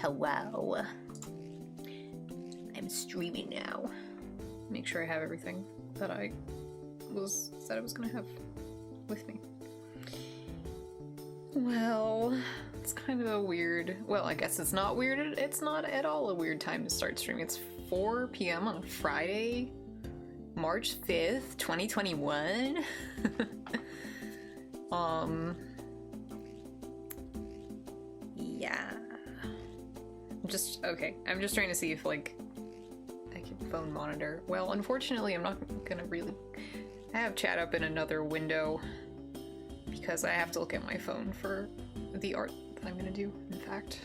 Hello. I'm streaming now. Make sure I have everything that I said I was gonna have with me. Well, it's kind of a weird, well, I guess it's not weird, it's not at all a weird time to start streaming. It's 4 p.m. on a Friday, March 5th, 2021. Yeah. I'm just trying to see if, like, I can phone monitor. Well, unfortunately, I'm not gonna really... I have chat up in another window because I have to look at my phone for the art that I'm gonna do, in fact.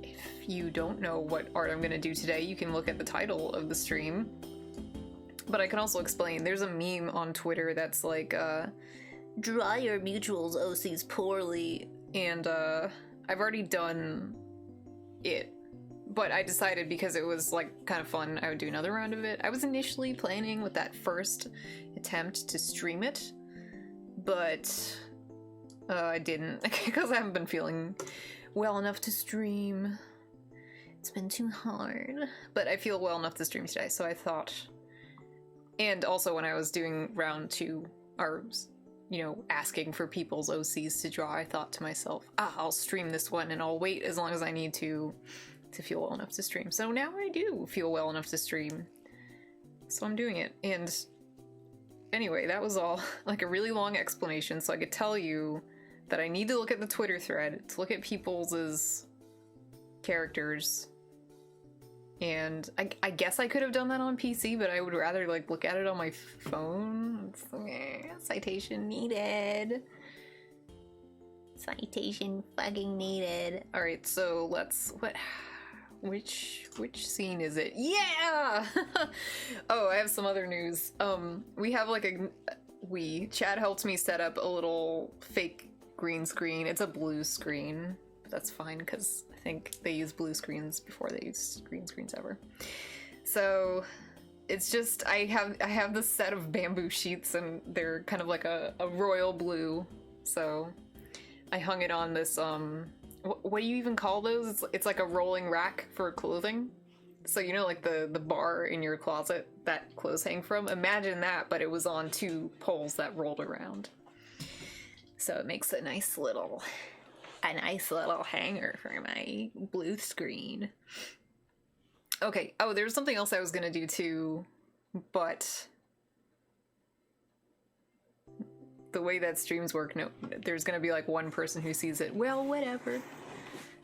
If you don't know what art I'm gonna do today, you can look at the title of the stream. But I can also explain. There's a meme on Twitter that's like, draw your mutuals OCs poorly, and I've already done it, but I decided because it was like kind of fun, I would do another round of it. I was initially planning with that first attempt to stream it, but I didn't because I haven't been feeling well enough to stream. It's been too hard, but I feel well enough to stream today, so I thought. And also when I was doing round 2, or, you know, asking for people's OCs to draw, I thought to myself, I'll stream this one and I'll wait as long as I need to feel well enough to stream. So now I do feel well enough to stream. So I'm doing it. And anyway, that was all like a really long explanation so I could tell you that I need to look at the Twitter thread to look at people's characters. And I guess I could have done that on PC, but I would rather like look at it on my phone. Citation needed. Citation fucking needed. All right, so let's which scene is it? Yeah. Oh, I have some other news. We have like Chad helped me set up a little fake green screen. It's a blue screen. That's fine because I think they use blue screens before they use green screens ever. So it's just I have this set of bamboo sheets and they're kind of like a royal blue. So I hung it on this what do you even call those? It's like a rolling rack for clothing. So you know, like the bar in your closet that clothes hang from. Imagine that, but it was on 2 poles that rolled around. So it makes a nice little hanger for my blue screen. Okay, oh, there's something else I was gonna do too, but the way that streams work, no, there's gonna be like one person who sees it. Well, whatever.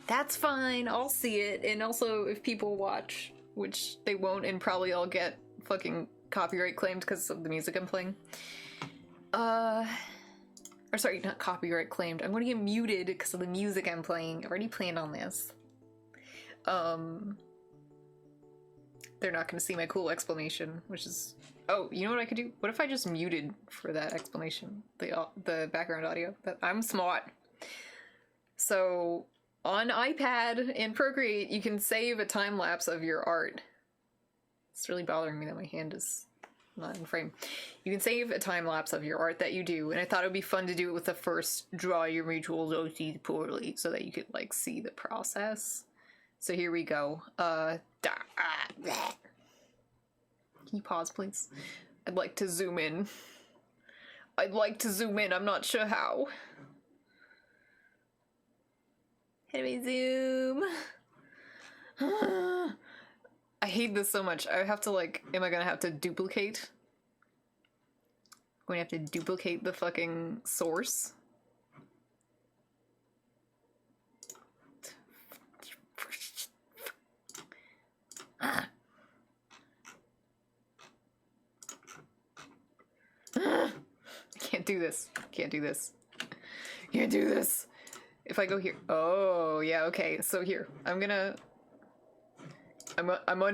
That's fine, I'll see it, and also if people watch, which they won't, and probably I'll get fucking copyright claimed because of the music I'm playing. Or sorry, not copyright claimed. I'm gonna get muted because of the music I'm playing. I've already planned on this. They're not gonna see my cool explanation, which is... Oh, you know what I could do? What if I just muted for that explanation? The background audio? I'm smart. So, on iPad and Procreate, you can save a time-lapse of your art. It's really bothering me that my hand is not in frame. You can save a time-lapse of your art that you do, and I thought it would be fun to do it with the first draw your mutuals OCs poorly so that you could like see the process. So here we go. Can you pause, please? I'd like to zoom in. I'm not sure how. How do we zoom? I hate this so much. I have to like, am I gonna have to duplicate? I'm gonna have to duplicate the fucking source. I can't do this. Can't do this. Can't do this. If I go here. Oh, yeah, okay. So here, I'm gonna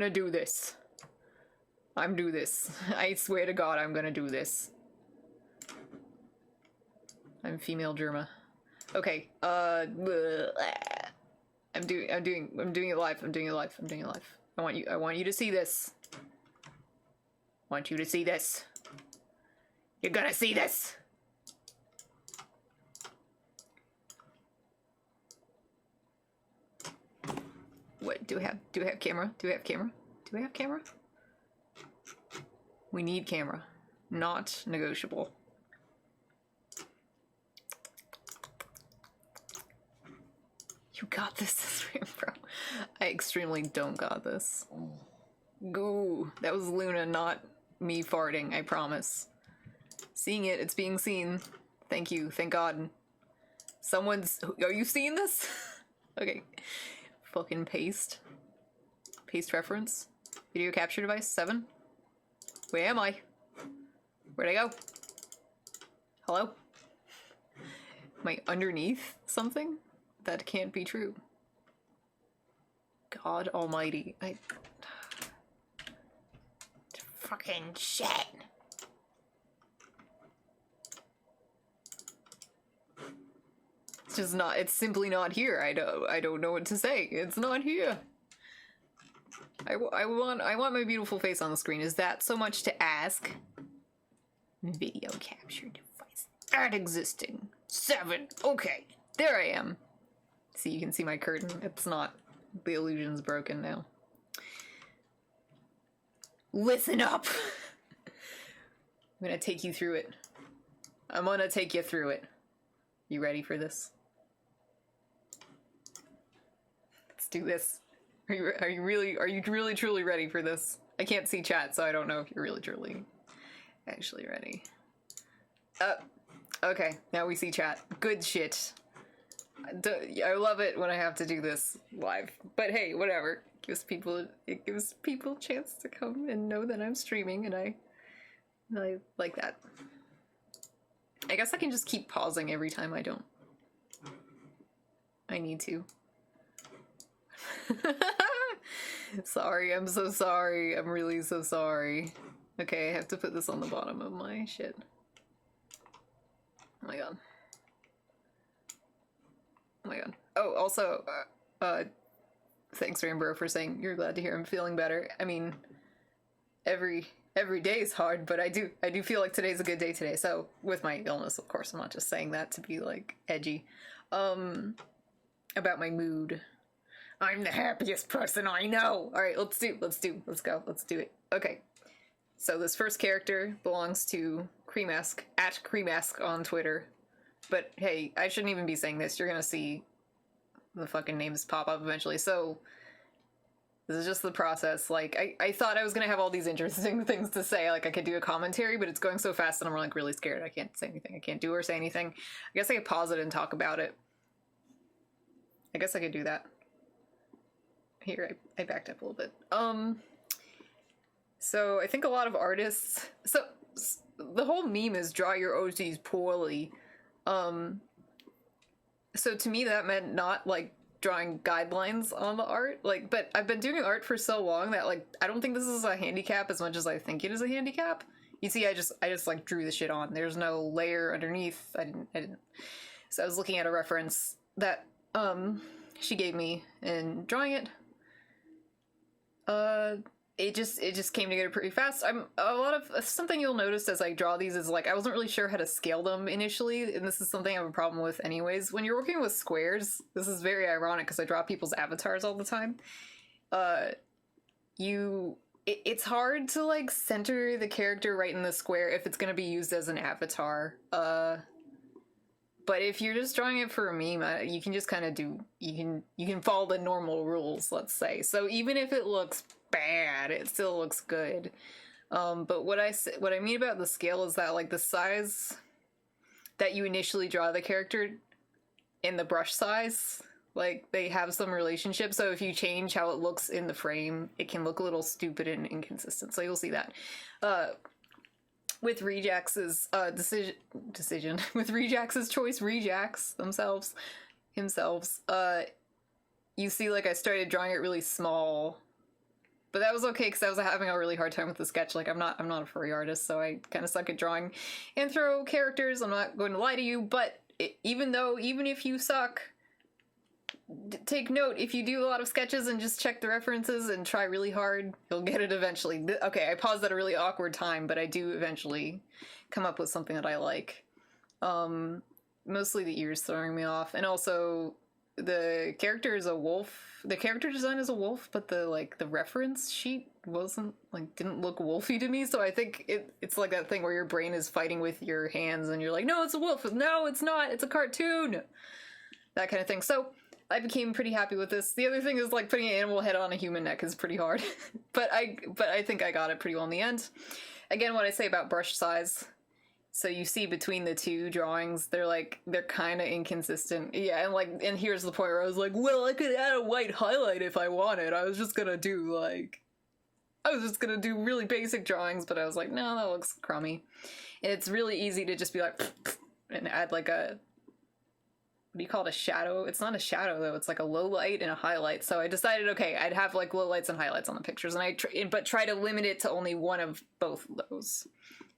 do this. I'm do this. I swear to God, I'm gonna do this. I'm female Germa. Okay. I'm doing it live. I'm doing it live. I want you to see this. I want you to see this. You're gonna see this. What do we have? Do we have camera? Do we have camera? Do we have camera? We need camera. Not negotiable. You got this stream, bro. I extremely don't got this. Goo. That was Luna, not me farting, I promise. Seeing it, it's being seen. Thank you, thank God. Someone's... Are you seeing this? Okay. Fucking paste. Paste reference. Video capture device, 7. Where am I? Where'd I go? Hello? Am I underneath something? That can't be true. God almighty. Fucking shit. It's just not, it's simply not here. I don't know what to say. It's not here. I want my beautiful face on the screen. Is that so much to ask? Video capture device. At existing. 7. Okay. There I am. See, you can see my curtain. It's not. The illusion's broken now. Listen up! I'm gonna take you through it. I'm gonna take you through it. You ready for this? Let's do this. Are you really truly ready for this? I can't see chat, so I don't know if you're really truly actually ready. Okay, now we see chat. Good shit. I love it when I have to do this live, but hey, whatever. It gives people a chance to come and know that I'm streaming, and I like that. I guess I can just keep pausing every time I don't. I need to. Sorry, I'm so sorry. I'm really so sorry. Okay, I have to put this on the bottom of my shit. Oh my god. Oh my god. Oh, also, thanks Rainbow for saying you're glad to hear I'm feeling better. I mean, every day is hard, but I do feel like today's a good day today. So, with my illness, of course, I'm not just saying that to be, like, edgy. About my mood. I'm the happiest person I know! Alright, let's go, let's do it. Okay. So this first character belongs to Creamask, at Creamask on Twitter. But hey, I shouldn't even be saying this. You're gonna see the fucking names pop up eventually. So this is just the process. Like, I thought I was gonna have all these interesting things to say. Like, I could do a commentary, but it's going so fast and I'm like really scared. I can't say anything. I can't do or say anything. I guess I could pause it and talk about it. I guess I could do that. Here, I backed up a little bit. So I think a lot of artists... So the whole meme is draw your OCs poorly. So to me that meant not, like, drawing guidelines on the art. Like, but I've been doing art for so long that, like, I don't think this is a handicap as much as I think it is a handicap. You see, I just like, drew the shit on. There's no layer underneath. I didn't. So I was looking at a reference that, she gave me in drawing it. It just came together pretty fast. Something you'll notice as I draw these is, like, I wasn't really sure how to scale them initially, and this is something I have a problem with anyways. When you're working with squares, this is very ironic because I draw people's avatars all the time. It's hard to, like, center the character right in the square if it's gonna be used as an avatar. But if you're just drawing it for a meme, you can just kind of you can follow the normal rules, let's say. So even if it looks bad, it still looks good. But what I mean about the scale is that, like, the size that you initially draw the character and the brush size, like, they have some relationship. So if you change how it looks in the frame, it can look a little stupid and inconsistent. So you'll see that. With Rejax's decision, with Rejax's choice, Rejax themselves, you see, like, I started drawing it really small, but that was okay because I was having a really hard time with the sketch. Like, I'm not a furry artist, so I kind of suck at drawing anthro characters. I'm not going to lie to you, but even if you suck, take note, if you do a lot of sketches and just check the references and try really hard, you'll get it eventually. Okay, I paused at a really awkward time, but I do eventually come up with something that I like. Mostly the ears throwing me off, and also the character is a wolf. The character design is a wolf, but the reference sheet wasn't didn't look wolfy to me. So I think it's like that thing where your brain is fighting with your hands, and you're like, no, it's a wolf. No, it's not. It's a cartoon. That kind of thing. So I became pretty happy with this. The other thing is like putting an animal head on a human neck is pretty hard, but I think I got it pretty well in the end. Again, what I say about brush size. So you see between the two drawings, they're kind of inconsistent. Yeah, and here's the point where I was like, well, I could add a white highlight if I wanted. I was just gonna do really basic drawings, but I was like, no, that looks crummy. And it's really easy to just be like, and add like a, what do you call it, a shadow? It's not a shadow though, it's like a low light and a highlight. So I decided, okay, I'd have like low lights and highlights on the pictures, and but try to limit it to only one of both of those.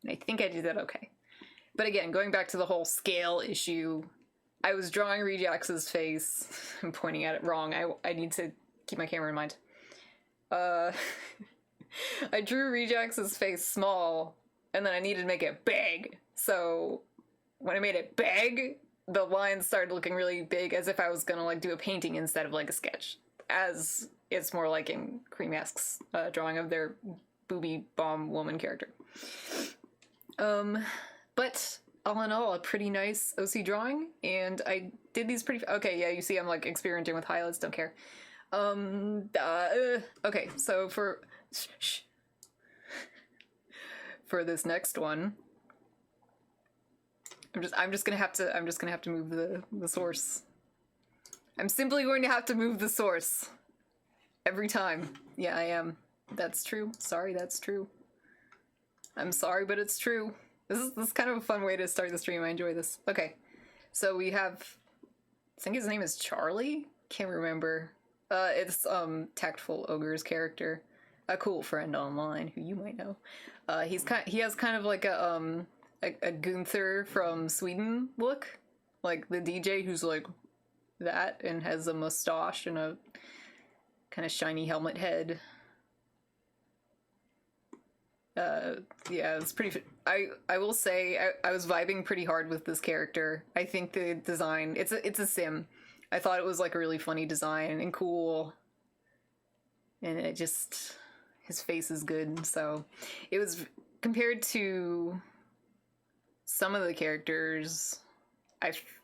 And I think I did that okay. But again, going back to the whole scale issue, I was drawing Rejax's face. I'm pointing at it wrong. I need to keep my camera in mind. I drew Rejax's face small, and then I needed to make it big. So when I made it big, the lines started looking really big, as if I was gonna like do a painting instead of like a sketch, as it's more like in Cream-esque's drawing of their booby bomb woman character. But all in all, a pretty nice OC drawing, and I did these pretty... Okay, yeah, you see I'm, like, experimenting with highlights, don't care. Okay, so for this next one, I'm just gonna have to move the source. I'm simply going to have to move the source. Every time. Yeah, I am. That's true. Sorry, that's true. I'm sorry, but it's true. This is kind of a fun way to start the stream. I enjoy this. Okay, so we have, I think his name is Charlie? Can't remember. It's Tactful Ogre's character, a cool friend online who you might know. He has kind of like a Gunther from Sweden look, like the DJ who's like that and has a mustache and a kind of shiny helmet head. Yeah, it's pretty... I will say I was vibing pretty hard with this character. I think the design... It's a sim. I thought it was like a really funny design and cool. And it just... His face is good, so... It was... Compared to some of the characters,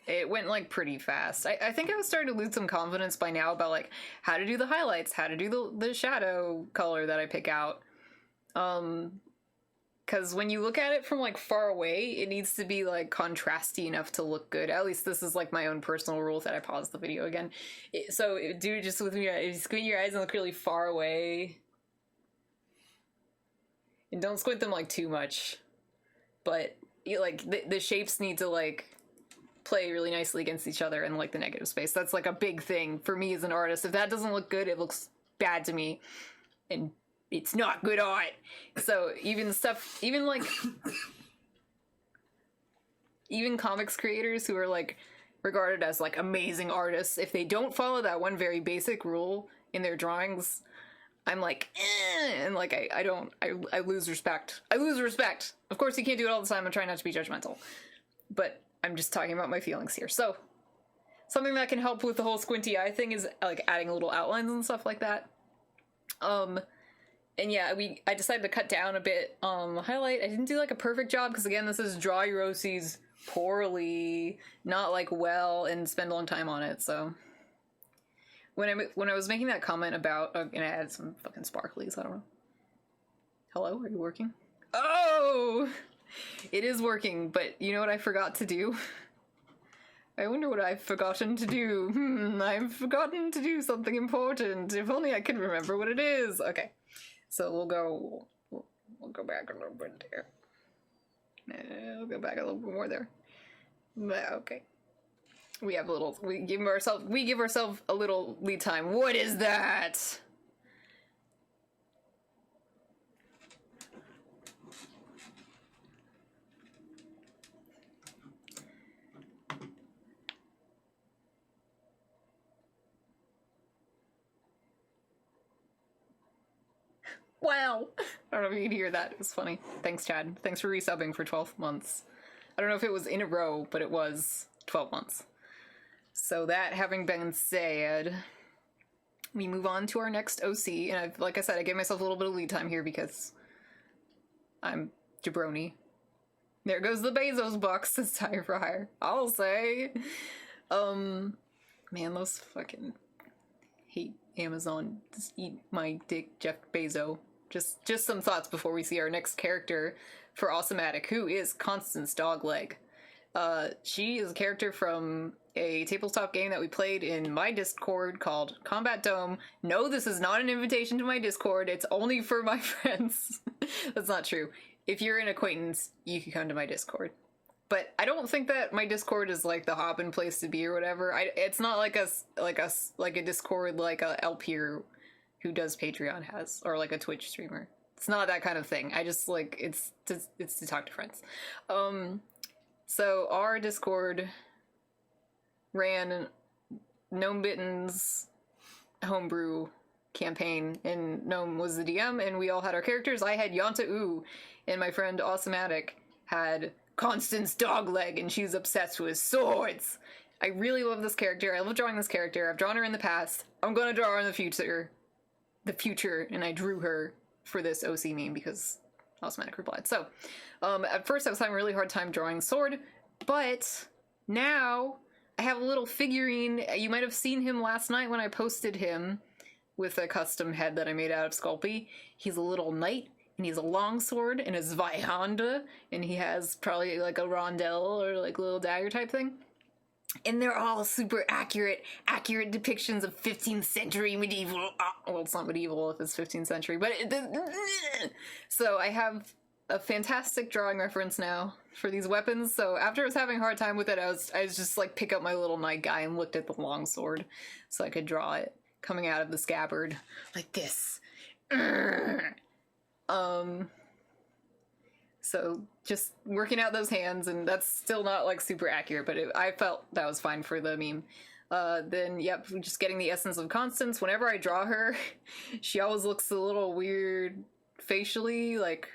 it went like pretty fast. I think I was starting to lose some confidence by now about like how to do the highlights, how to do the shadow color that I pick out. Because when you look at it from like far away, it needs to be like contrasty enough to look good. At least this is like my own personal rule that I paused the video again. So do just with me, squint your eyes and look really far away. And don't squint them like too much. But like the shapes need to like play really nicely against each other in like the negative space. That's like a big thing for me as an artist. If that doesn't look good, it looks bad to me. And it's not good art. So even comics creators who are like regarded as like amazing artists, if they don't follow that one very basic rule in their drawings, I'm like, and like I lose respect. I lose respect. Of course, you can't do it all the time. I'm trying not to be judgmental, but I'm just talking about my feelings here. So something that can help with the whole squinty eye thing is like adding little outlines and stuff like that. And yeah, I decided to cut down a bit on the highlight. I didn't do like a perfect job because again, this is draw your OCs poorly, not like well, and spend a long time on it. So when I was making that comment about, and I added some fucking sparklies. I don't know. Hello, are you working? Oh, it is working. But you know what I forgot to do? I wonder what I've forgotten to do. I've forgotten to do something important. If only I could remember what it is. Okay. So we'll go back a little bit there. We'll go back a little bit more there. Okay. We give ourselves a little lead time. What is that? Wow. I don't know if you can hear that. It was funny. Thanks, Chad. Thanks for resubbing for 12 months. I don't know if it was in a row, but it was 12 months. So that having been said, we move on to our next OC, and like I said, I gave myself a little bit of lead time here because I'm jabroni. There goes the Bezos bucks. It's time for hire. I'll say. Man, those fucking hate Amazon. Just eat my dick, Jeff Bezos. Just some thoughts before we see our next character for Awesomatic, who is Constance Dogleg. She is a character from a tabletop game that we played in my Discord called Combat Dome. No, this is not an invitation to my Discord. It's only for my friends. That's not true. If you're an acquaintance, you can come to my Discord. But I don't think that my Discord is like the hoppin' place to be or whatever. It's not like a Discord like a LP who does Patreon has, or like a Twitch streamer. It's not that kind of thing. I just like it's to talk to friends. So our Discord ran Gnome Bitten's homebrew campaign, and Gnome was the DM, and we all had our characters. I had Yanta Oo, and my friend Awesomatic had Constance Dogleg, and she's obsessed with swords. I really love this character. I love drawing this character. I've drawn her in the past. I'm gonna draw her in the future, and I drew her for this OC meme because Awesomatic replied. So, at first I was having a really hard time drawing the sword, but now I have a little figurine. You might have seen him last night when I posted him with a custom head that I made out of Sculpey. He's a little knight, and he's a longsword and a Zweihander, and he has probably like a rondelle or like a little dagger type thing. And they're all super accurate depictions of 15th century medieval. Well, it's not medieval if it's 15th century, but so I have a fantastic drawing reference now for these weapons. So after I was having a hard time with it, I was just like pick up my little knight guy and looked at the longsword so I could draw it coming out of the scabbard like this. So just working out those hands, and that's still not like super accurate, but I felt that was fine for the meme. Then, yep, just getting the essence of Constance. Whenever I draw her, she always looks a little weird facially, like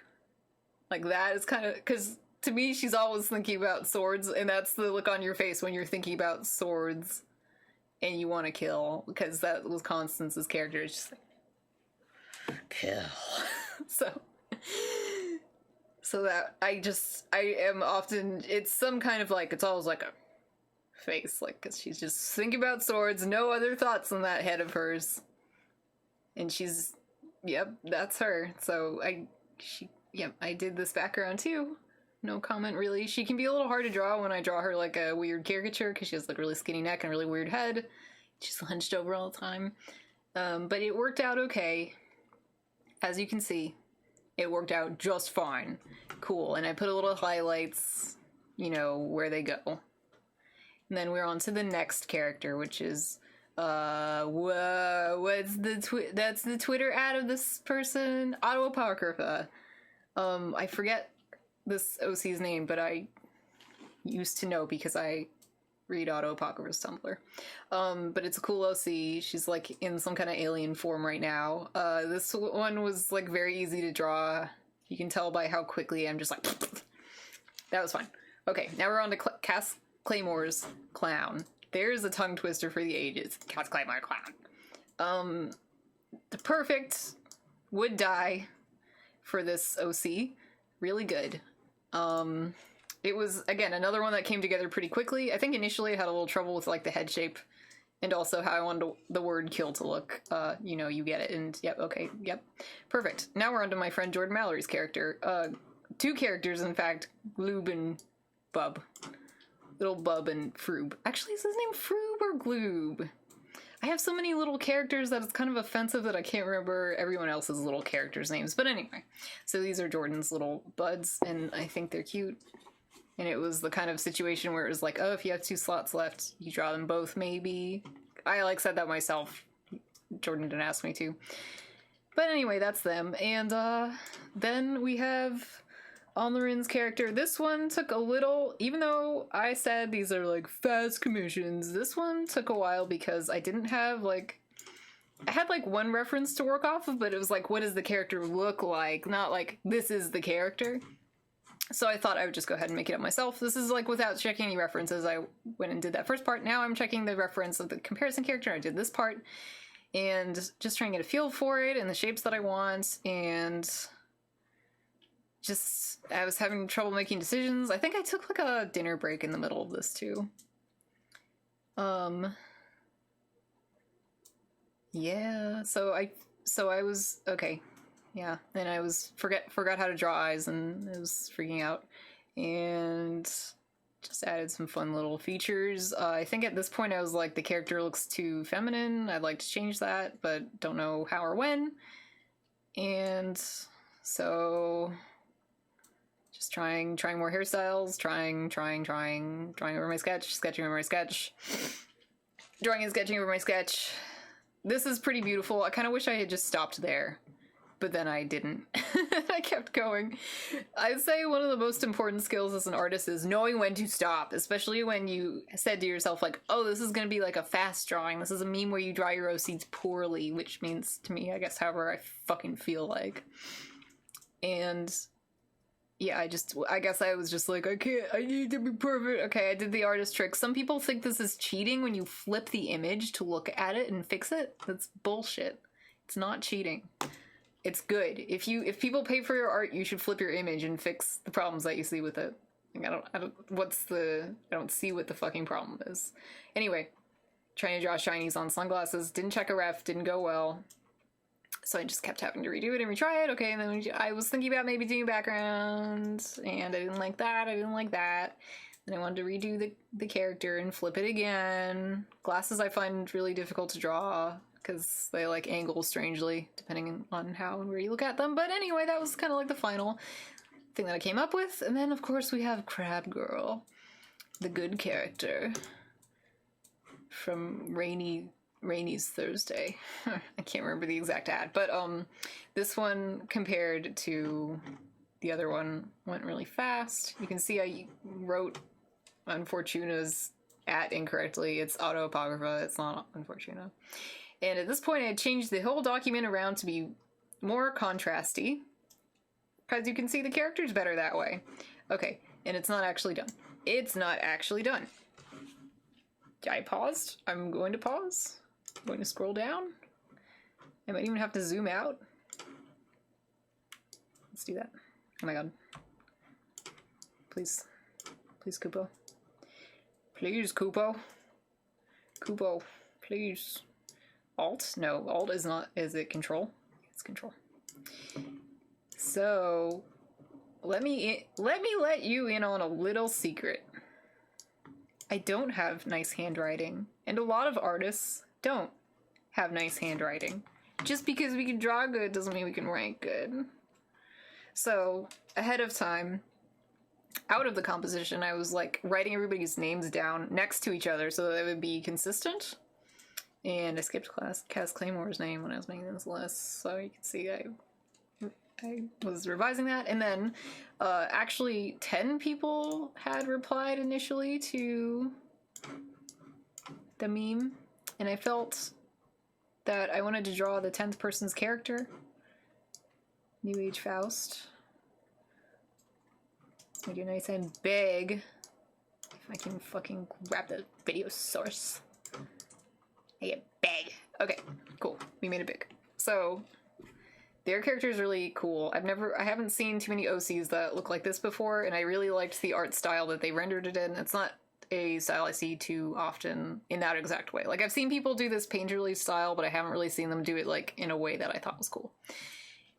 that. It's kind of, because to me, she's always thinking about swords, and that's the look on your face when you're thinking about swords and you want to kill, because that was Constance's character. It's just like, kill. So that I am often, it's some kind of like, it's always like a face, like, because she's just thinking about swords, no other thoughts in that head of hers. And she's, yep, that's her. So I did this background too. No comment really. She can be a little hard to draw when I draw her like a weird caricature, because she has like really skinny neck and a really weird head. She's hunched over all the time. But it worked out okay. As you can see, it worked out just fine. Cool. And I put a little highlights, you know, where they go. And then we're on to the next character, which is, what's that's the Twitter ad of this person? Autoapocrypha. I forget this OC's name, but I used to know because I read Autoapocrypha's Tumblr. But it's a cool OC. She's like in some kind of alien form right now. This one was like very easy to draw. You can tell by how quickly I'm just like, that was fine. Okay, now we're on to Cass Claymore's clown. There's a tongue twister for the ages. Cass Claymore clown. The perfect would die for this OC. Really good. It was, again, another one that came together pretty quickly. I think initially I had a little trouble with, like, the head shape and also how I wanted the word kill to look. You know, you get it, and yep, okay, yep. Perfect. Now we're on to my friend Jordan Mallory's character. Two characters, in fact, Gloob and Bub. Little Bub and Froob. Actually, is his name Froob or Gloob? I have so many little characters that it's kind of offensive that I can't remember everyone else's little characters' names. But anyway, so these are Jordan's little buds, and I think they're cute. And it was the kind of situation where it was like, oh, if you have 2 slots left, you draw them both, maybe. I, like, said that myself. Jordan didn't ask me to. But anyway, that's them. And then we have Almarin's character. This one took a little, even though I said these are, like, fast commissions, this one took a while because I didn't have, like, I had, like, one reference to work off of, but it was like, what does the character look like? Not like, this is the character. So I thought I would just go ahead and make it up myself. This is like without checking any references. I went and did that first part. Now I'm checking the reference of the comparison character. I did this part and just trying to get a feel for it and the shapes that I want, and just I was having trouble making decisions. I think I took like a dinner break in the middle of this too. Yeah, so I was okay. Yeah, and I was forgot how to draw eyes, and I was freaking out, and just added some fun little features. I think at this point I was like, the character looks too feminine. I'd like to change that, but don't know how or when. And so just trying more hairstyles, drawing over my sketch, sketching over my sketch, drawing and sketching over my sketch. This is pretty beautiful. I kind of wish I had just stopped there, but then I didn't. I kept going. I'd say one of the most important skills as an artist is knowing when to stop, especially when you said to yourself, like, oh, this is going to be like a fast drawing. This is a meme where you draw your OCs poorly, which means to me, I guess, however I fucking feel like. And yeah, I guess I was just like, I need to be perfect. Okay, I did the artist trick. Some people think this is cheating when you flip the image to look at it and fix it. That's bullshit. It's not cheating. It's good. If people pay for your art, you should flip your image and fix the problems that you see with it. Like, I don't see what the fucking problem is. Anyway, trying to draw shinies on sunglasses. Didn't check a ref, didn't go well. So I just kept having to redo it and retry it. Okay, and then I was thinking about maybe doing background, and I didn't like that. Then I wanted to redo the character and flip it again. Glasses I find really difficult to draw because they like angle strangely depending on how and where you look at them. But anyway, that was kind of like the final thing that I came up with. And then of course we have Crab Girl, the good character from Rainy's Thursday. I can't remember the exact ad, but this one compared to the other one went really fast. You can see I wrote Unfortuna's at incorrectly. It's Autoapocrypha, it's not Unfortuna. And at this point I had changed the whole document around to be more contrasty, because you can see the characters better that way. Okay, and it's not actually done. It's not actually done. I paused. I'm going to pause. I'm going to scroll down. I might even have to zoom out. Let's do that. Oh my god. Please. Please, Kupo. Please, Kupo. Kupo, please. Alt? No, Alt is not. Is it Control? It's Control. So, let me let you in on a little secret. I don't have nice handwriting, and a lot of artists don't have nice handwriting. Just because we can draw good doesn't mean we can write good. So, ahead of time, out of the composition, I was like writing everybody's names down next to each other so that it would be consistent. And I skipped Cass Claymore's name when I was making this list, so you can see I was revising that. And then actually 10 people had replied initially to the meme, and I felt that I wanted to draw the 10th person's character, New Age Faust. Make it nice and big. If I can fucking grab the video source. I get big. Okay, cool. We made it big. So their character is really cool. I haven't seen too many OCs that look like this before, and I really liked the art style that they rendered it in. It's not a style I see too often in that exact way. Like, I've seen people do this painterly style, but I haven't really seen them do it like in a way that I thought was cool.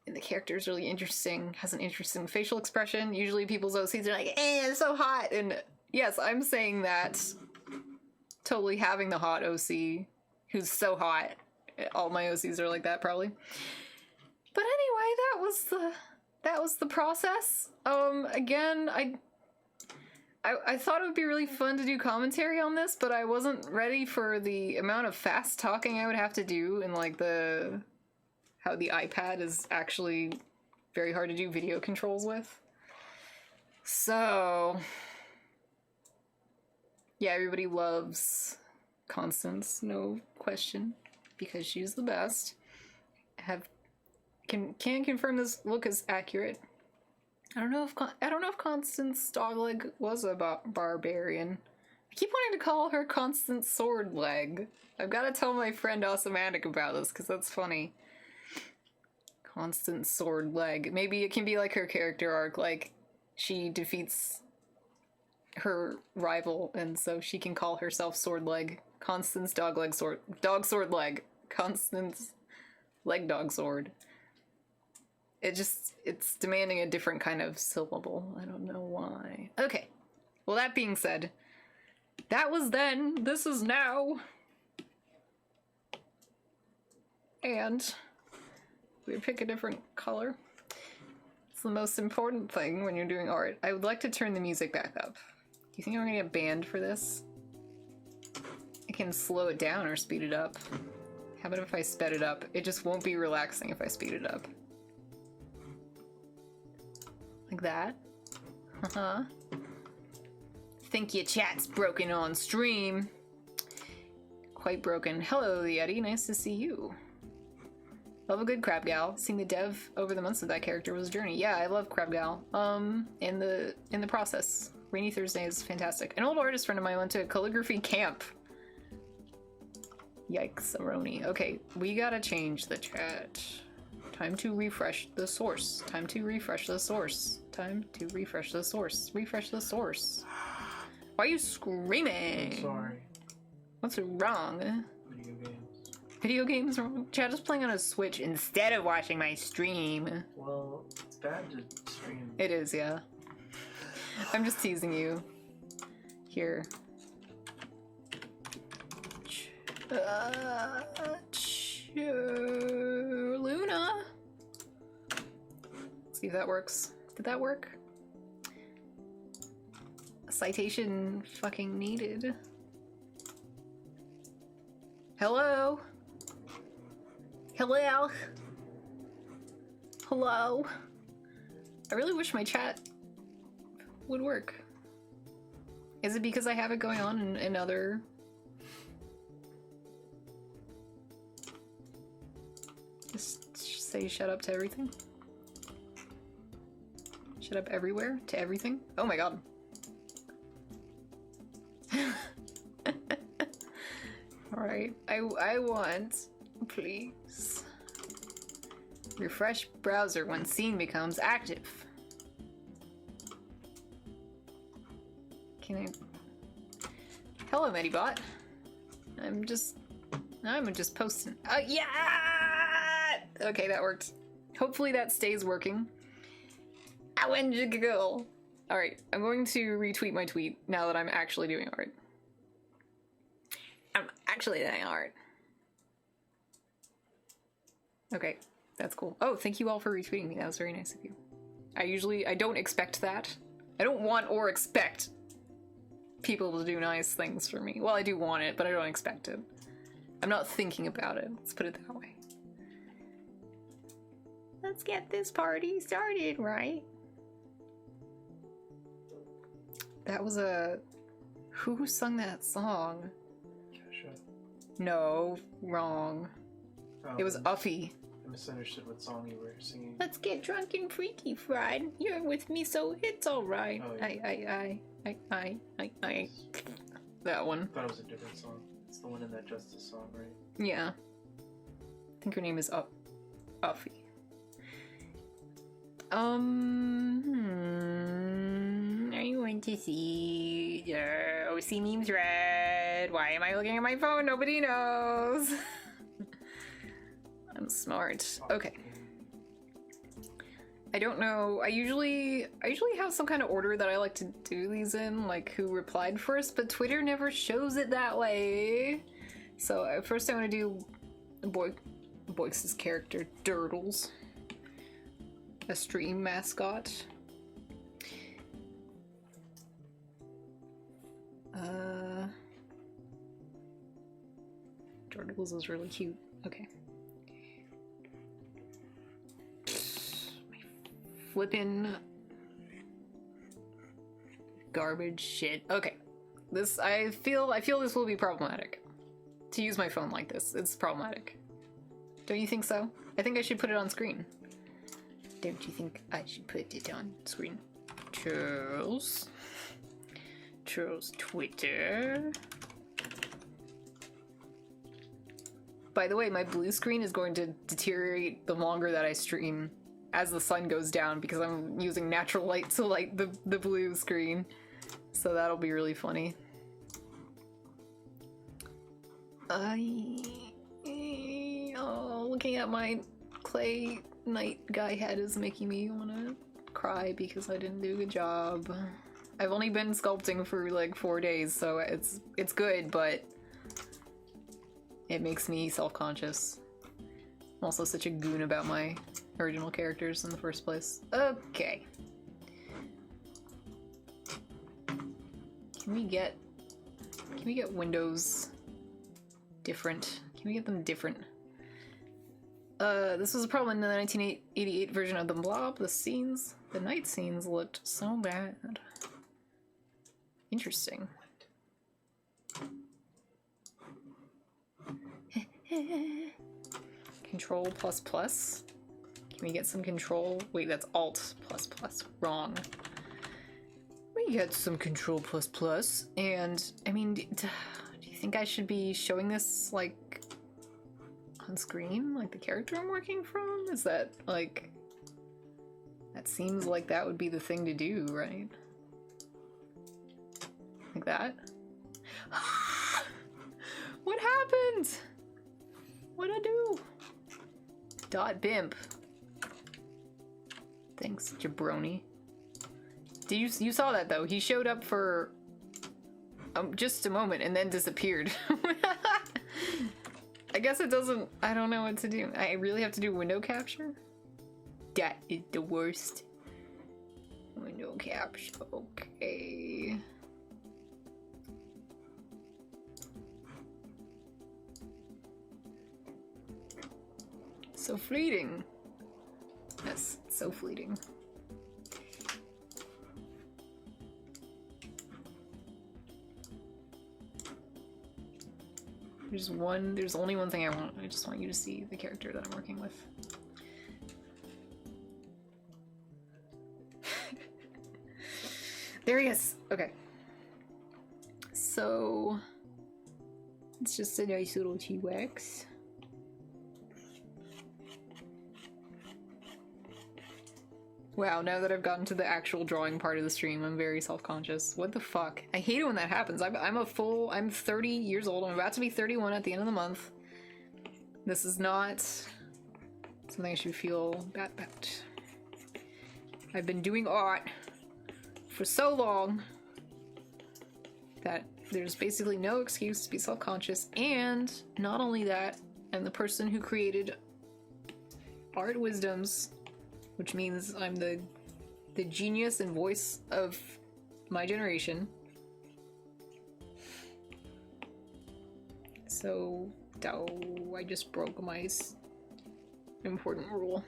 And the character is really interesting, has an interesting facial expression. Usually people's OCs are like, it's so hot. And yes, I'm saying that totally having the hot OC who's so hot. All my OCs are like that, probably. But anyway, that was the process. Again, I thought it would be really fun to do commentary on this, but I wasn't ready for the amount of fast talking I would have to do, and like how the iPad is actually very hard to do video controls with. So yeah, everybody loves Constance, no question, because she's the best. Can confirm this look is accurate. I don't know if Constance Dogleg was a barbarian. I keep wanting to call her Constance Swordleg. I've got to tell my friend Osematic about this because that's funny. Constance Swordleg. Maybe it can be like her character arc, like she defeats her rival, and so she can call herself Swordleg. Constance Dogleg Sword. Dog Sword Leg. Constance Leg Dog Sword. It's demanding a different kind of syllable. I don't know why. Okay. Well, that being said, that was then, this is now. And we pick a different color. It's the most important thing when you're doing art. I would like to turn the music back up. Do you think I'm gonna get banned for this? I can slow it down or speed it up. How about if I sped it up? It just won't be relaxing if I speed it up. Like that. Uh-huh. Think your chat's broken on stream. Quite broken. Hello, the Yeti. Nice to see you. Love a good Crab Gal. Seeing the dev over the months of that character was a journey. Yeah, I love Crab Gal. In the process. Rainy Thursday is fantastic. An old artist friend of mine went to a calligraphy camp. Yikes, Aroni. Okay, we gotta change the chat. Time to refresh the source. Time to refresh the source. Time to refresh the source. Refresh the source. Why are you screaming? I'm sorry. What's wrong? Video games. Video games wrong? Chad is playing on a Switch instead of watching my stream. Well, it's bad to stream. It is, yeah. I'm just teasing you. Here. Luna. Let's see if that works. Did that work? A citation fucking needed. Hello? Hello? Hello? I really wish my chat would work. Is it because I have it going on in other... Just say shut up to everything? Shut up everywhere to everything? Oh my god. Alright, I want, please. Refresh browser when scene becomes active. Can I... Hello, Medibot. I'm just posting. Yeah! Okay, that worked. Hopefully that stays working. Ow, alright, I'm going to retweet my tweet now that I'm actually doing art. I'm actually doing art. Okay, that's cool. Oh, thank you all for retweeting me. That was very nice of you. I don't expect that. I don't want or expect people to do nice things for me. Well, I do want it, but I don't expect it. I'm not thinking about it. Let's put it that way. Let's get this party started, right? That was a... Who sung that song? Kesha. No, wrong. Oh, It was Uffy. I misunderstood what song you were singing. Let's get drunk and freaky fried. You're with me, so it's alright. Oh, yeah. I. That one. I thought it was a different song. It's the one in that Justice song, right? Yeah. I think her name is Uffy. Are you going to see the OC memes read? Why am I looking at my phone? Nobody knows. I'm smart. Okay. I don't know. I usually have some kind of order that I like to do these in, like who replied first, but Twitter never shows it that way. So first I want to do Boyce's character, Durdles. A stream mascot. Durdles is really cute. Okay. Flippin' garbage shit. Okay. I feel this will be problematic. To use my phone like this, it's problematic. Don't you think so? I think I should put it on screen. Don't you think I should put it on screen? Charles. Charles Twitter. By the way, my blue screen is going to deteriorate the longer that I stream as the sun goes down because I'm using natural light to light the blue screen. So that'll be really funny. Looking at my clay knight guy head is making me want to cry because I didn't do a good job. I've only been sculpting for like 4 days, so it's good, but it makes me self-conscious. I'm also such a goon about my original characters in the first place. Okay. Can we get windows different? Can we get them different? This was a problem in the 1988 version of the Blob. The night scenes looked so bad. Interesting. Control plus plus. Can we get some control? Wait, that's alt plus plus. Wrong. We get some control plus plus. And, I mean, do you think I should be showing this, like, on screen? Like the character I'm working from? Is that, like... That seems like that would be the thing to do, right? Like that? What happened? What'd I do? .bimp. Thanks, jabroni. You saw that though. He showed up for just a moment and then disappeared. I guess it doesn't... I don't know what to do. I really have to do window capture? That is the worst. Window capture. Okay. So fleeting. Yes, so fleeting. There's only one thing I want. I just want you to see the character that I'm working with. There he is! Okay. So... it's just a nice little T-Rex. Wow, now that I've gotten to the actual drawing part of the stream, I'm very self-conscious. What the fuck? I hate it when that happens. I'm 30 years old. I'm about to be 31 at the end of the month. This is not something I should feel bad about. I've been doing art for so long that there's basically no excuse to be self-conscious, and not only that, I'm the person who created Art Wisdoms, which means I'm the genius and voice of my generation. So, I just broke my important rule.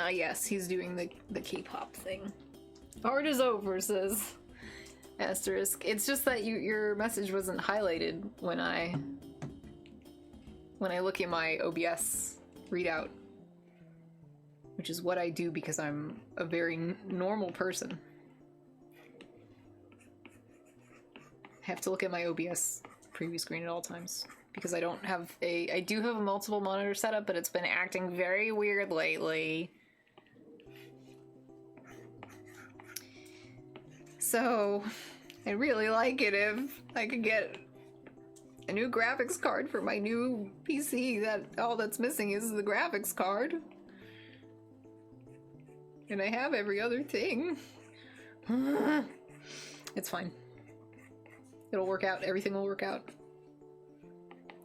Yes, he's doing the K-pop thing. Art is over, says Asterisk. It's just that your message wasn't highlighted when I look at my OBS readout, which is what I do because I'm a very normal person. I have to look at my OBS preview screen at all times because I do have a multiple monitor setup, but it's been acting very weird lately. So, I'd really like it if I could get a new graphics card for my new PC. All that's missing is the graphics card. And I have every other thing. It's fine. It'll work out. Everything will work out.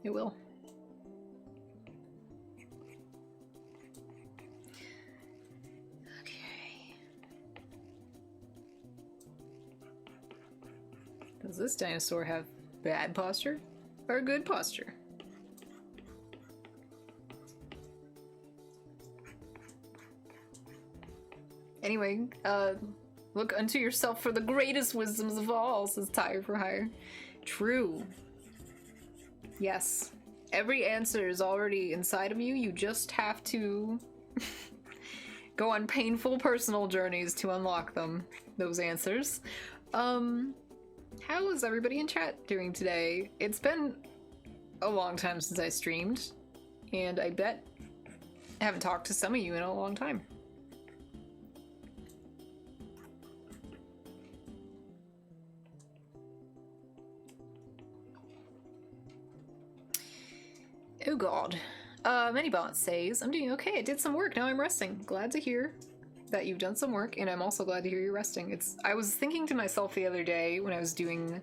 It will. Does this dinosaur have bad posture or good posture? Anyway, look unto yourself for the greatest wisdoms of all, says Tire for Hire. True. Yes. Every answer is already inside of you. You just have to go on painful personal journeys to unlock them. Those answers. How is everybody in chat doing today? It's been a long time since I streamed, and I bet I haven't talked to some of you in a long time. Oh god. Manybot says, I'm doing okay. I did some work. Now I'm resting. Glad to hear that you've done some work, and I'm also glad to hear you're resting. I was thinking to myself the other day when I was doing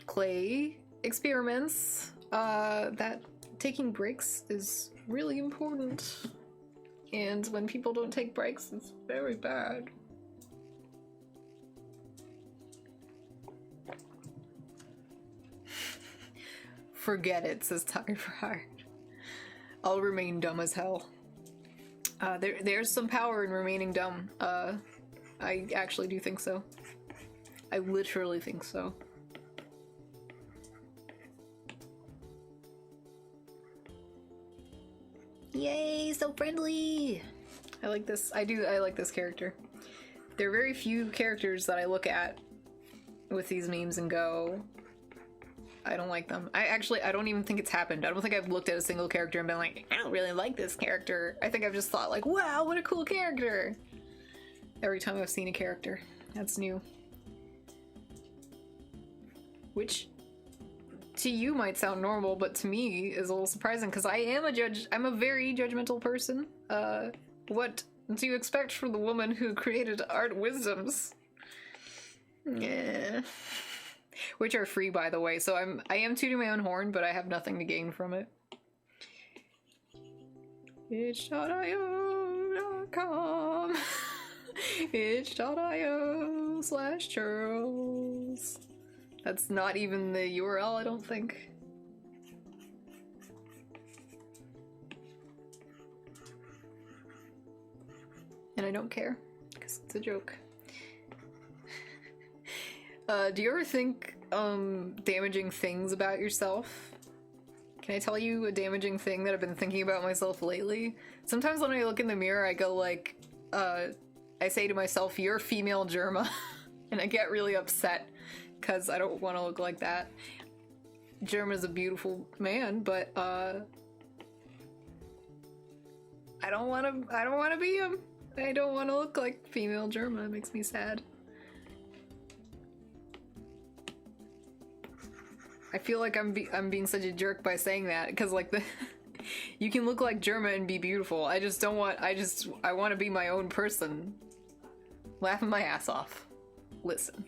clay experiments, that taking breaks is really important. And when people don't take breaks, it's very bad. Forget it, says Tired for Hired. I'll remain dumb as hell. There's some power in remaining dumb. I actually do think so. I literally think so. Yay, so friendly! I like this. I like this character. There are very few characters that I look at with these memes and go, I don't like them. I don't even think it's happened. I don't think I've looked at a single character and been like, I don't really like this character. I think I've just thought like, wow, what a cool character. Every time I've seen a character. That's new. Which to you might sound normal, but to me is a little surprising because I am a judge. I'm a very judgmental person. What do you expect from the woman who created Art Wisdoms? Yeah. Which are free, by the way, so I am tooting my own horn, but I have nothing to gain from it. itch.io.com itch.io/churls. That's not even the URL, I don't think. And I don't care, because it's a joke. Do you ever think damaging things about yourself? Can I tell you a damaging thing that I've been thinking about myself lately? Sometimes when I look in the mirror, I go like, I say to myself, you're female Germa, and I get really upset because I don't want to look like that. Germa's a beautiful man, but I don't want to be him. I don't want to look like female Germa. It makes me sad. I feel like I'm being such a jerk by saying that because like you can look like Germa and be beautiful. I want to be my own person. Laughing my ass off. Listen.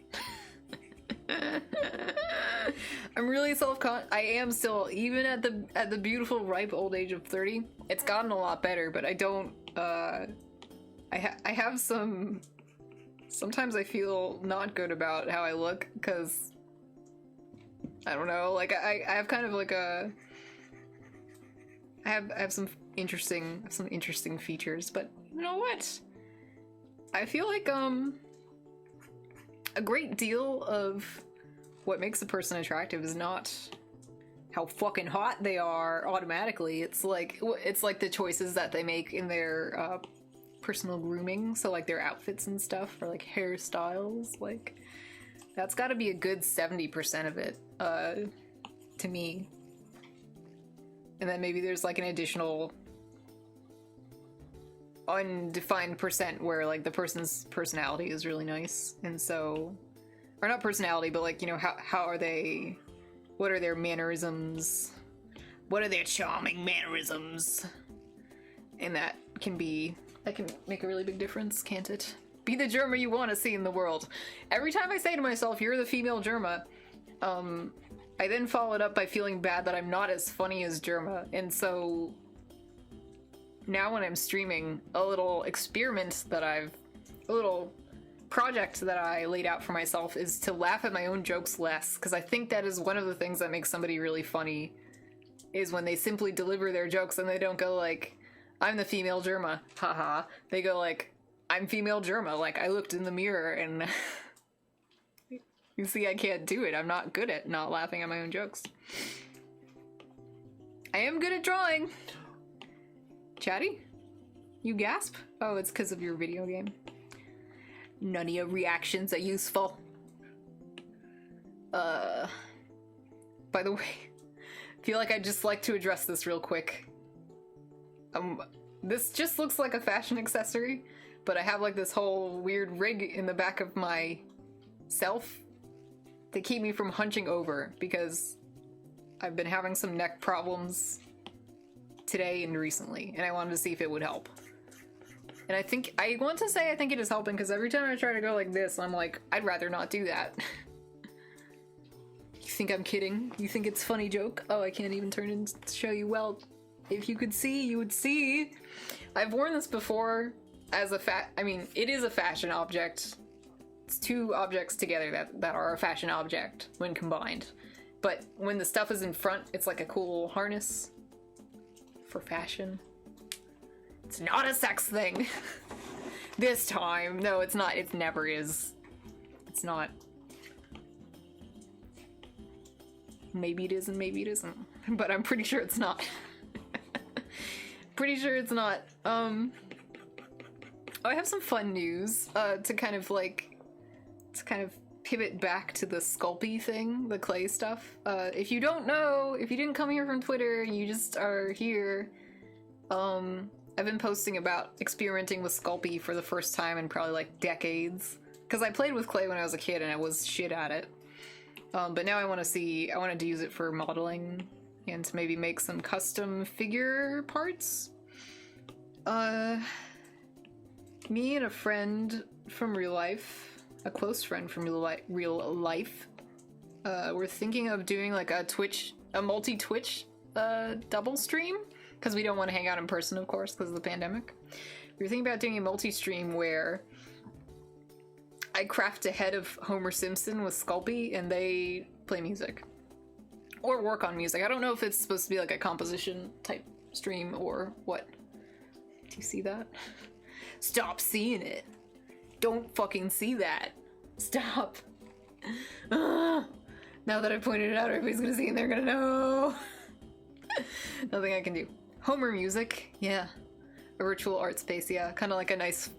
I'm really I am still, even at the beautiful ripe old age of 30. It's gotten a lot better, but I don't I have some, sometimes I feel not good about how I look because I don't know, like I have kind of like I have some interesting features, but you know what? I feel like a great deal of what makes a person attractive is not how fucking hot they are automatically. It's like the choices that they make in their personal grooming, so like their outfits and stuff, or like hairstyles, like that's got to be a good 70% of it, to me. And then maybe there's like an additional undefined percent where like the person's personality is really nice, and so, or not personality, but like, you know, how are they, what are their mannerisms, what are their charming mannerisms, and that can make a really big difference, can't it? Be the Germa you want to see in the world. Every time I say to myself, you're the female Germa, I then follow it up by feeling bad that I'm not as funny as Germa, and so now when I'm streaming, a little project that I laid out for myself is to laugh at my own jokes less, because I think that is one of the things that makes somebody really funny, is when they simply deliver their jokes and they don't go like, I'm the female Germa, haha. They go like, I'm female Germa, like I looked in the mirror and you see I can't do it. I'm not good at not laughing at my own jokes. I am good at drawing. Chatty? You gasp? Oh, it's because of your video game. None of your reactions are useful. By the way, I feel like I'd just like to address this real quick. This just looks like a fashion accessory, but I have like this whole weird rig in the back of my self to keep me from hunching over because I've been having some neck problems today and recently, and I wanted to see if it would help. And I think it is helping because every time I try to go like this, I'm like, I'd rather not do that. You think I'm kidding? You think it's a funny joke? Oh, I can't even turn and show you. Well, if you could see, you would see. I've worn this before as a it is a fashion object. It's two objects together that are a fashion object when combined. But when the stuff is in front, it's like a cool harness for fashion. It's not a sex thing. This time. No, it's not. It never is. It's not. Maybe it is and maybe it isn't. But I'm pretty sure it's not. Pretty sure it's not. I have some fun news to kind of pivot back to the Sculpey thing, the clay stuff. If you don't know, if you didn't come here from Twitter and you just are here, I've been posting about experimenting with Sculpey for the first time in probably like decades. Because I played with clay when I was a kid and I was shit at it. But now I wanted to use it for modeling and to maybe make some custom figure parts. Me and a friend from real life, a close friend from real life, we're thinking of doing like a multi-Twitch double stream, because we don't want to hang out in person, of course, because of the pandemic. We were thinking about doing a multi-stream where I craft a head of Homer Simpson with Sculpey and they play music. Or work on music. I don't know if it's supposed to be like a composition type stream or what. Do you see that? Stop seeing it. Don't fucking see that. Stop. Now that I pointed it out, everybody's gonna see it and they're gonna know. Nothing I can do. Homer music, yeah. A virtual art space, yeah. Kind of like a nice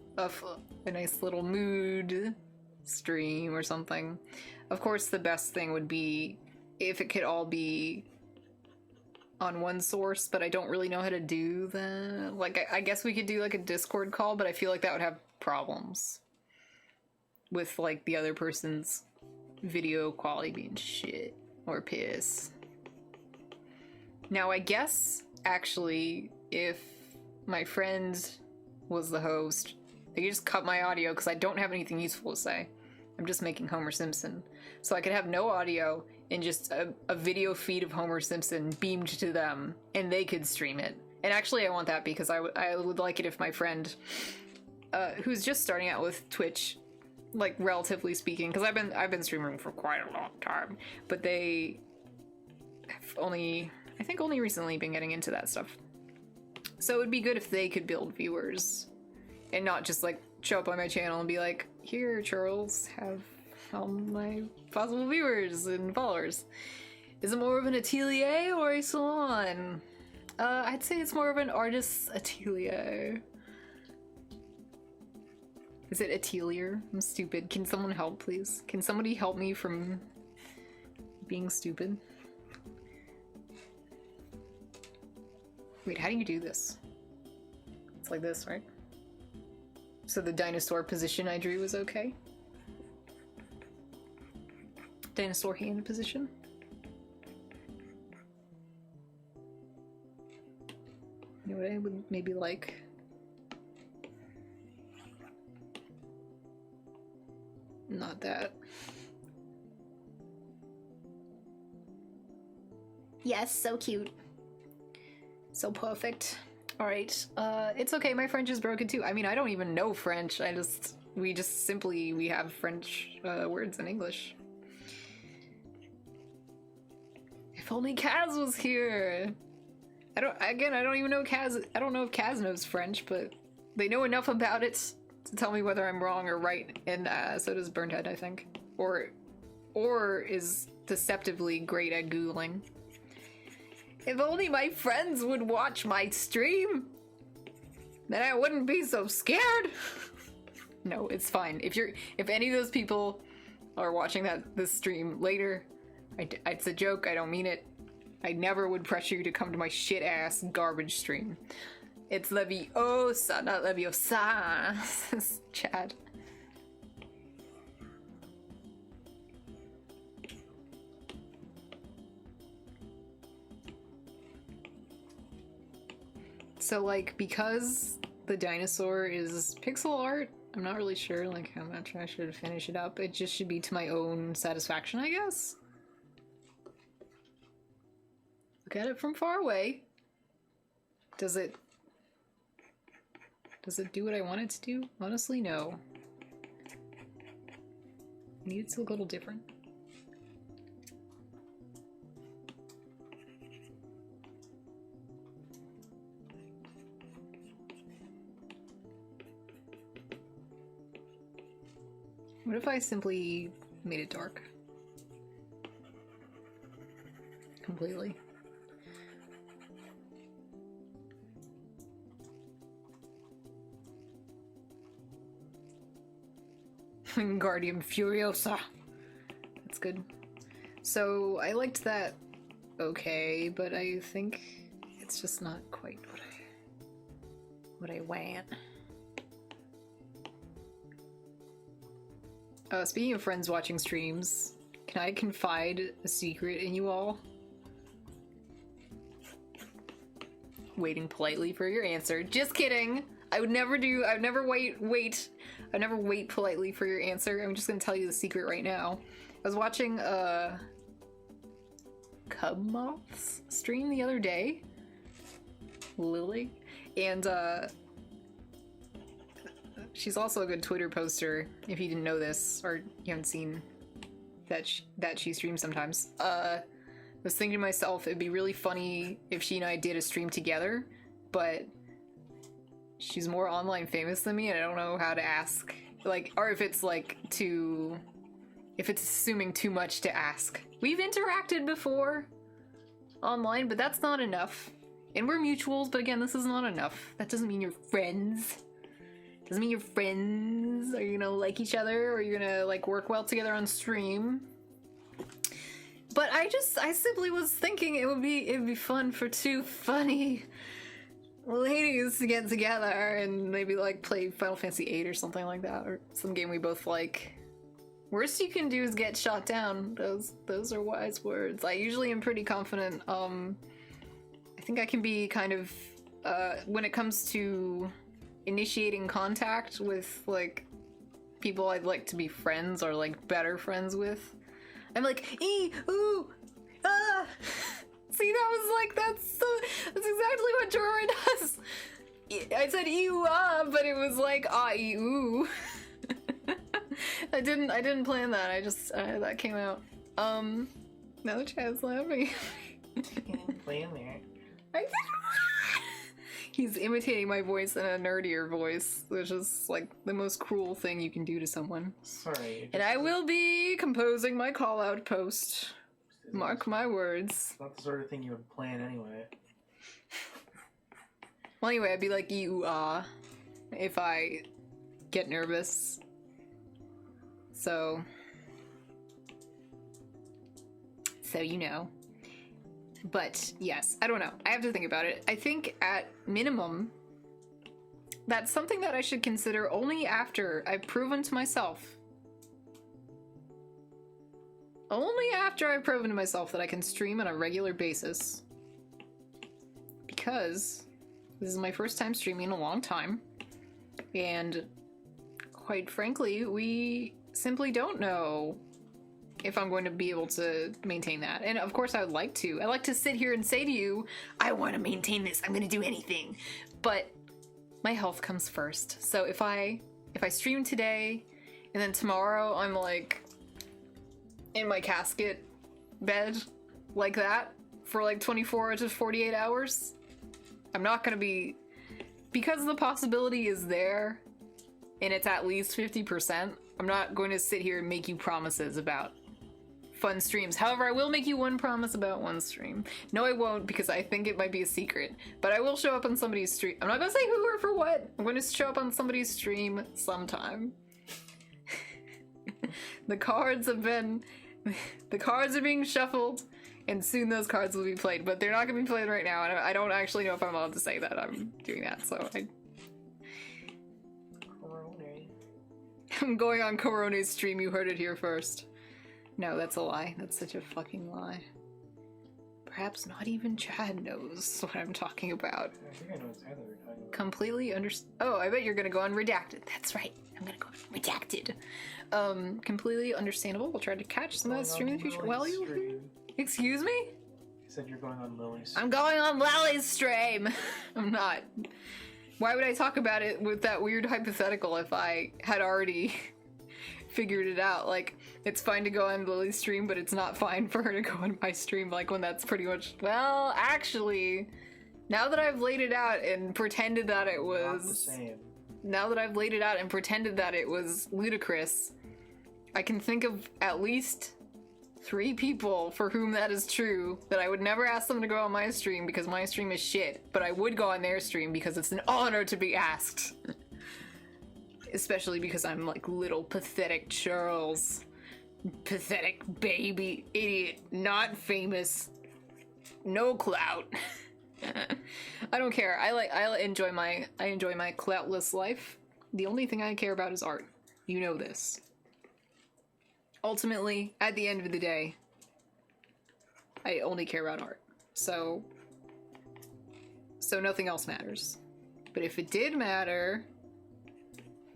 little mood stream or something. Of course, the best thing would be if it could all be on one source, but I don't really know how to do that. Like, I guess we could do like a Discord call, but I feel like that would have problems with like the other person's video quality being shit or piss. Now, I guess actually if my friend was the host, they could just cut my audio because I don't have anything useful to say. I'm just making Homer Simpson. So I could have no audio and just a video feed of Homer Simpson beamed to them, and they could stream it. And actually I want that because I would like it if my friend, who's just starting out with Twitch, like relatively speaking, because I've been streaming for quite a long time, but they have only recently been getting into that stuff. So it would be good if they could build viewers and not just like show up on my channel and be like, here, Charles, have all my possible viewers and followers. Is it more of an atelier or a salon? I'd say it's more of an artist's atelier. Is it atelier? I'm stupid. Can someone help, please? Can somebody help me from being stupid? Wait, how do you do this? It's like this, right? So the dinosaur position I drew was okay? Dinosaur hand position? You know what I would maybe like? Not that. Yes, so cute. So perfect. Alright, it's okay, my French is broken too. I mean, I don't even know French, we have French words in English. If only Kaz was here! I don't even know Kaz, I don't know if Kaz knows French, but they know enough about it to tell me whether I'm wrong or right, and so does Burnhead, I think. Or is deceptively great at Googling. If only my friends would watch my stream, then I wouldn't be so scared. No, it's fine. If any of those people are watching this stream later, it's a joke. I don't mean it. I never would pressure you to come to my shit ass garbage stream. It's Leviosa, not Leviosa. Says Chad. So, like, because the dinosaur is pixel art, I'm not really sure, like, how much I should finish it up. It just should be to my own satisfaction, I guess. Look at it from far away. Does it do what I want it to do? Honestly, no. I need it to look a little different. What if I simply made it dark? Completely. Guardian Furiosa. That's good. So, I liked that okay, but I think it's just not quite what I want. Speaking of friends watching streams, can I confide a secret in you all? Waiting politely for your answer. Just kidding! I would never wait politely for your answer. I'm just gonna tell you the secret right now. I was watching Cub Moth's stream the other day. Lily. And she's also a good Twitter poster, if you didn't know this, or you haven't seen that she streams sometimes. I was thinking to myself, it'd be really funny if she and I did a stream together, but she's more online famous than me, and I don't know how to ask. Like, or if it's like if it's assuming too much to ask. We've interacted before online, but that's not enough. And we're mutuals, but again, this is not enough. That doesn't mean you're friends. Doesn't mean you're friends, or you're gonna like each other, or you're gonna like work well together on stream. But I simply was thinking it'd be fun for two funny ladies to get together and maybe like play Final Fantasy VIII or something like that, or some game we both like. Worst you can do is get shot down. Those are wise words. I usually am pretty confident. I think I can be kind of when it comes to initiating contact with like people I'd like to be friends or like better friends with. I'm like, ooh, ah. See, that was like, that's exactly what Jorah does. I said ew, ah, but it was like ooh. I didn't plan that. I just that came out. Now Chad's laughing. Didn't plan there. I didn't. He's imitating my voice in a nerdier voice, which is like the most cruel thing you can do to someone. Sorry. And I will be composing my call-out post. Mark my words. Not the sort of thing you would plan anyway. Well, anyway, I'd be like, you, if I get nervous. So you know. But, yes, I don't know. I have to think about it. I think, at minimum, that's something that I should consider only after I've proven to myself. Only after I've proven to myself that I can stream on a regular basis. Because this is my first time streaming in a long time. And, quite frankly, we simply don't know if I'm going to be able to maintain that. And of course I would like to. I like to sit here and say to you, I want to maintain this, I'm going to do anything. But my health comes first. So if I stream today and then tomorrow I'm like in my casket bed like that for like 24 to 48 hours, I'm not going to be, because the possibility is there and it's at least 50%, I'm not going to sit here and make you promises about fun streams. However, I will make you one promise about one stream. No, I won't, because I think it might be a secret. But I will show up on somebody's stream. I'm not gonna say who or for what. I'm gonna show up on somebody's stream sometime. The cards are being shuffled, and soon those cards will be played. But they're not gonna be played right now, and I don't actually know if I'm allowed to say that I'm doing that, so I'm going on Corone's stream. You heard it here first. No, that's a lie. That's such a fucking lie. Perhaps not even Chad knows what I'm talking about. I think I know exactly what you're talking about. Completely Oh, I bet you're gonna go on Redacted. That's right. I'm gonna go on Redacted. Completely understandable. We'll try to catch some of that stream in the future. Well, you... Excuse me? You said you're going on Lily's stream. I'm going on Lily's stream! I'm not. Why would I talk about it with that weird hypothetical if I had already figured it out? Like, it's fine to go on Lily's stream, but it's not fine for her to go on my stream, like, when that's pretty much... Well, actually, now that I've laid it out and pretended that it was... Not the same. Now that I've laid it out and pretended that it was ludicrous, I can think of at least 3 people for whom that is true, that I would never ask them to go on my stream because my stream is shit, but I would go on their stream because it's an honor to be asked. Especially because I'm like little pathetic Charles. Pathetic baby idiot, not famous, no clout. I don't care. I enjoy my cloutless life. The only thing I care about is art. You know this. Ultimately, at the end of the day, I only care about art. So nothing else matters. But if it did matter,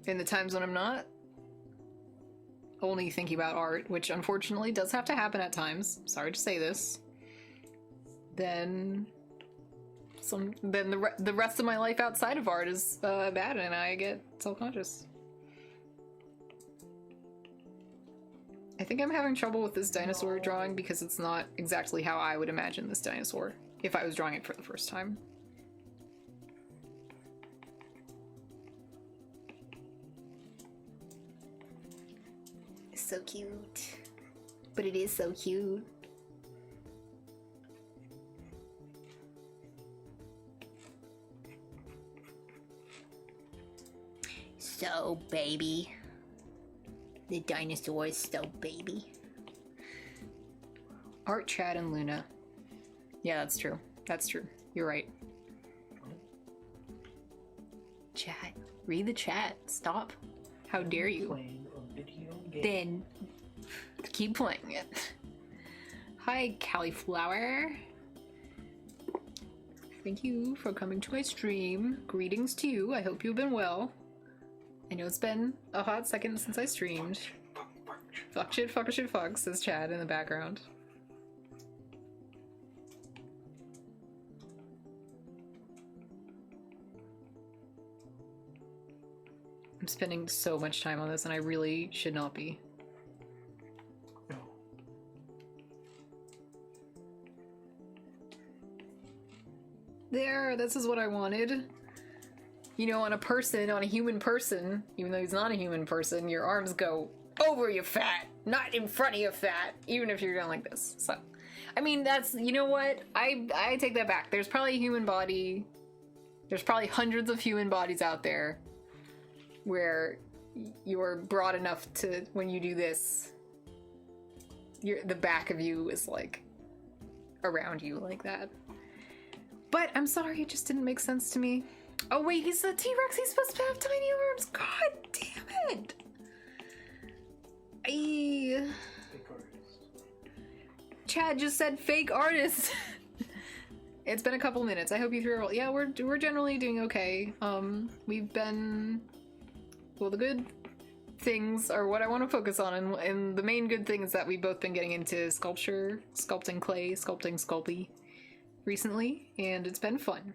in the times when I'm not only thinking about art, which unfortunately does have to happen at times, sorry to say this, then the rest of my life outside of art is bad, and I get self-conscious. I think I'm having trouble with this dinosaur drawing because it's not exactly how I would imagine this dinosaur if I was drawing it for the first time. It's so cute. But it is so cute. So, baby. The dinosaur is so baby. Art, Chad, and Luna. Yeah, that's true. That's true. You're right. Chat. Read the chat. Stop. How dare you? Playing a video game. Then keep playing it. Hi, Cauliflower. Thank you for coming to my stream. Greetings to you. I hope you've been well. I know it's been a hot second since I streamed. Fuck shit, fuck shit, fuck, says Chad in the background. I'm spending so much time on this and I really should not be. No. There, this is what I wanted. You know, on a human person, even though he's not a human person, your arms go over your fat, not in front of your fat, even if you're going like this. So, I mean, that's, you know what? I take that back. There's probably a human body, there's probably hundreds of human bodies out there where you're broad enough to, when you do this, the back of you is like around you like that. But I'm sorry, it just didn't make sense to me. Oh wait, he's a T-Rex, he's supposed to have tiny arms! God damn it! Fake artist. Chad just said fake artist! It's been a couple minutes, I hope you threw a... Yeah, we're generally doing okay. We've been... Well, the good things are what I want to focus on, and the main good thing is that we've both been getting into sculpture, sculpting clay, sculpting Sculpey recently, and it's been fun.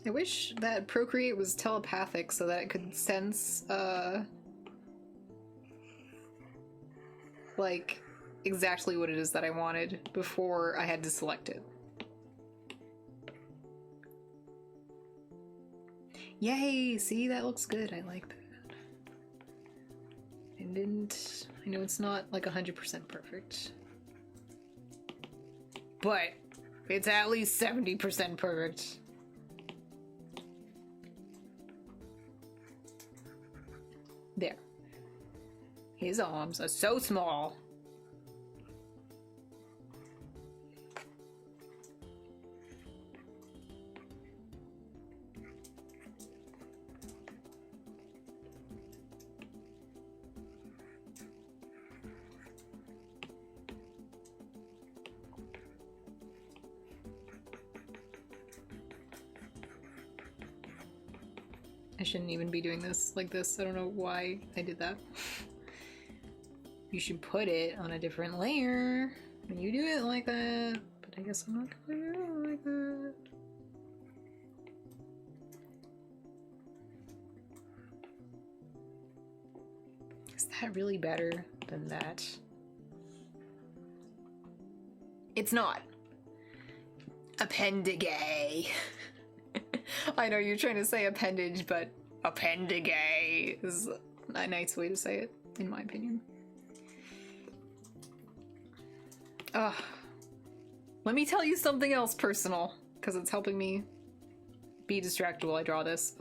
I wish that Procreate was telepathic so that it could sense, like, exactly what it is that I wanted before I had to select it. Yay! See, that looks good. I like that. I know it's not like 100% perfect, but it's at least 70% perfect. There. His arms are so small. I shouldn't even be doing this like this. I don't know why I did that. You should put it on a different layer when you do it like that. But I guess I'm not gonna do it like that. Is that really better than that? It's not. Appendige. I know you're trying to say appendage, but appendige is a nice way to say it, in my opinion. Let me tell you something else personal, because it's helping me be distracted while I draw this.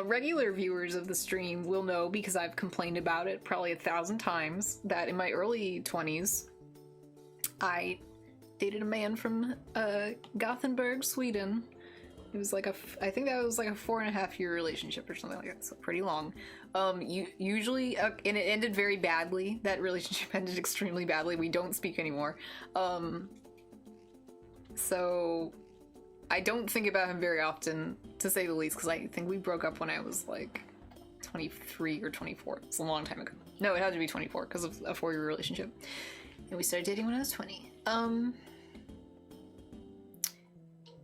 Regular viewers of the stream will know, because I've complained about it probably 1,000 times, that in my early 20s, I dated a man from Gothenburg, Sweden. It was like I think that was like a 4.5-year relationship or something like that, so pretty long. Usually, and it ended very badly. That relationship ended extremely badly. We don't speak anymore. So I don't think about him very often, to say the least, because I think we broke up when I was like 23 or 24. It's a long time ago. No, it had to be 24 because of a 4-year relationship. And we started dating when I was 20.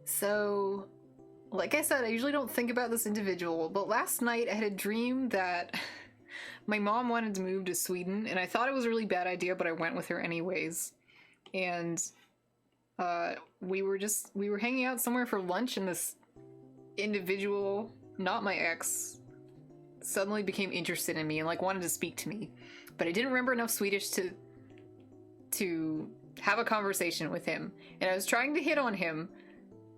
So, like I said, I usually don't think about this individual, but last night I had a dream that my mom wanted to move to Sweden, and I thought it was a really bad idea, but I went with her anyways. And we were hanging out somewhere for lunch, and this individual, not my ex, suddenly became interested in me and like wanted to speak to me, but I didn't remember enough Swedish to have a conversation with him, and I was trying to hit on him,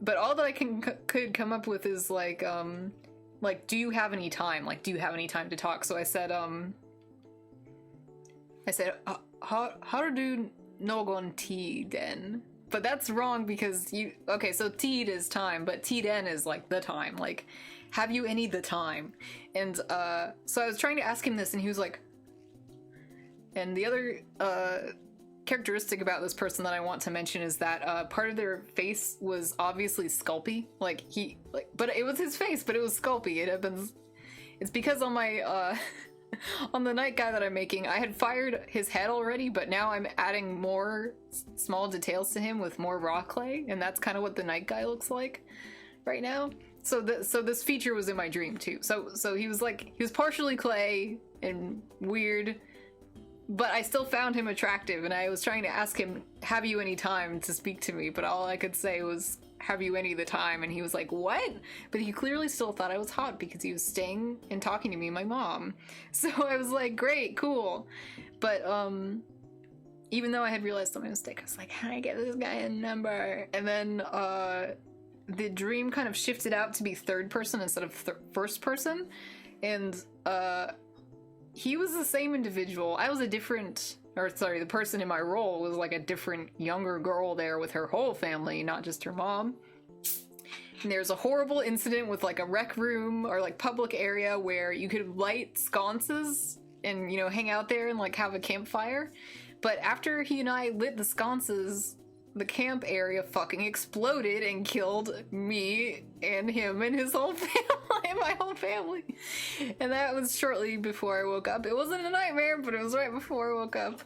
but all that I could come up with is like, do you have any time? Like, do you have any time to talk? So I said, har du någon tid? But that's wrong because so tid is time, but tiden is like the time. Like, have you any the time? And so I was trying to ask him this, and he was like, and the other characteristic about this person that I want to mention is that part of their face was obviously sculpey. But it was his face, but it was sculpey. It's because on my on the night guy that I'm making, I had fired his head already, but now I'm adding more small details to him with more raw clay, and that's kind of what the night guy looks like right now. So this feature was in my dream too. So he was partially clay and weird, but I still found him attractive, and I was trying to ask him, have you any time to speak to me? But all I could say was, have you any the time? And he was like, what? But he clearly still thought I was hot because he was staying and talking to me and my mom. So I was like, great, cool. But even though I had realized my mistake, I was like, how do I get this guy a number? And then the dream kind of shifted out to be third person instead of first person. And he was the same individual. I was the person in my role was like a different younger girl there with her whole family, not just her mom. And there's a horrible incident with like a rec room or like public area where you could light sconces and, hang out there and like have a campfire. But after he and I lit the sconces, the camp area fucking exploded and killed me and him and his whole family, my whole family. And that was shortly before I woke up. It wasn't a nightmare, but it was right before I woke up.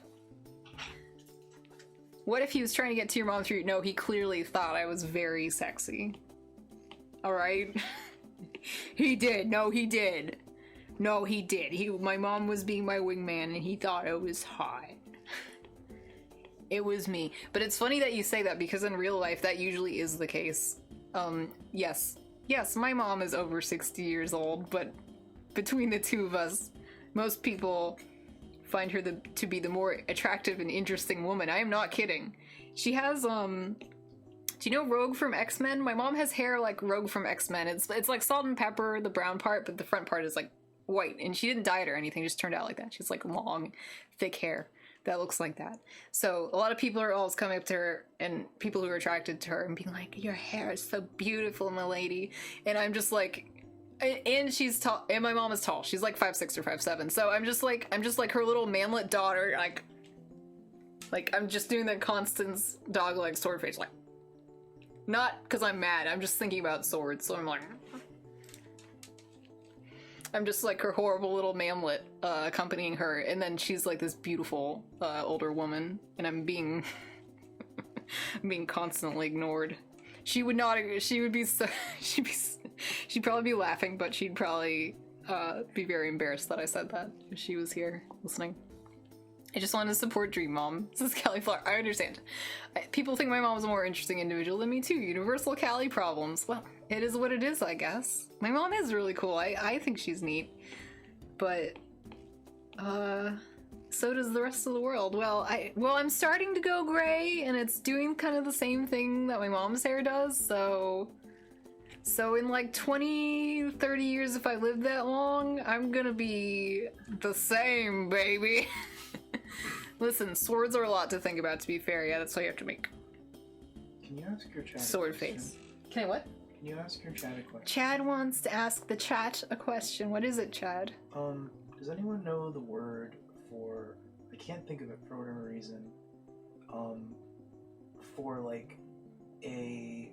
What if he was trying to get to your mom through? No, he clearly thought I was very sexy. Alright? He did. No, he did. No, he did. My mom was being my wingman, and he thought it was hot. It was me. But it's funny that you say that, because in real life, that usually is the case. Yes. Yes, my mom is over 60 years old, but between the two of us, most people find her to be the more attractive and interesting woman. I am not kidding. She has, do you know Rogue from X-Men? My mom has hair like Rogue from X-Men. It's like salt and pepper, the brown part, but the front part is like white. And she didn't dye it or anything, just turned out like that. She's like long, thick hair that looks like that. So a lot of people are always coming up to her, and people who are attracted to her, and being like, your hair is so beautiful, my lady. And I'm just like, and she's tall, and my mom is tall. She's like 5'6" or 5'7". So I'm just like her little manlet daughter, like I'm just doing the Constance dog leg sword face, like, not because I'm mad, I'm just thinking about swords, so I'm like, I'm just like her horrible little manlet accompanying her, and then she's like this beautiful older woman, and I'm being I'm being constantly ignored. She would not, she would be so, she'd probably be laughing, but she'd probably be very embarrassed that I said that if she was here listening. I just wanted to support Dream Mom. This is Callie Flower. I understand. People think my mom is a more interesting individual than me too. Universal Callie problems. Well, it is what it is, I guess. My mom is really cool. I think she's neat. But, so does the rest of the world. Well, I'm starting to go gray, and it's doing kind of the same thing that my mom's hair does, so in like 20, 30 years, if I live that long, I'm gonna be the same, baby. Listen, swords are a lot to think about, to be fair. Yeah, that's why you have to make Can you ask your chat sword a question? face. Can I what? Can you ask your chat a question? Chad wants to ask the chat a question. What is it, Chad? Does anyone know the word for, I can't think of it for whatever reason, for like a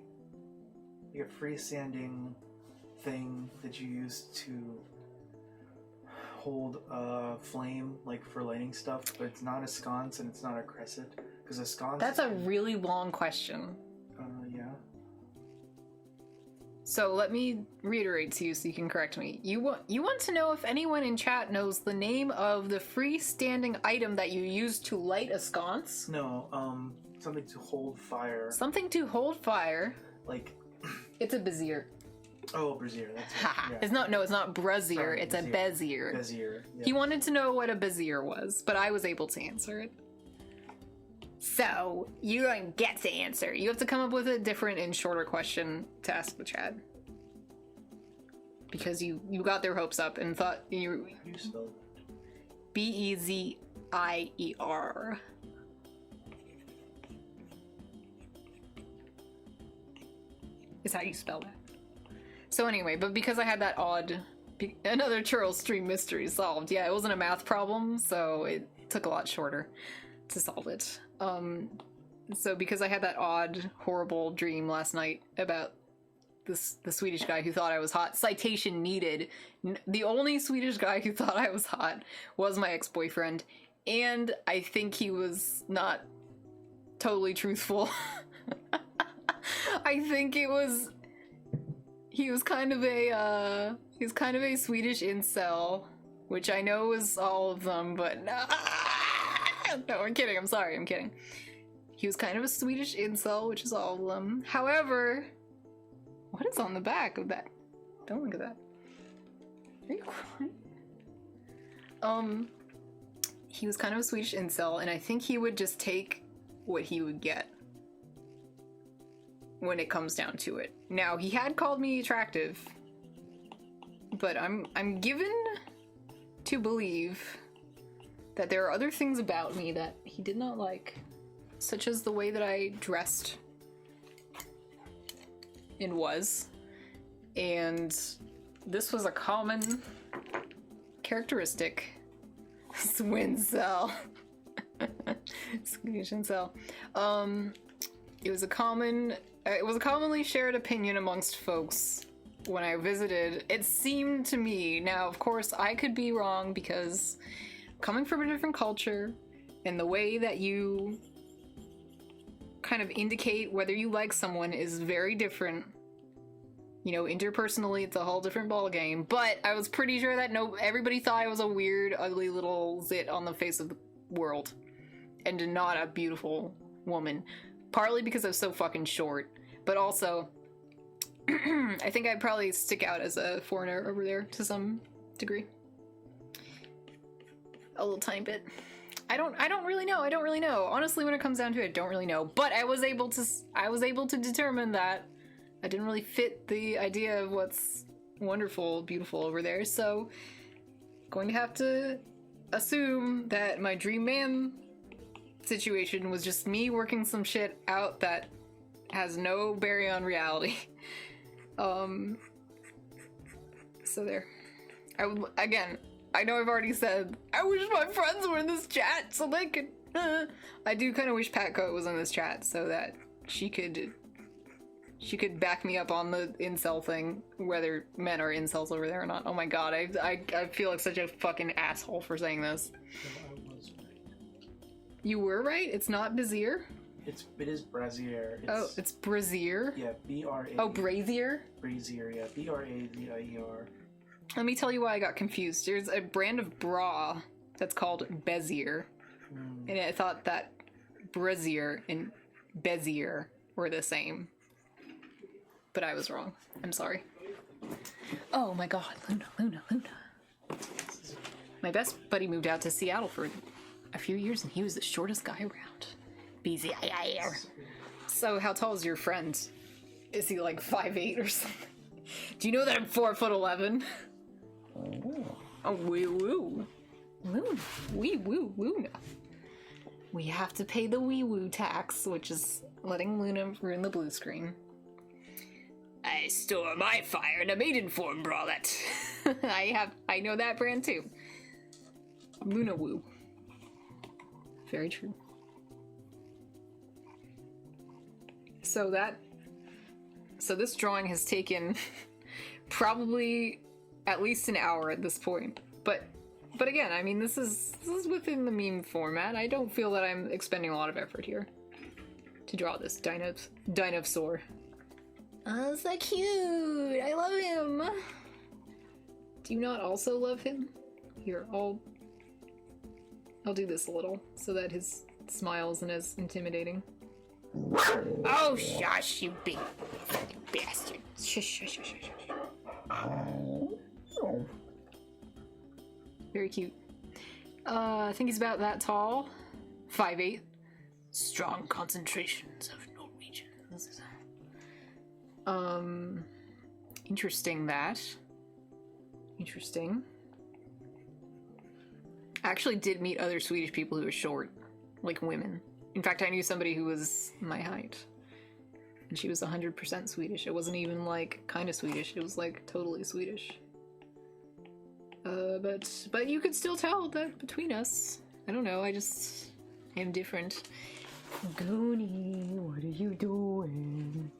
freestanding thing that you use to hold a flame, like for lighting stuff, but it's not a sconce and it's not a crescent, because a sconce. That's a really long question. Yeah. So let me reiterate to you so you can correct me. You want to know if anyone in chat knows the name of the freestanding item that you use to light a sconce? No, something to hold fire. Something to hold fire. Like. It's a brazier. Oh, brazier. That's it. Yeah. It's not brazier. Sorry, it's a bezier. Bezier. Yeah. He wanted to know what a bezier was, but I was able to answer it. So, you don't get to answer. You have to come up with a different and shorter question to ask the Chad. Because you got their hopes up and thought you... How do you spell that? Bezier. Is how you spell that. So anyway, but because I had that odd... Another Churl Stream mystery solved. Yeah, it wasn't a math problem, so it took a lot shorter to solve it. So because I had that odd, horrible dream last night about the Swedish guy who thought I was hot, citation needed. The only Swedish guy who thought I was hot was my ex-boyfriend, and I think he was not totally truthful. I think he was kind of a Swedish incel, which I know is all of them, but no, I'm kidding. I'm sorry. I'm kidding. He was kind of a Swedish incel, which is all of them. However, what is on the back of that? Don't look at that. Are you crying? He was kind of a Swedish incel, and I think he would just take what he would get when it comes down to it. Now, he had called me attractive, but I'm given to believe that there are other things about me that he did not like, such as the way that I dressed and was. And this was a common characteristic. Swincel. Swedish incel. It was a commonly shared opinion amongst folks when I visited. It seemed to me, now of course I could be wrong because coming from a different culture and the way that you kind of indicate whether you like someone is very different You know, interpersonally, it's a whole different ballgame. But I was pretty sure that everybody thought I was a weird, ugly little zit on the face of the world. And not a beautiful woman. Partly because I was so fucking short. But also, I think I'd probably stick out as a foreigner over there to some degree. A little tiny bit. I don't really know. Honestly, when it comes down to it, I don't really know. But I was able to determine that I didn't really fit the idea of what's wonderful, beautiful over there. So, going to have to assume that my dream man situation was just me working some shit out that has no bearing on reality. So there. I know I've already said, I wish my friends were in this chat so they could... I do kind of wish Patco was in this chat so that she could back me up on the incel thing, whether men are incels over there or not. Oh my god, I feel like such a fucking asshole for saying this. No, I was right. You were right? It's not Brazier? It is Brazier. It's Brazier? Yeah, B-R-A... Oh, Brazier? Brazier, yeah. B-R-A-Z-I-E-R. Let me tell you why I got confused. There's a brand of bra that's called Bezier. And I thought that Brazier and Bezier were the same. But I was wrong. I'm sorry. Oh my god, Luna. My best buddy moved out to Seattle for a few years and he was the shortest guy around. BZIR. So how tall is your friend? Is he like 5'8" or something? Do you know that I'm 4'11"? Oh, wee woo. Wee woo, Luna. We have to pay the wee woo tax, which is letting Luna ruin the blue screen. I store my fire in a Maidenform bralette. I know that brand too. Luna woo. Very true. So this drawing has taken probably at least an hour at this point. But again, I mean, this is within the meme format. I don't feel that I'm expending a lot of effort here to draw this dinosaur. Oh, so cute! I love him! Do you not also love him? Here, I'll do this a little so that his smile isn't as intimidating. Oh, shush, you big fucking bastard. Shush. Very cute. I think he's about that tall. 5'8". Strong concentrations of Norwegians. Interesting that. Interesting. I actually did meet other Swedish people who were short. Like women. In fact, I knew somebody who was my height. And she was 100% Swedish. It wasn't even, like, kind of Swedish. It was, like, totally Swedish. But you could still tell that between us. I don't know, I am different. Goonie, what are you doing?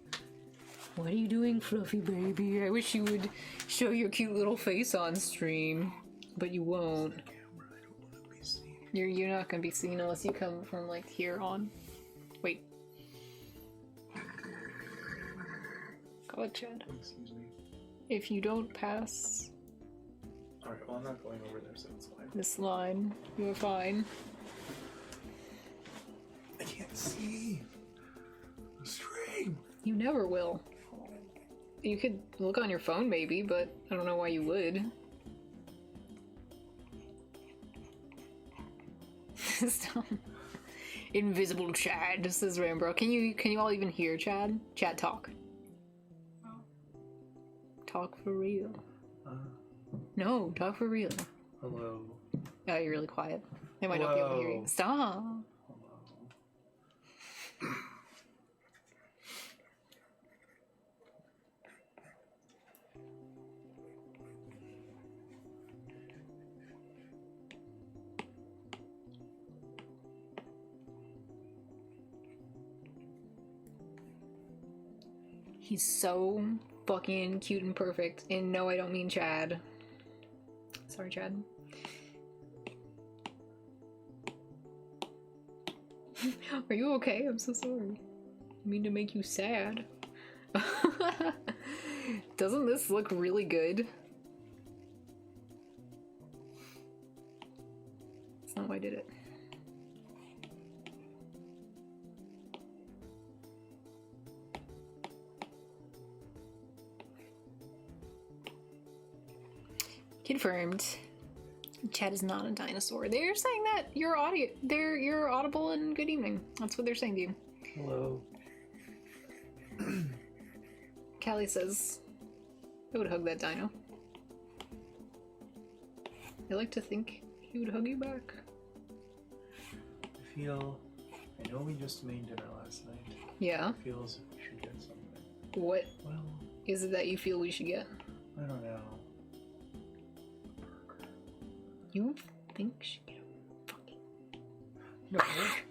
What are you doing, Fluffy baby? I wish you would show your cute little face on stream. But you won't. You're not gonna be seen unless you come from, like, here on. Wait. God, Chad. Excuse me. If you don't pass Alright, well, I'm not going over there, so it's fine. this line, you're fine. I can't see the stream. You never will. You could look on your phone, maybe, but I don't know why you would. Stop. Invisible Chad, says Rambro. Can you all even hear Chad? Chad, talk. Talk for real. No, talk for real. Hello. Oh, you're really quiet. They might not be able to hear you. Stop. Hello. He's so fucking cute and perfect. And no, I don't mean Chad. Sorry, Chad. Are you okay? I'm so sorry. I mean to make you sad. Doesn't this look really good? That's not why I did it. Confirmed. Chad is not a dinosaur. They're saying that you're audible and good evening. That's what they're saying to you. Hello. Callie says, I would hug that dino. I like to think he would hug you back. I know we just made dinner last night. Yeah. It feels we should get something. What Well, is it that you feel we should get? I don't know. You think we should get a fucking...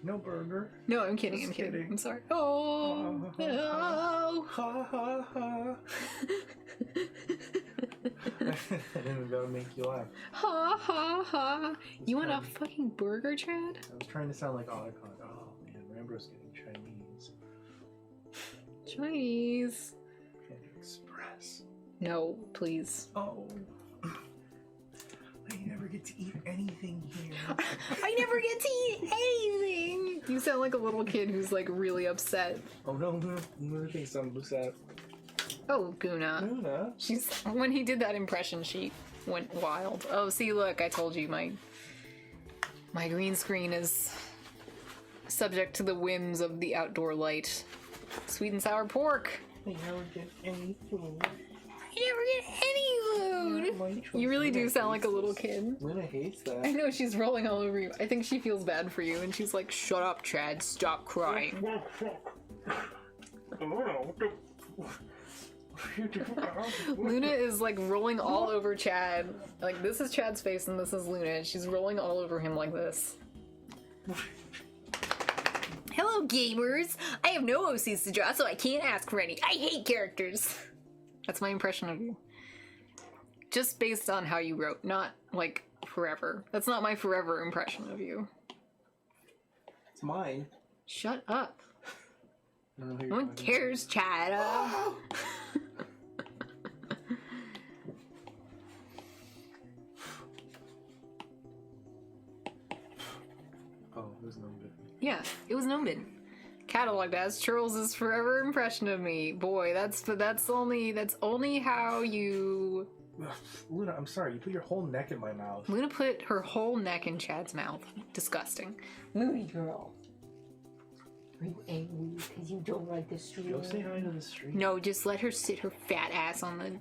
No burger. No, I'm kidding, Just I'm kidding. kidding. I'm sorry. Oh, no. Ha ha ha. I'm gonna make you laugh. Ha ha ha. You want a fucking burger, Chad? I was trying to sound like Otacon. Oh man, Rambo's getting Chinese. Chinese. Panda Express. No, please. Oh. I never get to eat anything here. I never get to eat anything! You sound like a little kid who's like really upset. Oh no, Luna thinks I'm upset. Oh, Guna. Luna? She's when he did that impression, she went wild. Oh, see, look, I told you my green screen is subject to the whims of the outdoor light. Sweet and sour pork. I never get any food. I never get any food. You really do sound like a little kid. Luna hates that. I know, she's rolling all over you. I think she feels bad for you, and she's like, "Shut up, Chad. Stop crying." Luna is like rolling all over Chad. Like, this is Chad's face and this is Luna. She's rolling all over him like this. Hello, gamers! I have no OCs to draw, so I can't ask for any. I hate characters! That's my impression of you. Just based on how you wrote, not like forever. That's not my forever impression of you. It's mine. Shut up. No No one cares, Chad. Oh, it was no good. Yeah, it was Nombin. Cataloged as Charles' forever impression of me. Boy, that's only how you... Luna, I'm sorry. You put your whole neck in my mouth. Luna put her whole neck in Chad's mouth. Disgusting. Moody girl. Are you angry because you don't like the stream? Go say hi to the street. No, just let her sit her fat ass on the...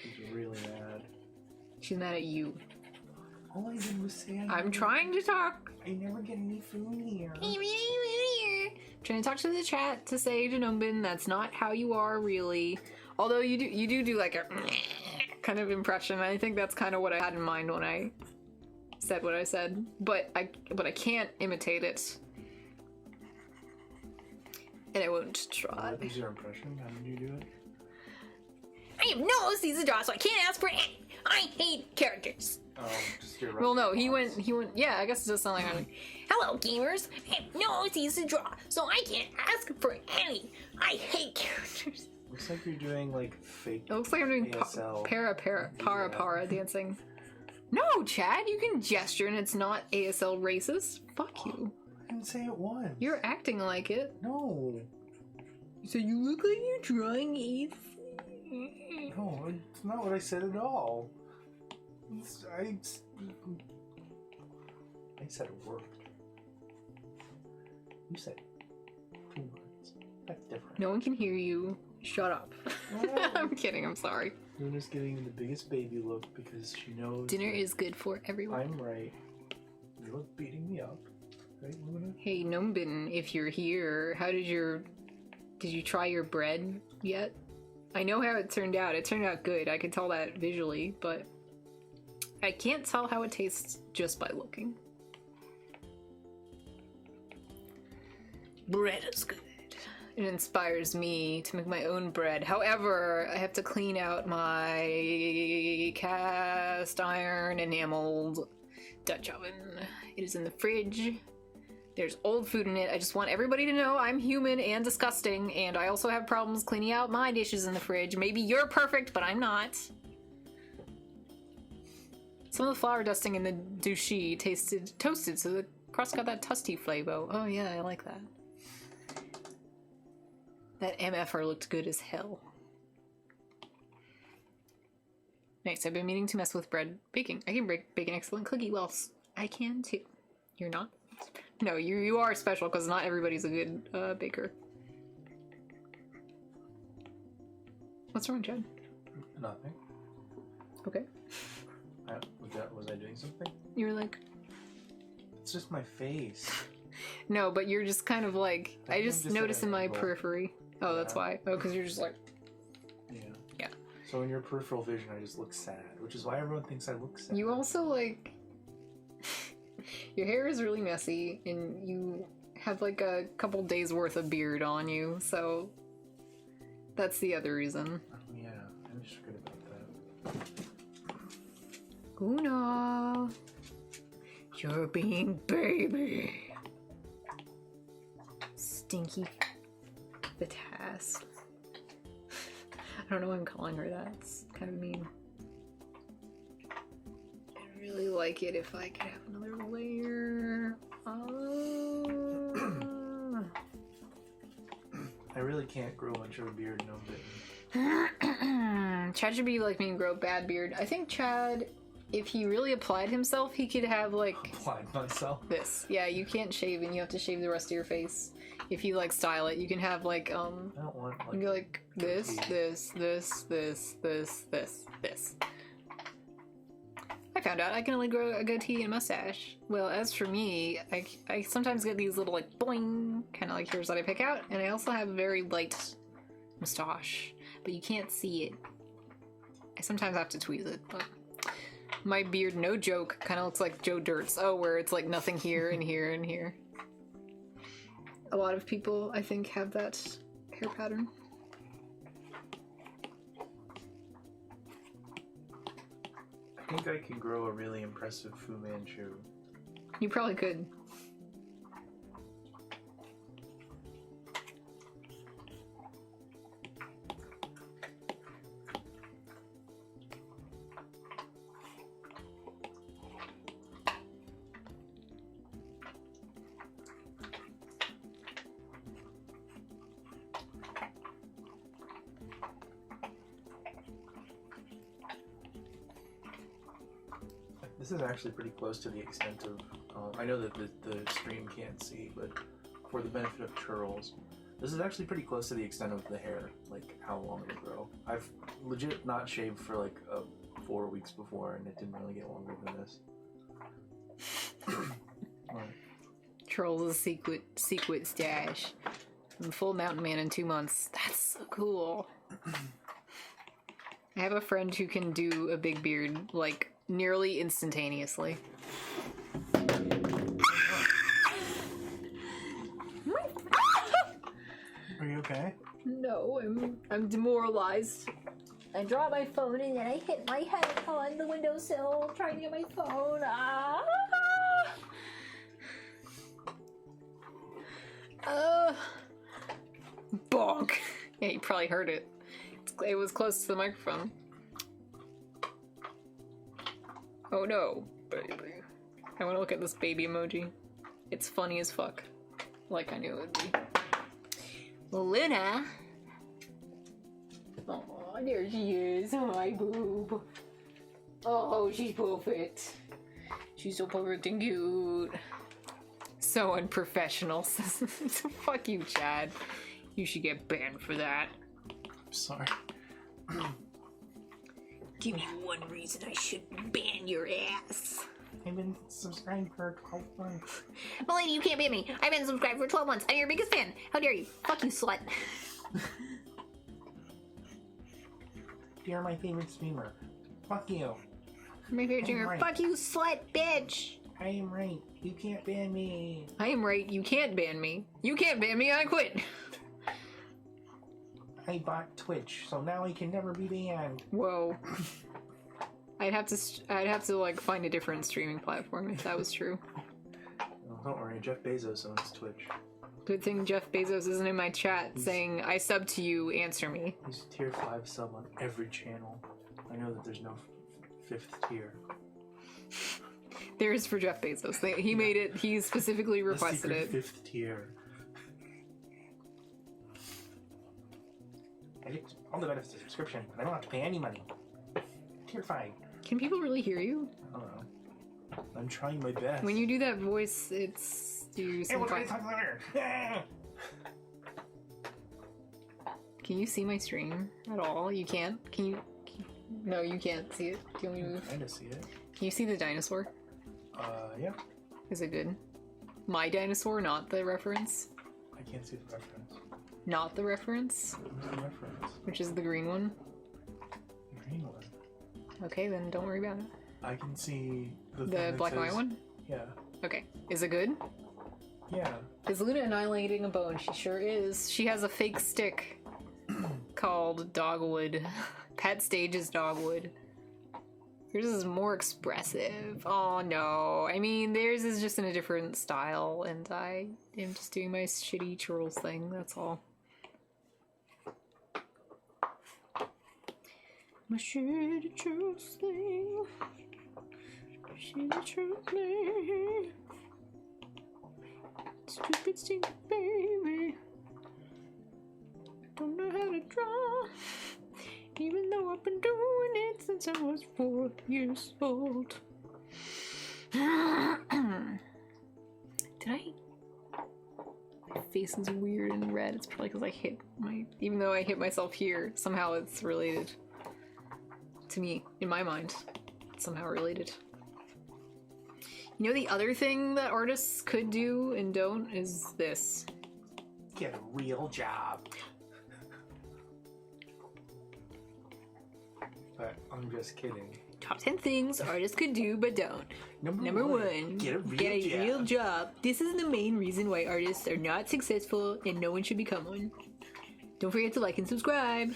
She's really mad. She's mad at you. All I did was say I'm trying to talk. I never get any food here. Trying to talk to the chat to say to Nombin that's not how you are really. Although you do like a kind of impression. I think that's kind of what I had in mind when I said what I said. But I can't imitate it. And I won't try. What was your impression? How did you do it? I have no OCs to draw, so I can't ask for any. I hate characters. Just your Well, no, he went, yeah, I guess it does sound like hello, gamers. I have no OCs to draw, so I can't ask for any. I hate characters. Looks like you're doing like fake. It looks like I'm doing ASL. para dancing. No, Chad, you can gesture and it's not ASL racist. Fuck you. I didn't say it once. You're acting like it. No. So you look like you're drawing ASL. No, it's not what I said at all. I said a word. You said 2 words. That's different. No one can hear you. Shut up. I'm kidding, I'm sorry. Luna's getting the biggest baby look because she knows Dinner is good for everyone. I'm right. You look beating me up. Right, Luna? Hey, Nombin, if you're here, did you try your bread yet? I know how it turned out. It turned out good. I could tell that visually, but I can't tell how it tastes just by looking. Bread is good. It inspires me to make my own bread. However, I have to clean out my cast iron enameled Dutch oven. It is in the fridge. There's old food in it. I just want everybody to know I'm human and disgusting, and I also have problems cleaning out my dishes in the fridge. Maybe you're perfect, but I'm not. Some of the flour dusting in the douche tasted toasted, so the crust got that tusty flavor. Oh yeah, I like that. That MFR looked good as hell. Nice, I've been meaning to mess with bread baking. I can bake an excellent cookie. Well, I can too. You're not? No, you are special because not everybody's a good baker. What's wrong, Chad? Nothing. Okay. Was I doing something? You were like... It's just my face. No, but you're just kind of like... I just just notice at an in my angle. periphery. Oh, that's Yeah. why. Oh, because you're just like... Yeah. Yeah. So in your peripheral vision, I just look sad, which is why everyone thinks I look sad. You also like... Your hair is really messy, and you have like a couple days worth of beard on you, so... That's the other reason. Oh, yeah, I just forgot about that. Una, you're being baby. Stinky Vitas. I don't know why I'm calling her that. It's kind of mean. I'd really like it if I could have another layer. I really can't grow much of a beard, no bitten. Chad should be like me and grow a bad beard. I think Chad, if he really applied himself, he could have like Applied myself. this. Yeah, you can't shave and you have to shave the rest of your face. If you like style it, you can have like I don't want you can go like this, goatee. this. I found out I can only grow a goatee and mustache. Well, as for me, I sometimes get these little like boing kind of like hairs that I pick out, and I also have a very light mustache, but you can't see it. I sometimes have to tweeze it, but my beard, no joke, kind of looks like Joe Dirt's. Oh, where it's like nothing here and here and here. A lot of people, I think, have that hair pattern. I think I could grow a really impressive Fu Manchu. You probably could. This is actually pretty close to the extent of. I know that the stream can't see, but for the benefit of churls, this is actually pretty close to the extent of the hair, like how long it'll grow. I've legit not shaved for like 4 weeks before, and it didn't really get longer than this. Right. Trolls a secret stash. I'm a full mountain man in 2 months. That's so cool. I have a friend who can do a big beard, like, nearly instantaneously. Are you okay? No, I'm demoralized. I dropped my phone and then I hit my head on the windowsill trying to get my phone. Bonk. Yeah, you probably heard it. It was close to the microphone. Oh no, baby. I want to look at this baby emoji. It's funny as fuck. Like I knew it would be. Luna! Oh, there she is. Oh, my boob. Oh, she's perfect. She's so perfect and cute. So unprofessional. Fuck you, Chad. You should get banned for that. Sorry. Give me one reason I should ban your ass. I've been subscribed for 12 months. Melanie, you can't ban me. I've been subscribed for 12 months. I'm your biggest fan. How dare you? Fuck you, slut. You're my favorite streamer. Fuck you. My favorite streamer. right. Fuck you, slut, bitch. I am right. You can't ban me. I am right. You can't ban me. You can't ban me. I quit. I bought Twitch, so now I can never be banned. Whoa. I'd have to like find a different streaming platform if that was true. Oh, Don't worry, Jeff Bezos owns Twitch. Good thing Jeff Bezos isn't in my chat saying, I sub to you, answer me. He's tier 5 sub on every channel. I know that there's no 5th tier. There is for Jeff Bezos. He made it, he specifically requested the it. secret 5th tier. I get all the benefits of subscription, but I don't have to pay any money. Tier 5. Can people really hear you? I don't know. I'm trying my best. When you do that voice, it's... you Hey, what some can I talk louder? Can you see my stream at all? You can't? No, you can't see it. Do you want me to move? Kinda see it. Can you see the dinosaur? Yeah. Is it good? My dinosaur, not the reference? I can't see the reference. Not the reference? Where's the reference? Which is the green one? The green one. Okay, then don't worry about it. I can see the thing The that black and white says- one? Yeah. Okay. Is it good? Yeah. Is Luna annihilating a bone? She sure is. She has a fake stick called Dogwood. Pet stage is Dogwood. Yours is more expressive. Oh no. I mean, theirs is just in a different style, and I am just doing my shitty churls thing, that's all. My shitty churls thing. Shitty churls thing. Stupid, stinky baby. Don't know how to draw. Even though I've been doing it since I was 4 years old. Did I? My face is weird and red. It's probably because I hit my... Even though I hit myself here, somehow it's related to me, in my mind. It's somehow related. You know the other thing that artists could do and don't is this. Get a real job. But I'm just kidding. Top 10 things artists could do but don't. Number one, get a real job. job. This is the main reason why artists are not successful and no one should become one. Don't forget to like and subscribe.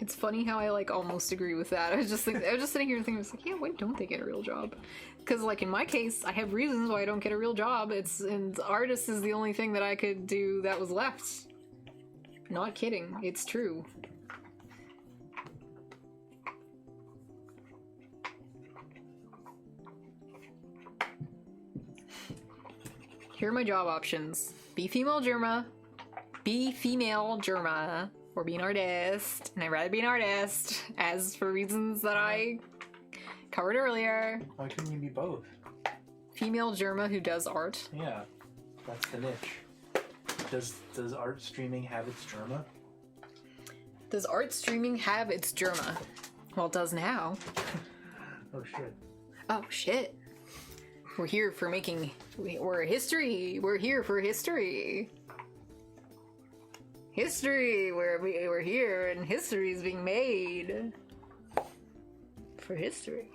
It's funny how I like almost agree with that. I was just sitting here thinking, I was like, yeah, why don't they get a real job? Because like in my case, I have reasons why I don't get a real job. And artist is the only thing that I could do that was left. Not kidding, it's true. Here are my job options: be female Germa, or be an artist, and I'd rather be an artist, as for reasons that I covered earlier. Why couldn't you be both? Female Germa who does art. Yeah, that's the niche. Does art streaming have its drama? Does art streaming have its Germa? Well, it does now. Oh shit. Oh shit. We're here for making... We're history. We're here for history. History. We're here and history is being made. For history.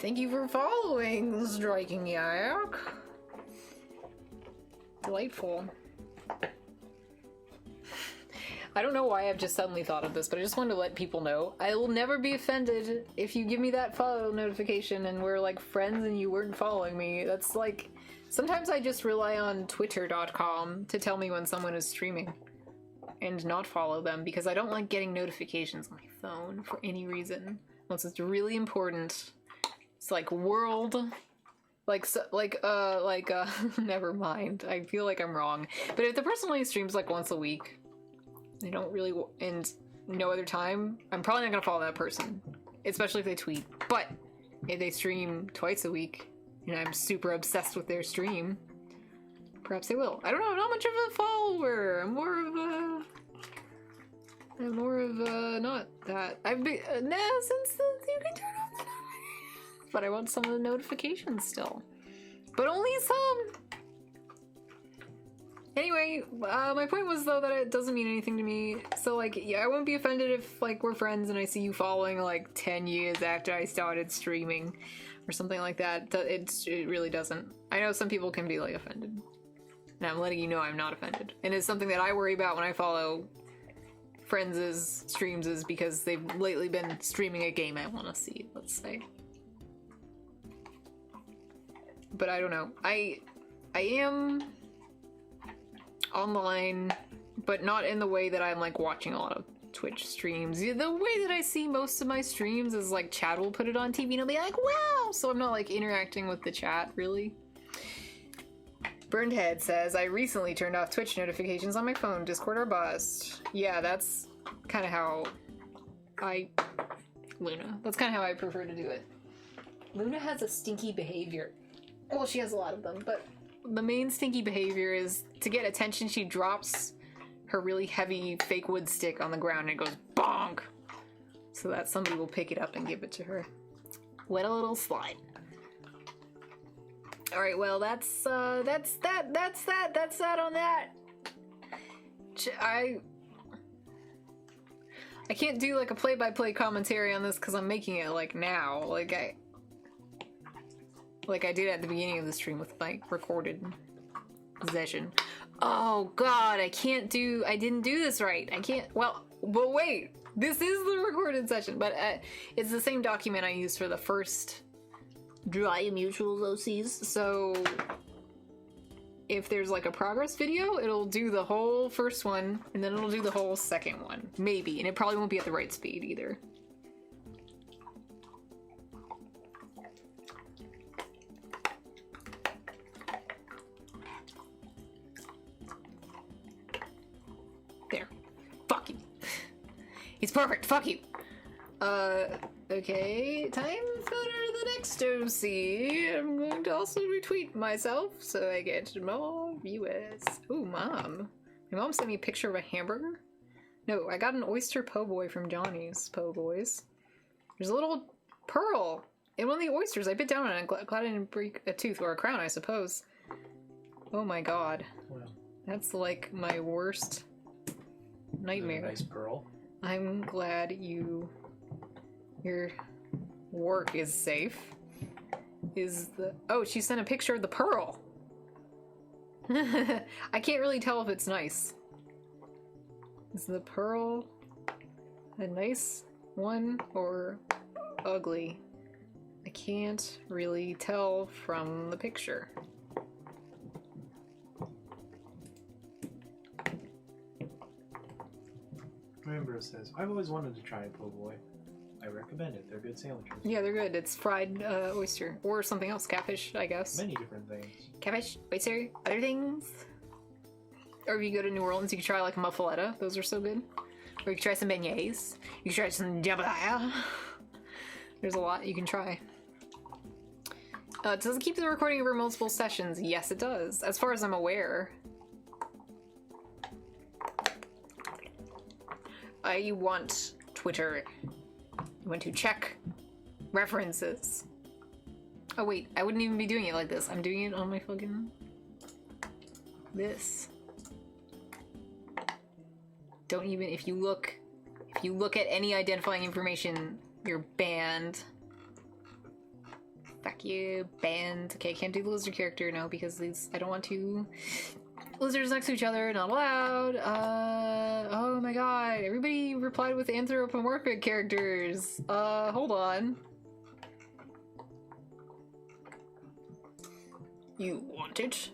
Thank you for following, Striking Yak. Delightful. I don't know why I've just suddenly thought of this, but I just wanted to let people know. I will never be offended if you give me that follow notification and we're like friends and you weren't following me. That's like... Sometimes I just rely on twitter.com to tell me when someone is streaming and not follow them because I don't like getting notifications on my phone for any reason. Unless it's really important. It's like world... never mind. I feel like I'm wrong. But if the person only streams like once a week... They don't really, and no other time, I'm probably not gonna follow that person, especially if they tweet. But if they stream twice a week, and I'm super obsessed with their stream, perhaps they will. I don't know, I'm not much of a follower. I'm more of a, not that. I've been, since you can turn off the notifications. But I want some of the notifications still. But only some! Anyway, my point was, though, that it doesn't mean anything to me. So, like, yeah, I won't be offended if, like, we're friends and I see you following, like, 10 years after I started streaming. or something like that. It really doesn't. I know some people can be like offended, and I'm letting you know I'm not offended. And it's something that I worry about when I follow friends' streams, is because they've lately been streaming a game I want to see, let's say. But I don't know. I am online, but not in the way that I'm like watching a lot of Twitch streams. The way that I see most of my streams is like Chad will put it on TV and I'll be like, wow! So I'm not like interacting with the chat, really. Burned Head says, I recently turned off Twitch notifications on my phone. Discord or bust. Yeah, that's kind of how Luna. That's kind of how I prefer to do it. Luna has a stinky behavior. Well, she has a lot of them, but the main stinky behavior is to get attention, she drops her really heavy fake wood stick on the ground and it goes bonk, so that somebody will pick it up and give it to her. Let a little slide. All right, well, that's that on that. I can't do like a play-by-play commentary on this because I'm making it like now, like I did at the beginning of the stream with my recorded session. Oh god, I didn't do this right. I can't, well, but wait, this is the recorded session, but it's the same document I used for the first Dry Mutuals OCs, so if there's like a progress video, it'll do the whole first one, and then it'll do the whole second one, maybe, and it probably won't be at the right speed either. There. Fuck you. He's perfect. Fuck you. Okay. Time for the next OC. I'm going to also retweet myself so I get more viewers. Ooh, Mom. My mom sent me a picture of a hamburger. No, I got an oyster po' boy from Johnny's Po' Boys. There's a little pearl in one of the oysters. I bit down on it. I'm glad I didn't break a tooth or a crown, I suppose. Oh my god. Wow. That's like my worst nightmare. Nice pearl. I'm glad your work is safe. Oh, she sent a picture of the pearl. I can't really tell if it's nice. Is the pearl a nice one or ugly? I can't really tell from the picture. Remember, it says, I've always wanted to try a po' boy. I recommend it. They're good sandwiches. Yeah, they're good. It's fried oyster. Or something else. Catfish, I guess. Many different things. Catfish, oyster, other things. Or if you go to New Orleans, you can try like a muffaletta. Those are so good. Or you can try some beignets. You can try some jambalaya. There's a lot you can try. Does it keep the recording over multiple sessions? Yes, it does. As far as I'm aware. I want Twitter. I want to check references. Oh wait, I wouldn't even be doing it like this. I'm doing it on my fucking... this. Don't even, if you look at any identifying information, you're banned. Fuck you, banned. Okay, I can't do the lizard character now because these, I don't want to. Lizards next to each other, not allowed. Oh my god, everybody replied with anthropomorphic characters. Hold on. You want it?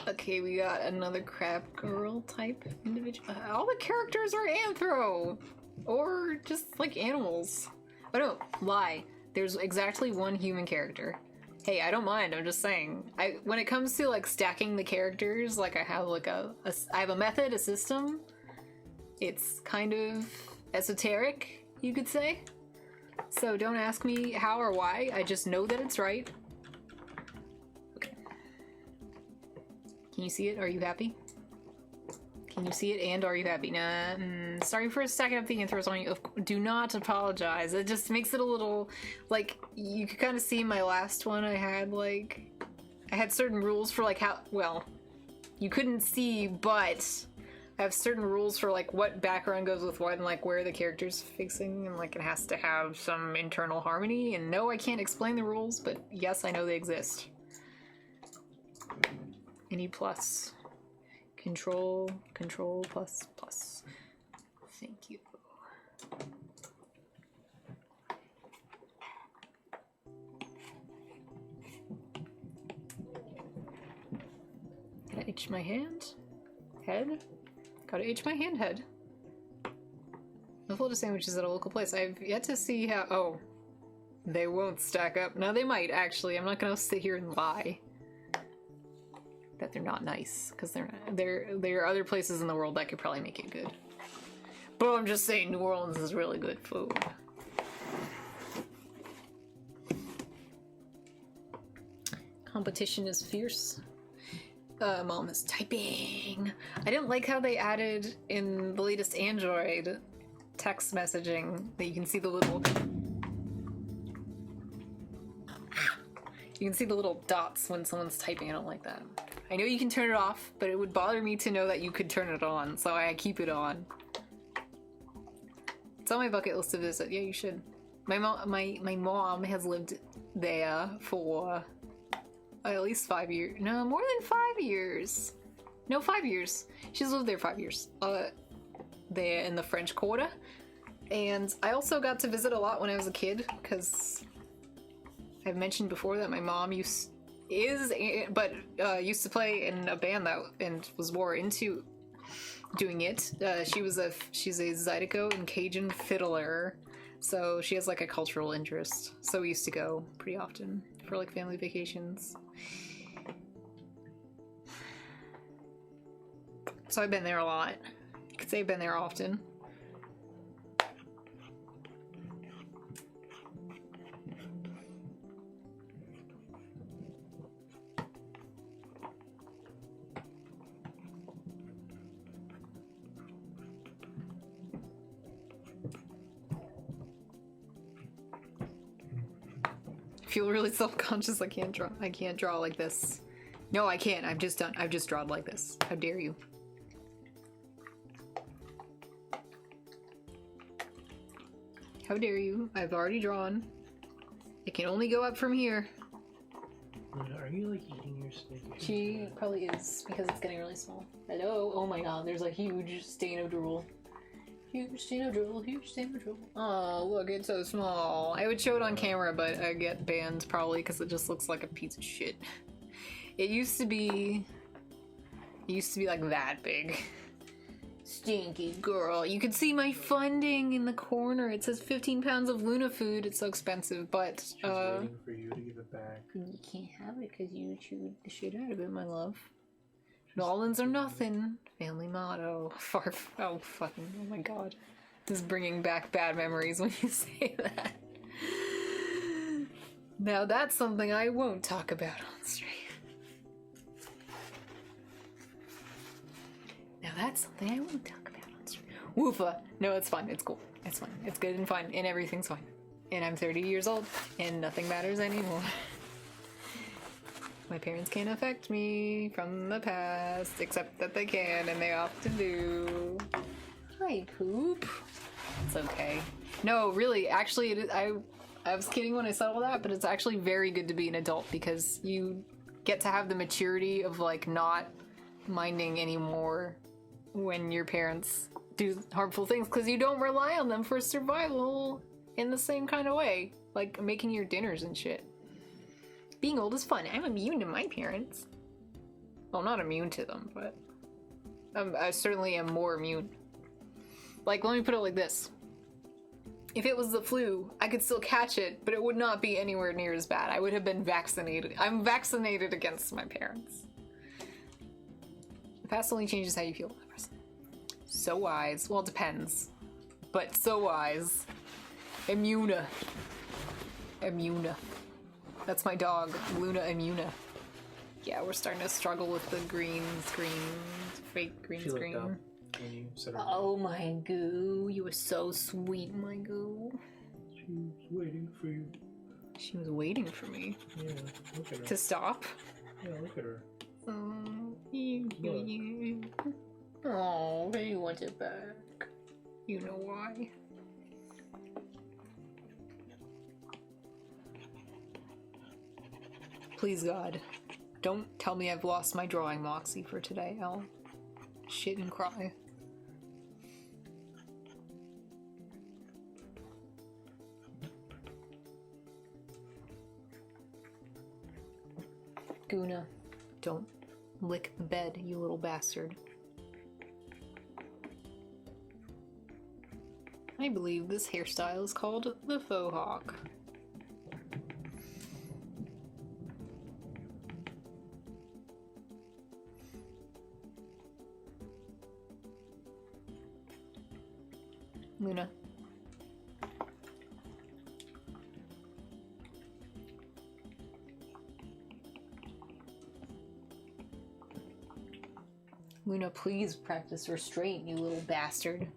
Okay, we got another crab girl type individual. All the characters are anthro! Or just like animals. Oh no, lie. There's exactly one human character. Hey, I don't mind, I'm just saying. When it comes to like stacking the characters, like I have like I have a method, a system. It's kind of esoteric, you could say. So don't ask me how or why, I just know that it's right. Okay. Can you see it? Are you happy? Can you see it and are you happy? Nah, sorry for stacking up the anthros on you. Do not apologize. It just makes it a little, like, you could kind of see my last one. I had certain rules for like how, well, you couldn't see, but I have certain rules for like what background goes with what and like where the character's facing, and like it has to have some internal harmony. And no, I can't explain the rules, but yes, I know they exist. Any plus. Control plus plus. Thank you. Gotta itch my hand. Head. Gotta itch my hand head. Buffalo sandwiches at a local place. I've yet to see how. Oh. They won't stack up. No, they might, actually. I'm not gonna sit here and lie that they're not nice, because they're not. There are other places in the world that could probably make it good. But I'm just saying New Orleans is really good food. Competition is fierce. Mom is typing. I didn't like how they added in the latest Android text messaging that you can see the little... You can see the little dots when someone's typing. I don't like that. I know you can turn it off, but it would bother me to know that you could turn it on, so I keep it on. It's on my bucket list to visit. Yeah, you should. My mom has lived there for at least 5 years. No, more than 5 years. No, 5 years. She's lived there 5 years. There in the French Quarter. And I also got to visit a lot when I was a kid, because I've mentioned before that my mom used to play in a band that and was more into doing it. She's a Zydeco and Cajun fiddler, so she has like a cultural interest. So we used to go pretty often for like family vacations. So I've been there a lot. You could say I've been there often. I feel really self-conscious. I can't draw like this. No, I can't. I've just drawn like this. How dare you? How dare you? I've already drawn. It can only go up from here. Are you like eating your steak? She probably is, because it's getting really small. Hello? Oh my god, there's a huge stain of drool. Huge stain of drool, huge stain of drool. Oh, look, it's so small. I would show it on camera, but I get banned probably because it just looks like a piece of shit. It used to be like that big. Stinky girl. You can see my funding in the corner. It says 15 pounds of Luna food. It's so expensive, but She's waiting for you to give it back. you can't have it because you chewed the shit out of it, my love. Nolans or nothing. Family motto. Oh, fucking. Oh my god. This is bringing back bad memories when you say that. Now that's something I won't talk about on stream. Now that's something I won't talk about on stream. Woofa! No, it's fun. It's cool. It's fun. It's good and fun. And everything's fine. And I'm 30 years old. And nothing matters anymore. My parents can't affect me from the past, except that they can, and they often do. Hi, Poop. It's okay. No, really, actually, I was kidding when I said all that, but it's actually very good to be an adult, because you get to have the maturity of, like, not minding anymore when your parents do harmful things, because you don't rely on them for survival in the same kind of way, like making your dinners and shit. Being old is fun. I'm immune to my parents. Well, not immune to them, but I certainly am more immune. Like, let me put it like this. If it was the flu, I could still catch it, but it would not be anywhere near as bad. I would have been vaccinated. I'm vaccinated against my parents. The past only changes how you feel about the present. So wise. Well, it depends. But so wise. Immuna. Immuna. That's my dog, Luna Immuna. Yeah, we're starting to struggle with the green screen, fake green She screen. looked up when you said her Oh my goo, you were so sweet, my goo. She was waiting for you. She was waiting for me Yeah, look at her. to stop. Yeah, look at her. Oh, Oh, he wants it back. You know why. Please, God, don't tell me I've lost my drawing moxie for today. I'll shit and cry. Guna, don't lick the bed, you little bastard. I believe this hairstyle is called the faux hawk. Luna. Luna, please practice restraint, you little bastard.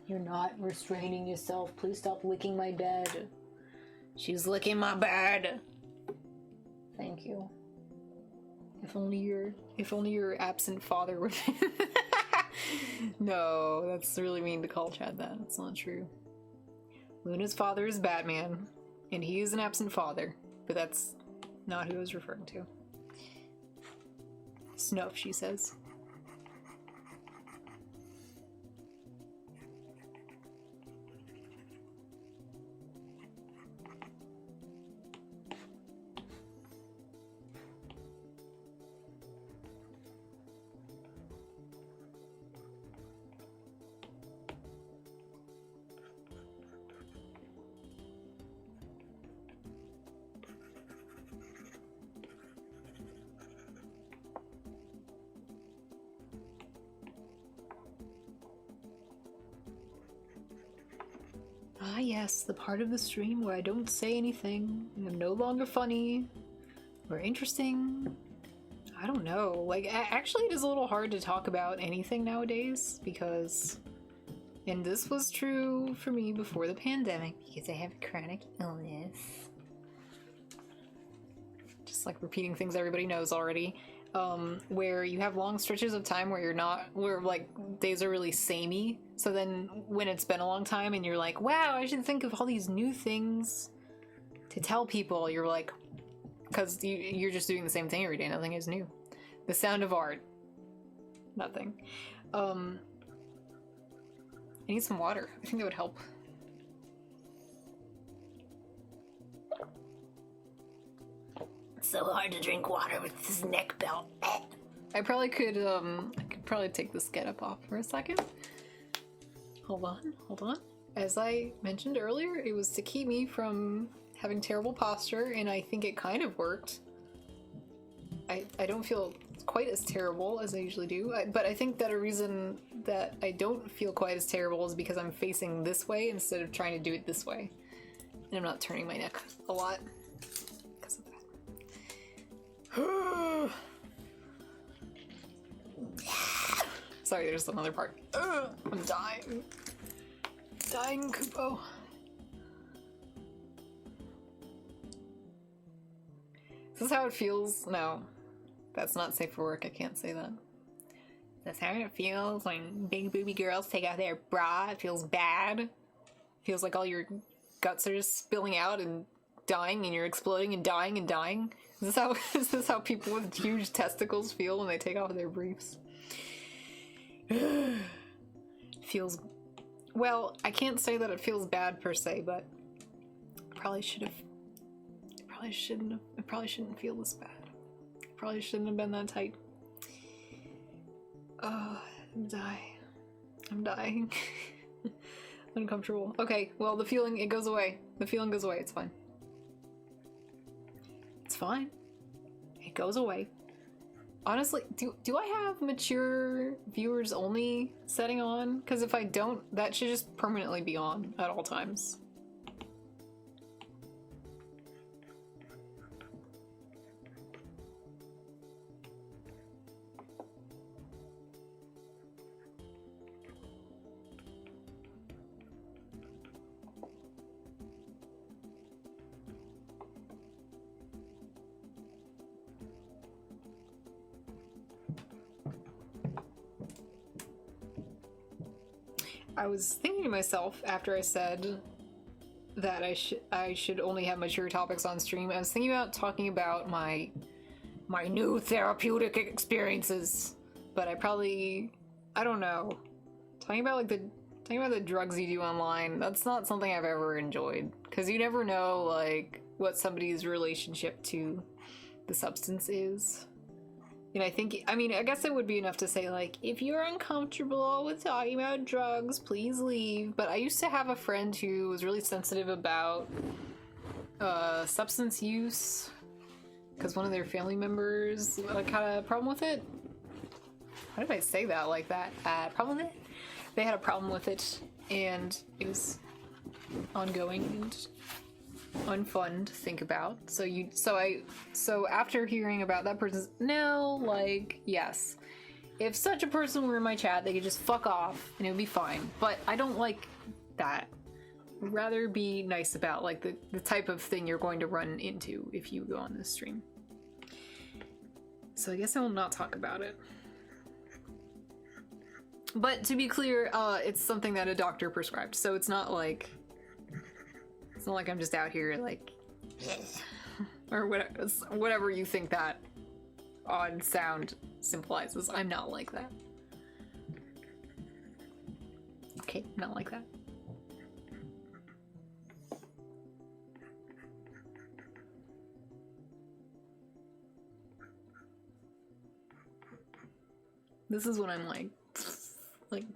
You're not restraining yourself. Please stop licking my bed. She's licking my bed. Thank you. If only your absent father would. No, that's really mean to call Chad that. That's not true. Luna's father is Batman, and he is an absent father, but that's not who I was referring to. Snuff, she says. Ah yes, the part of the stream where I don't say anything, and I'm no longer funny, or interesting. I don't know, like, actually it is a little hard to talk about anything nowadays, because, and this was true for me before the pandemic, because I have a chronic illness. Just like repeating things everybody knows already. Where you have long stretches of time where like days are really samey. So then when it's been a long time and you're like, wow, I should think of all these new things to tell people, you're like, because you're just doing the same thing every day, nothing is new. The sound of art. Nothing. I need some water. I think that would help. So hard to drink water with this neck belt. I could probably take this getup off for a second. Hold on. As I mentioned earlier, it was to keep me from having terrible posture, and I think it kind of worked. I don't feel quite as terrible as I usually do, but I think that a reason that I don't feel quite as terrible is because I'm facing this way instead of trying to do it this way. And I'm not turning my neck a lot. Sorry, there's another part. I'm dying. Dying, Kupo. Is this how it feels? No. That's not safe for work, I can't say that. That's how it feels when big booby girls take out their bra. It feels bad. Feels like all your guts are just spilling out and dying, and you're exploding and dying and dying. Is this how people with huge testicles feel when they take off their briefs? Feels... Well, I can't say that it feels bad per se, but it probably shouldn't feel this bad. It probably shouldn't have been that tight. Oh, I'm dying. Uncomfortable. Okay, well, the feeling, it goes away. The feeling goes away, it's fine. It's fine. It goes away. Honestly, do I have mature viewers only setting on? Because if I don't, that should just permanently be on at all times. I was thinking to myself after I said that I should only have mature topics on stream. I was thinking about talking about my new therapeutic experiences, but I don't know. Talking about the drugs you do online, that's not something I've ever enjoyed, because you never know like what somebody's relationship to the substance is. And I guess it would be enough to say, like, if you're uncomfortable with talking about drugs, please leave. But I used to have a friend who was really sensitive about substance use, because one of their family members had a problem with it. How did I say that like that? Problem with it? They had a problem with it, and it was ongoing and unfun to think about. So after hearing about that person's yes, if such a person were in my chat, they could just fuck off and it would be fine. But I don't like that. I'd rather be nice about like the type of thing you're going to run into if you go on this stream. So I guess I will not talk about it. But to be clear, it's something that a doctor prescribed, so it's not like I'm just out here like or whatever you think that odd sound symbolizes. I'm not like that. Okay, not like that. This is what I'm like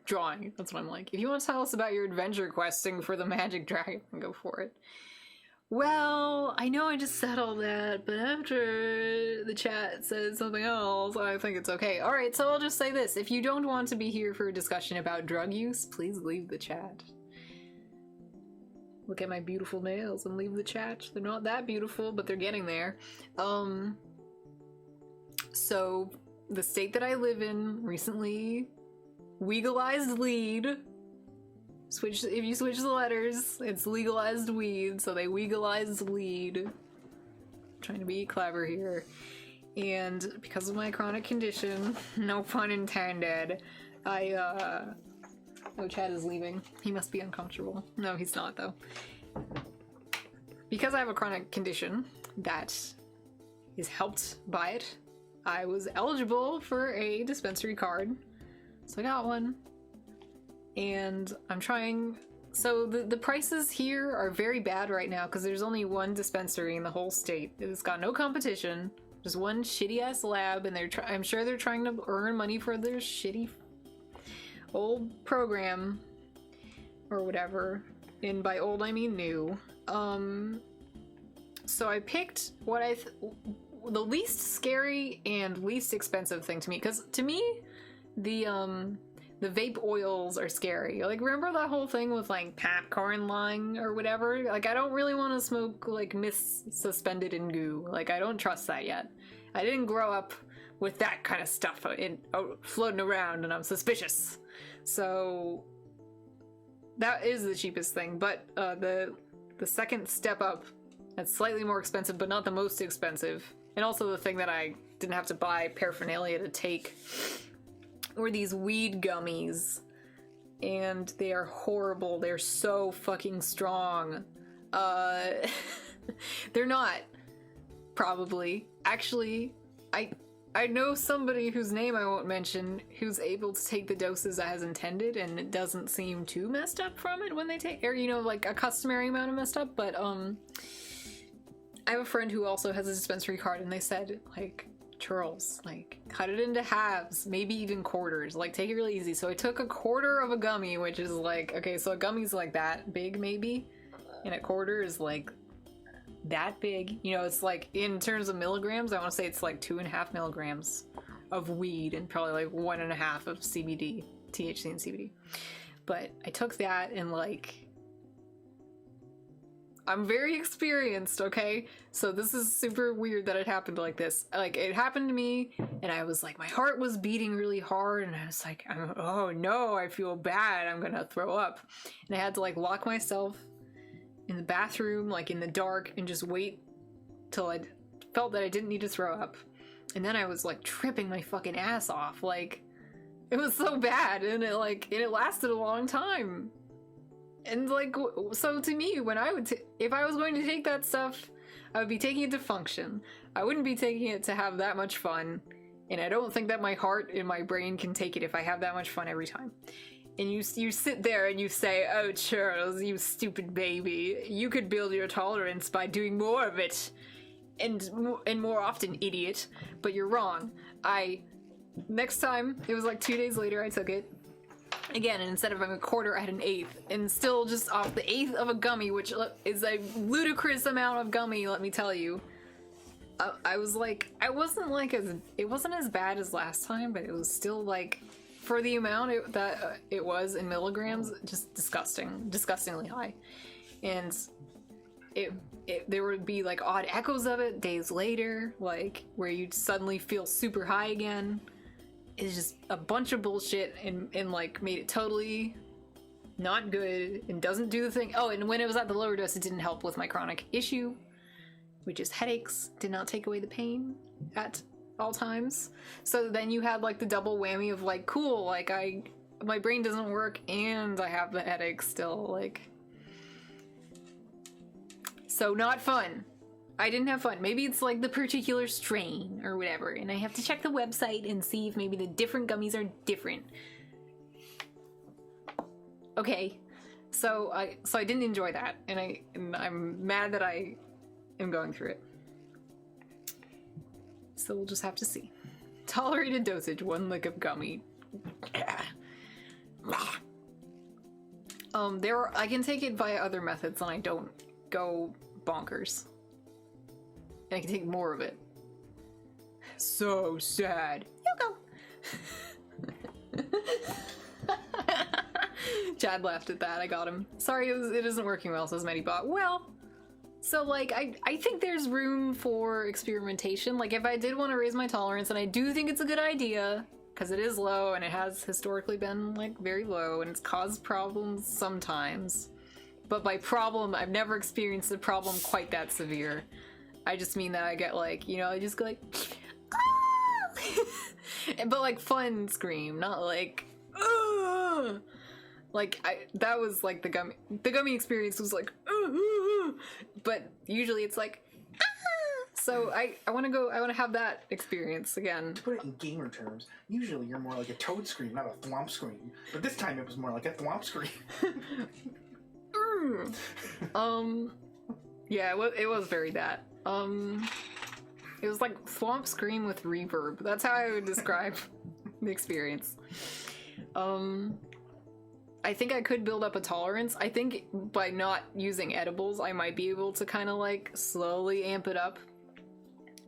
drawing. That's what I'm like. If you want to tell us about your adventure questing for the magic dragon, go for it. Well, I know I just said all that, but after the chat said something else, I think it's okay. Alright, so I'll just say this. If you don't want to be here for a discussion about drug use, please leave the chat. Look at my beautiful nails and leave the chat. They're not that beautiful, but they're getting there. So, the state that I live in recently legalized weed. If you switch the letters, it's legalized weed, so they legalized weed. Trying to be clever here. And because of my chronic condition, no pun intended, oh, Chad is leaving. He must be uncomfortable. No, he's not, though. Because I have a chronic condition that is helped by it, I was eligible for a dispensary card. So I got one, and I'm trying. So the prices here are very bad right now because there's only one dispensary in the whole state. It's got no competition. There's one shitty ass lab, and I'm sure they're trying to earn money for their shitty old program or whatever. And by old I mean new. So I picked what the least scary and least expensive thing to me, because to me the vape oils are scary. Like, remember that whole thing with like popcorn lung or whatever? Like, I don't really want to smoke like mist suspended in goo. Like, I don't trust that yet. I didn't grow up with that kind of stuff floating around, and I'm suspicious. So that is the cheapest thing. But the second step up, that's slightly more expensive, but not the most expensive, and also the thing that I didn't have to buy paraphernalia to take, were these weed gummies, and they are horrible. They're so fucking strong. They're not, probably. Actually, I know somebody whose name I won't mention who's able to take the doses as intended, and it doesn't seem too messed up from it when they take, or like a customary amount of messed up, but I have a friend who also has a dispensary card, and they said, like, Charles, like, cut it into halves, maybe even quarters, like, take it really easy. So I took a quarter of a gummy, which is like, okay, so a gummy's like that big maybe, and a quarter is like that big. It's like, in terms of milligrams, I want to say it's like 2.5 milligrams of weed and probably like 1.5 of CBD, THC and CBD. But I took that, and like, I'm very experienced, okay? So this is super weird that it happened like this. Like, it happened to me, and I was like, my heart was beating really hard, and I was like, oh no, I feel bad, I'm gonna throw up. And I had to like lock myself in the bathroom, like in the dark, and just wait till I felt that I didn't need to throw up. And then I was like tripping my fucking ass off. Like, It was so bad, and it lasted a long time. And like, so to me, when I would, if I was going to take that stuff, I would be taking it to function. I wouldn't be taking it to have that much fun. And I don't think that my heart and my brain can take it if I have that much fun every time. And you sit there and you say, "Oh, Charles, you stupid baby, you could build your tolerance by doing more of it, and more often, idiot." But you're wrong. Next time, it was like 2 days later, I took it again, and instead of a quarter, I had an eighth, and still just off the eighth of a gummy, which is a ludicrous amount of gummy. Let me tell you. I was like, it wasn't as bad as last time, but it was still like, for the amount that it was in milligrams, just disgustingly high. And there would be like odd echoes of it days later, like where you'd suddenly feel super high again. It's just a bunch of bullshit and like made it totally not good and doesn't do the thing. Oh, and when it was at the lower dose, it didn't help with my chronic issue, which is headaches. Did not take away the pain at all times. So then you had like the double whammy of like, cool, like my brain doesn't work and I have the headache still, like. So not fun. I didn't have fun. Maybe it's like the particular strain or whatever, and I have to check the website and see if maybe the different gummies are different. Okay. So I didn't enjoy that, and I'm mad that I am going through it. So we'll just have to see. Tolerated dosage, 1 lick of gummy. I can take it via other methods and I don't go bonkers. And I can take more of it. So sad. You go. Chad laughed at that. I got him. Sorry, it isn't working well, says Medibot. Well, so like I think there's room for experimentation. Like if I did want to raise my tolerance, and I do think it's a good idea, because it is low and it has historically been like very low and it's caused problems sometimes. But by problem, I've never experienced a problem quite that severe. I just mean that I get like, I just go like, ah! But like fun scream, not like, ah! Like that was like the gummy experience was like, but usually it's like, ah! So I want to have that experience again. To put it in gamer terms, usually you're more like a toad scream, not a thwomp scream. But this time it was more like a thwomp scream. Yeah, it was very that. It was like thwomp scream with reverb. That's how I would describe the experience. I think I could build up a tolerance. I think by not using edibles, I might be able to kind of like slowly amp it up.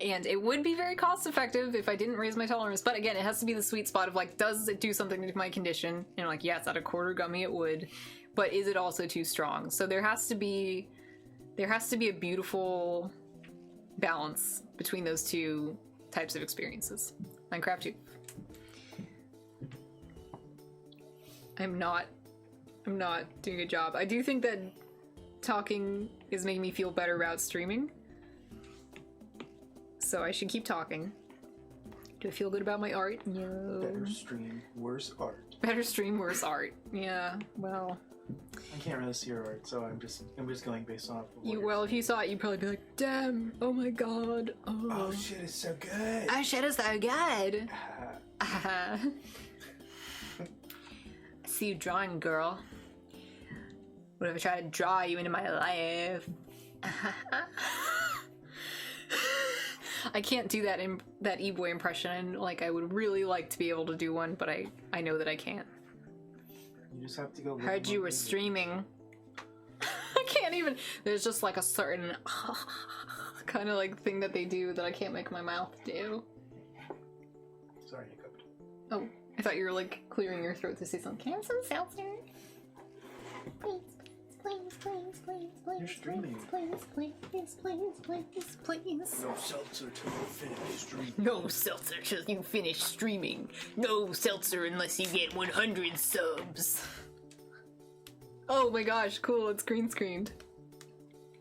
And it would be very cost effective if I didn't raise my tolerance. But again, it has to be the sweet spot of like, does it do something to my condition? And like, yes, at a quarter gummy it would. But is it also too strong? So there has to be a beautiful balance between those two types of experiences. Minecraft 2. I'm not doing a job. I do think that talking is making me feel better about streaming. So I should keep talking. Do I feel good about my art? No. Better stream, worse art. Better stream, worse art. Yeah, well. I can't really see your art, so I'm just going based off of If you saw it, you'd probably be like, damn, oh my god. Oh shit, it's so good. Oh shit, it's so good. I see you drawing, girl. What if I try to draw you into my life? I can't do that E-boy impression, and like I would really like to be able to do one, but I know that I can't. You just have to go. Heard you were streaming. I can't even. There's just like a certain kind of like thing that they do that I can't make my mouth do. Sorry, hiccuped. Oh, I thought you were like clearing your throat to say something. Can I have some seltzer? Please, please, please, please, please, You're streaming. please, please, please, please, please. No seltzer till you finish streaming. No seltzer till you finish streaming. No seltzer unless you get 100 subs. Oh my gosh, cool, it's green screened.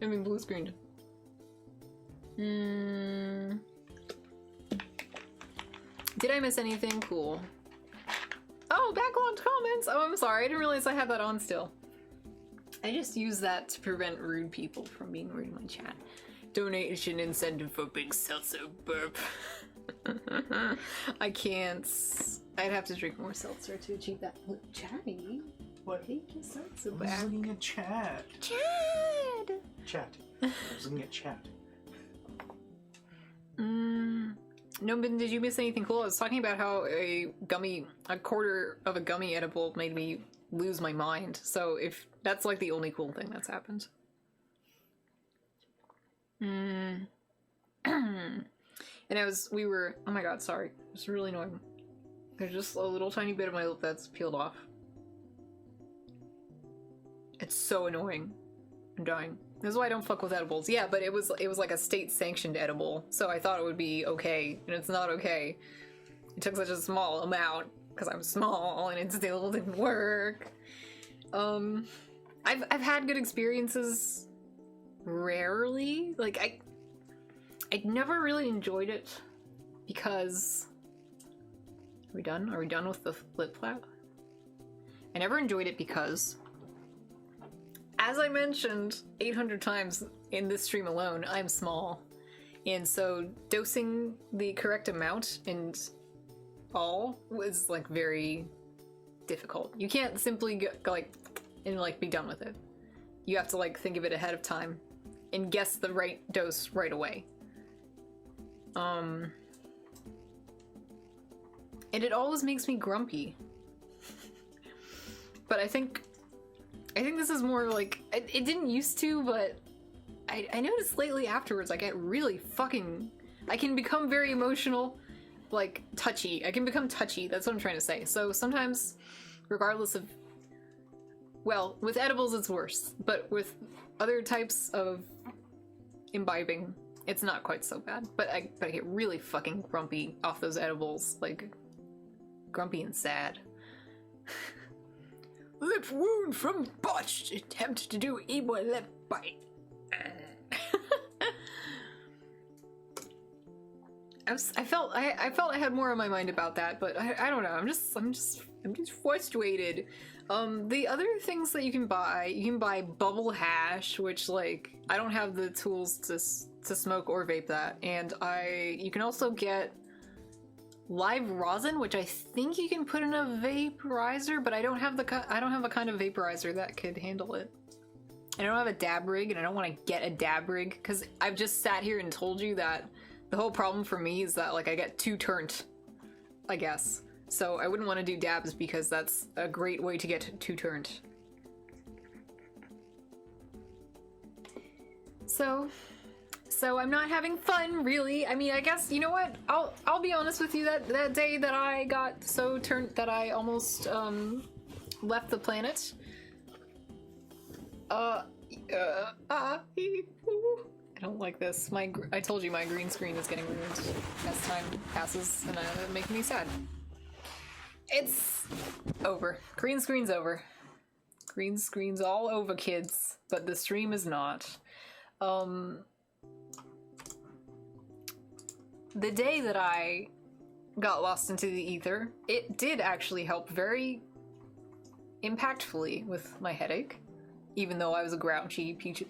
I mean blue screened. Did I miss anything? Cool. Oh, backlogged comments! Oh, I'm sorry, I didn't realize I had that on still. I just use that to prevent rude people from being rude in my chat. Donation incentive for Big Seltzer burp. I can't. I'd have to drink more seltzer to achieve that. Look, Chatty. What? Take your seltzer I was back. looking at chat. Chad! Chat. I was looking at chat. No, but did you miss anything cool? I was talking about how a quarter of a gummy edible made me lose my mind. So if that's like the only cool thing that's happened. And oh my god, sorry. It's really annoying. There's just a little tiny bit of my lip that's peeled off. It's so annoying. I'm dying. This is why I don't fuck with edibles. Yeah, but it was like a state-sanctioned edible, so I thought it would be okay, and it's not okay. It took such a small amount, because I'm small, and it still didn't work. I've had good experiences rarely. Like, I never really enjoyed it, because... Are we done? Are we done with the lip flap? I never enjoyed it because... As I mentioned 800 times in this stream alone, I'm small. And so dosing the correct amount and all was like very difficult. You can't simply go like and like be done with it. You have to like think of it ahead of time and guess the right dose right away. And it always makes me grumpy. But I think this is more like, it didn't used to, but I noticed lately afterwards I get really fucking, I can become very emotional, like touchy. I can become touchy, that's what I'm trying to say. So sometimes, regardless of, well, with edibles it's worse, but with other types of imbibing, it's not quite so bad. But I get really fucking grumpy off those edibles, like grumpy and sad. Lip wound from botched attempt to do evil lip bite. I felt I had more on my mind about that, but I don't know. I'm just frustrated. The other things that you can buy bubble hash, which like I don't have the tools to smoke or vape that, and you can also get live rosin, which I think you can put in a vaporizer, but I don't have a kind of vaporizer that could handle it. And I don't have a dab rig, and I don't want to get a dab rig because I've just sat here and told you that the whole problem for me is that like I get too turnt, I guess. So I wouldn't want to do dabs because that's a great way to get too turnt. So I'm not having fun, really. I mean, I guess, you know what? I'll be honest with you, that day that I got so turned that I almost left the planet. I don't like this. I told you my green screen is getting ruined as time passes, and making me sad. It's over. Green screen's over. Green screen's all over, kids. But the stream is not. The day that I got lost into the ether, it did actually help very impactfully with my headache, even though I was a grouchy piece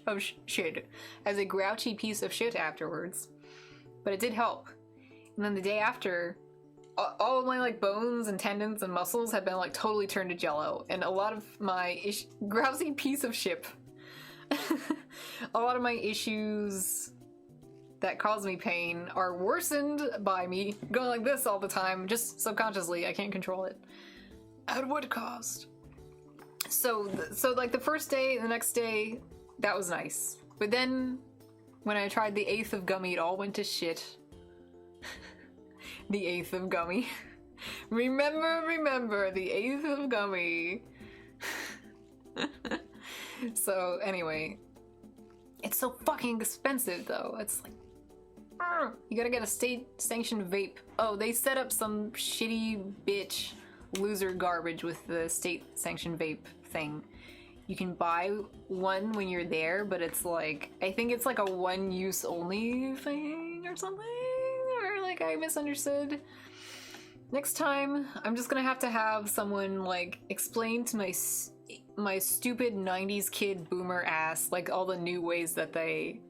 of shit, as a grouchy piece of shit afterwards. But it did help. And then the day after, all of my like bones and tendons and muscles had been like totally turned to jello, and a lot of my grousy piece of shit. A lot of my issues that cause me pain are worsened by me going like this all the time, just subconsciously. I can't control it. At what cost? So like the first day, the next day, that was nice. But then, when I tried the 8th of gummy, it all went to shit. The 8th of gummy. Remember, the 8th of gummy. So, anyway. It's so fucking expensive, though. It's like... You gotta get a state-sanctioned vape. Oh, they set up some shitty bitch loser garbage with the state-sanctioned vape thing. You can buy one when you're there, but it's like... I think it's like a one-use only thing or something? Or like I misunderstood. Next time, I'm just gonna have to have someone, like, explain to my stupid 90s kid boomer ass, like, all the new ways that they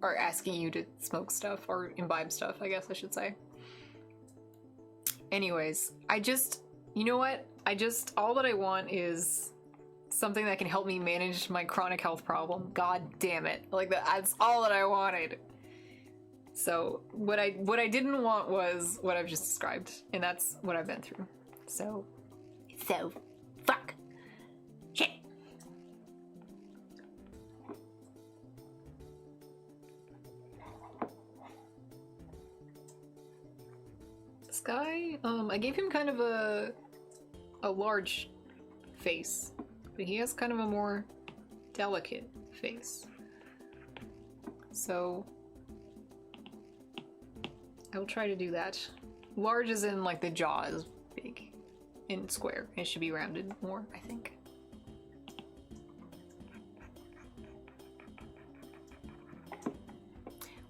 are asking you to smoke stuff, or imbibe stuff, I guess I should say. Anyways, you know what? All that I want is something that can help me manage my chronic health problem. God damn it. Like, that's all that I wanted. So, what I didn't want was what I've just described, and that's what I've been through. So, fuck. Shit. this guy, I gave him kind of a large face, but he has kind of a more delicate face. So, I will try to do that. Large as in, like, the jaw is big and square. It should be rounded more, I think.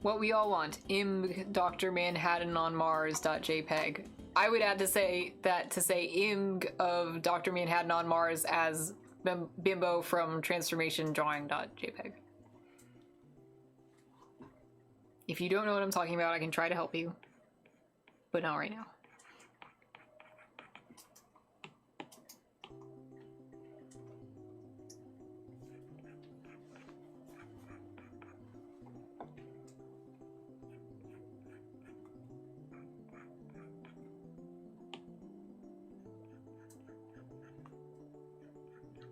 What we all want. Img Dr. Manhattan on Mars.jpg. I would add to say Img of Dr. Manhattan on Mars as Bimbo from Transformation Drawing.jpg. If you don't know what I'm talking about, I can try to help you, but not right now.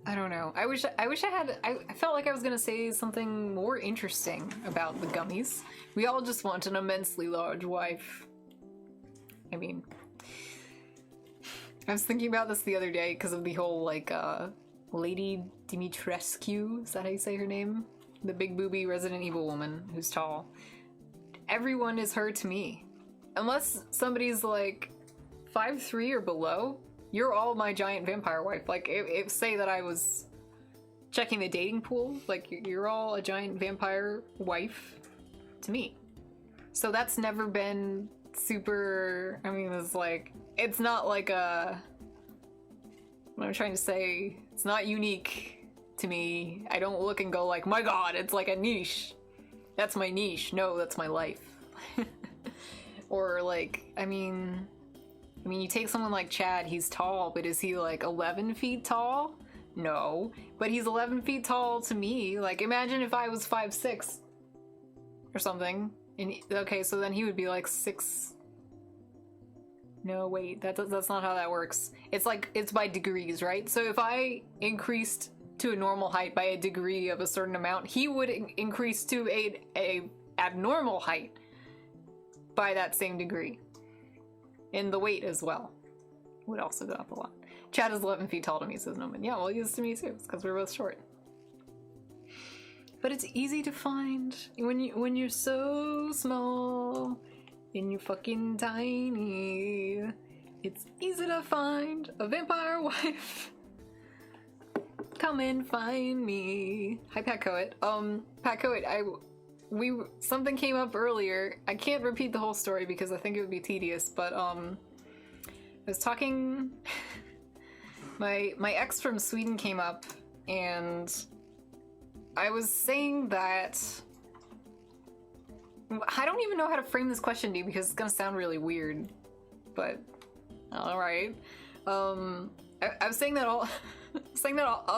I don't know. I felt like I was gonna say something more interesting about the gummies. We all just want an immensely large wife. I mean, I was thinking about this the other day because of the whole, like, Lady Dimitrescu, is that how you say her name? The big booby Resident Evil woman who's tall. Everyone is her to me. Unless somebody's, like, 5'3" or below, you're all my giant vampire wife. Like, if say that I was checking the dating pool, like, you're all a giant vampire wife to me. So that's never been super, I mean, it's not like a, what I'm trying to say, it's not unique to me. I don't look and go like, my god, it's like a niche. That's my niche. No, that's my life. Or, like, I mean, you take someone like Chad, he's tall, but is he, like, 11 feet tall? No. But he's 11 feet tall to me. Like, imagine if I was 5'6" or something. And, okay, so then he would be, like, 6... No, wait, that's not how that works. It's like, it's by degrees, right? So if I increased to a normal height by a degree of a certain amount, he would increase to a abnormal height by that same degree. And the weight as well would also go up a lot. Chad is 11 feet tall to me, says Noman. Yeah, well, he is to me too. It's because we're both short. But it's easy to find when you're so small and you're fucking tiny. It's easy to find a vampire wife. Come and find me. Hi, Pat Coet. Pat Coet, something came up earlier. I can't repeat the whole story because I think it would be tedious, but I was talking my ex from Sweden came up and I was saying that I don't even know how to frame this question to you because it's gonna sound really weird, but alright. I was saying that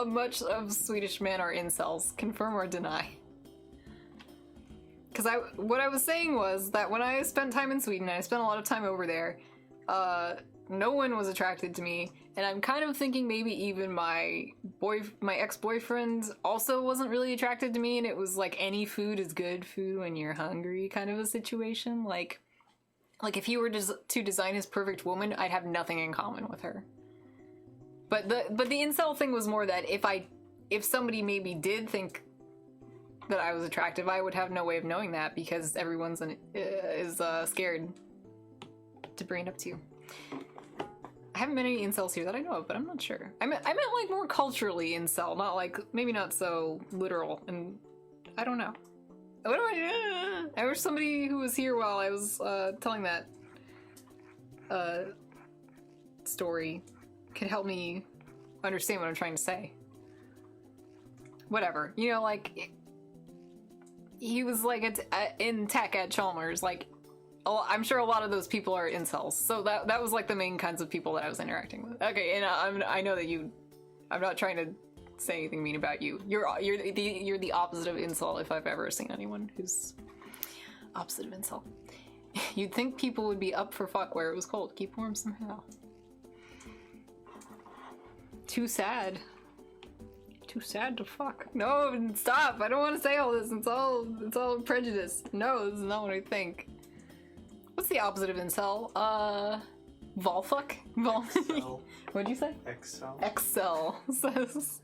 much of Swedish men are incels. Confirm or deny. Because what I was saying was that when I spent time in Sweden, I spent a lot of time over there, no one was attracted to me, and I'm kind of thinking maybe even my ex-boyfriend also wasn't really attracted to me, and it was like any food is good food when you're hungry kind of a situation. Like if he were to design his perfect woman, I'd have nothing in common with her. But the incel thing was more that if somebody maybe did think that I was attractive, I would have no way of knowing that because everyone's is scared to bring it up to you. I haven't met any incels here that I know of, but I'm not sure. I meant like more culturally incel, not like, maybe not so literal, and I don't know. What do I do? I wish somebody who was here while I was telling that story could help me understand what I'm trying to say. Whatever. You know, like, he was like in tech at Chalmers. Like, I'm sure a lot of those people are incels. So that was like the main kinds of people that I was interacting with. Okay, and I know that I'm not trying to say anything mean about you. You're the opposite of incel if I've ever seen anyone who's opposite of incel. You'd think people would be up for fuck where it was cold. Keep warm somehow. Too sad. Too sad to fuck. No, stop! I don't want to say all this. It's all prejudice. No, this is not what I think. What's the opposite of incel? Volfuck? Excel. What'd you say? Excel. Excel says.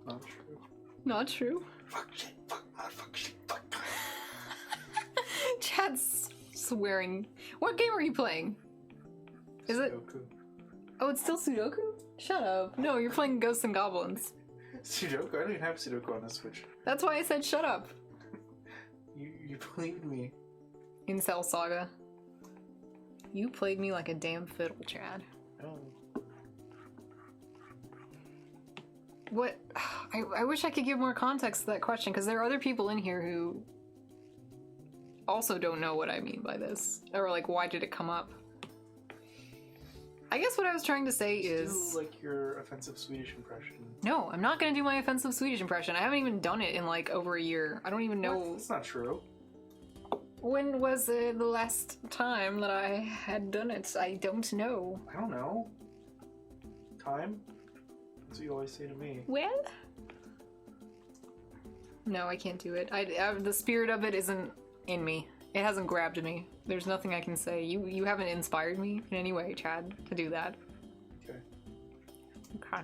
Not true. Not true. Fuck shit, fuck, motherfucker, shit, fuck. Chad's swearing. What game are you playing? Is it? Sudoku. Oh, it's still Sudoku? Shut up. No, you're playing Ghosts and Goblins. Sudoku? I don't even have Sudoku on the Switch. That's why I said shut up. You believed me. Incel Saga. You played me like a damn fiddle, Chad. Oh. What? I wish I could give more context to that question, because there are other people in here who also don't know what I mean by this. Or, like, why did it come up? I guess what I was trying to say is... Do, like, your offensive Swedish impression. No, I'm not gonna do my offensive Swedish impression. I haven't even done it in, like, over a year. I don't even know... What? That's not true. When was the last time that I had done it? I don't know. I don't know. Time? That's what you always say to me. Well? No, I can't do it. The spirit of it isn't in me. It hasn't grabbed me. There's nothing I can say. You haven't inspired me in any way, Chad, to do that. Okay. Okay.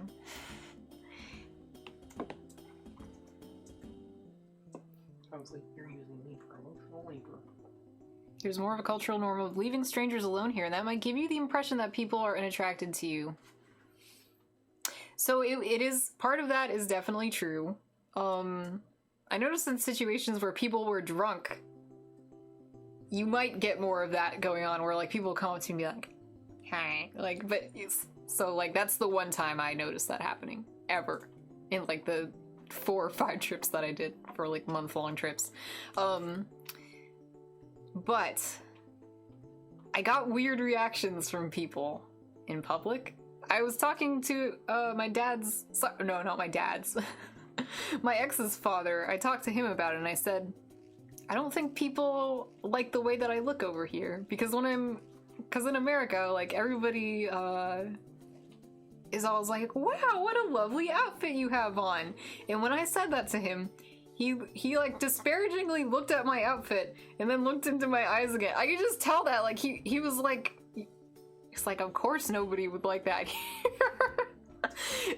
Sounds like you're using me for emotional labor. There's more of a cultural norm of leaving strangers alone here, and that might give you the impression that people are unattracted to you. So it is, part of that is definitely true. I noticed in situations where people were drunk, you might get more of that going on, where like people come up to me like, hi, like, but it's, so like that's the one time I noticed that happening ever in like the 4 or 5 trips that I did for like month-long trips. But I got weird reactions from people in public. I was talking to my dad's, no, not my dad's, my ex's father. I talked to him about it and I said, I don't think people like the way that I look over here, because because in America, like, everybody is always like, wow, what a lovely outfit you have on. And when I said that to him, he like disparagingly looked at my outfit and then looked into my eyes again. I could just tell that, like, he was like, it's like, of course nobody would like that here.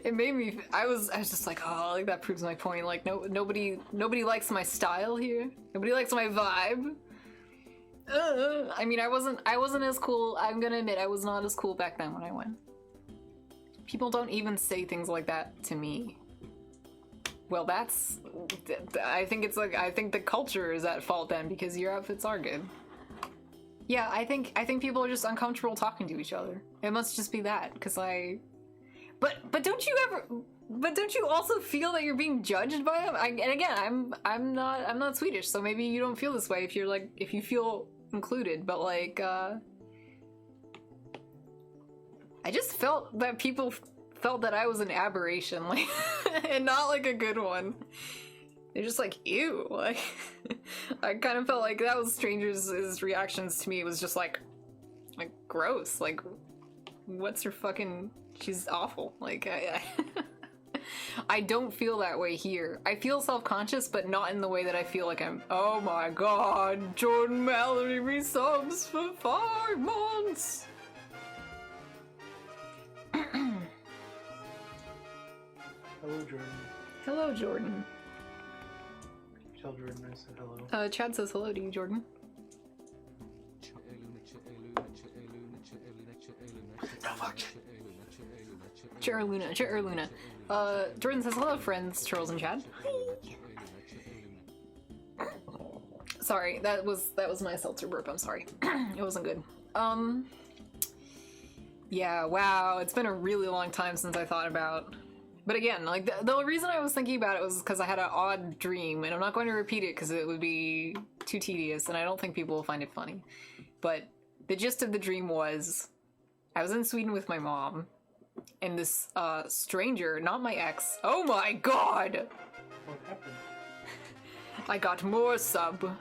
It made me, I was just like, oh, like, that proves my point. Like, nobody likes my style here. Nobody likes my vibe. I mean, I wasn't as cool. I'm gonna admit, I was not as cool back then when I went. People don't even say things like that to me. Well, I think it's like, I think the culture is at fault then, because your outfits are good. Yeah, I think people are just uncomfortable talking to each other. It must just be that, because But don't you also feel that you're being judged by them? And again, I'm not Swedish, so maybe you don't feel this way if you feel included. But like, I just felt that people felt that I was an aberration, like, and not like a good one. They're just like, ew. Like, I kind of felt like that was strangers' reactions to me. It was just like gross. Like, what's her fucking? She's awful. Like, I don't feel that way here. I feel self-conscious, but not in the way that I feel like I'm, oh my god, Jordan Mallory resubs for 5 months. Hello, Jordan. Hello, Jordan. Tell Jordan I said hello. Chad says hello to you, Jordan. Luna. Jordan says hello, friends, Charles and Chad. Sorry, that was my seltzer burp. I'm sorry. It wasn't good. Yeah, wow, it's been a really long time since I thought about. But again, like the reason I was thinking about it was because I had an odd dream, and I'm not going to repeat it because it would be too tedious, and I don't think people will find it funny. But the gist of the dream was, I was in Sweden with my mom, and this stranger, not my ex. Oh my god! What happened? I got more sub.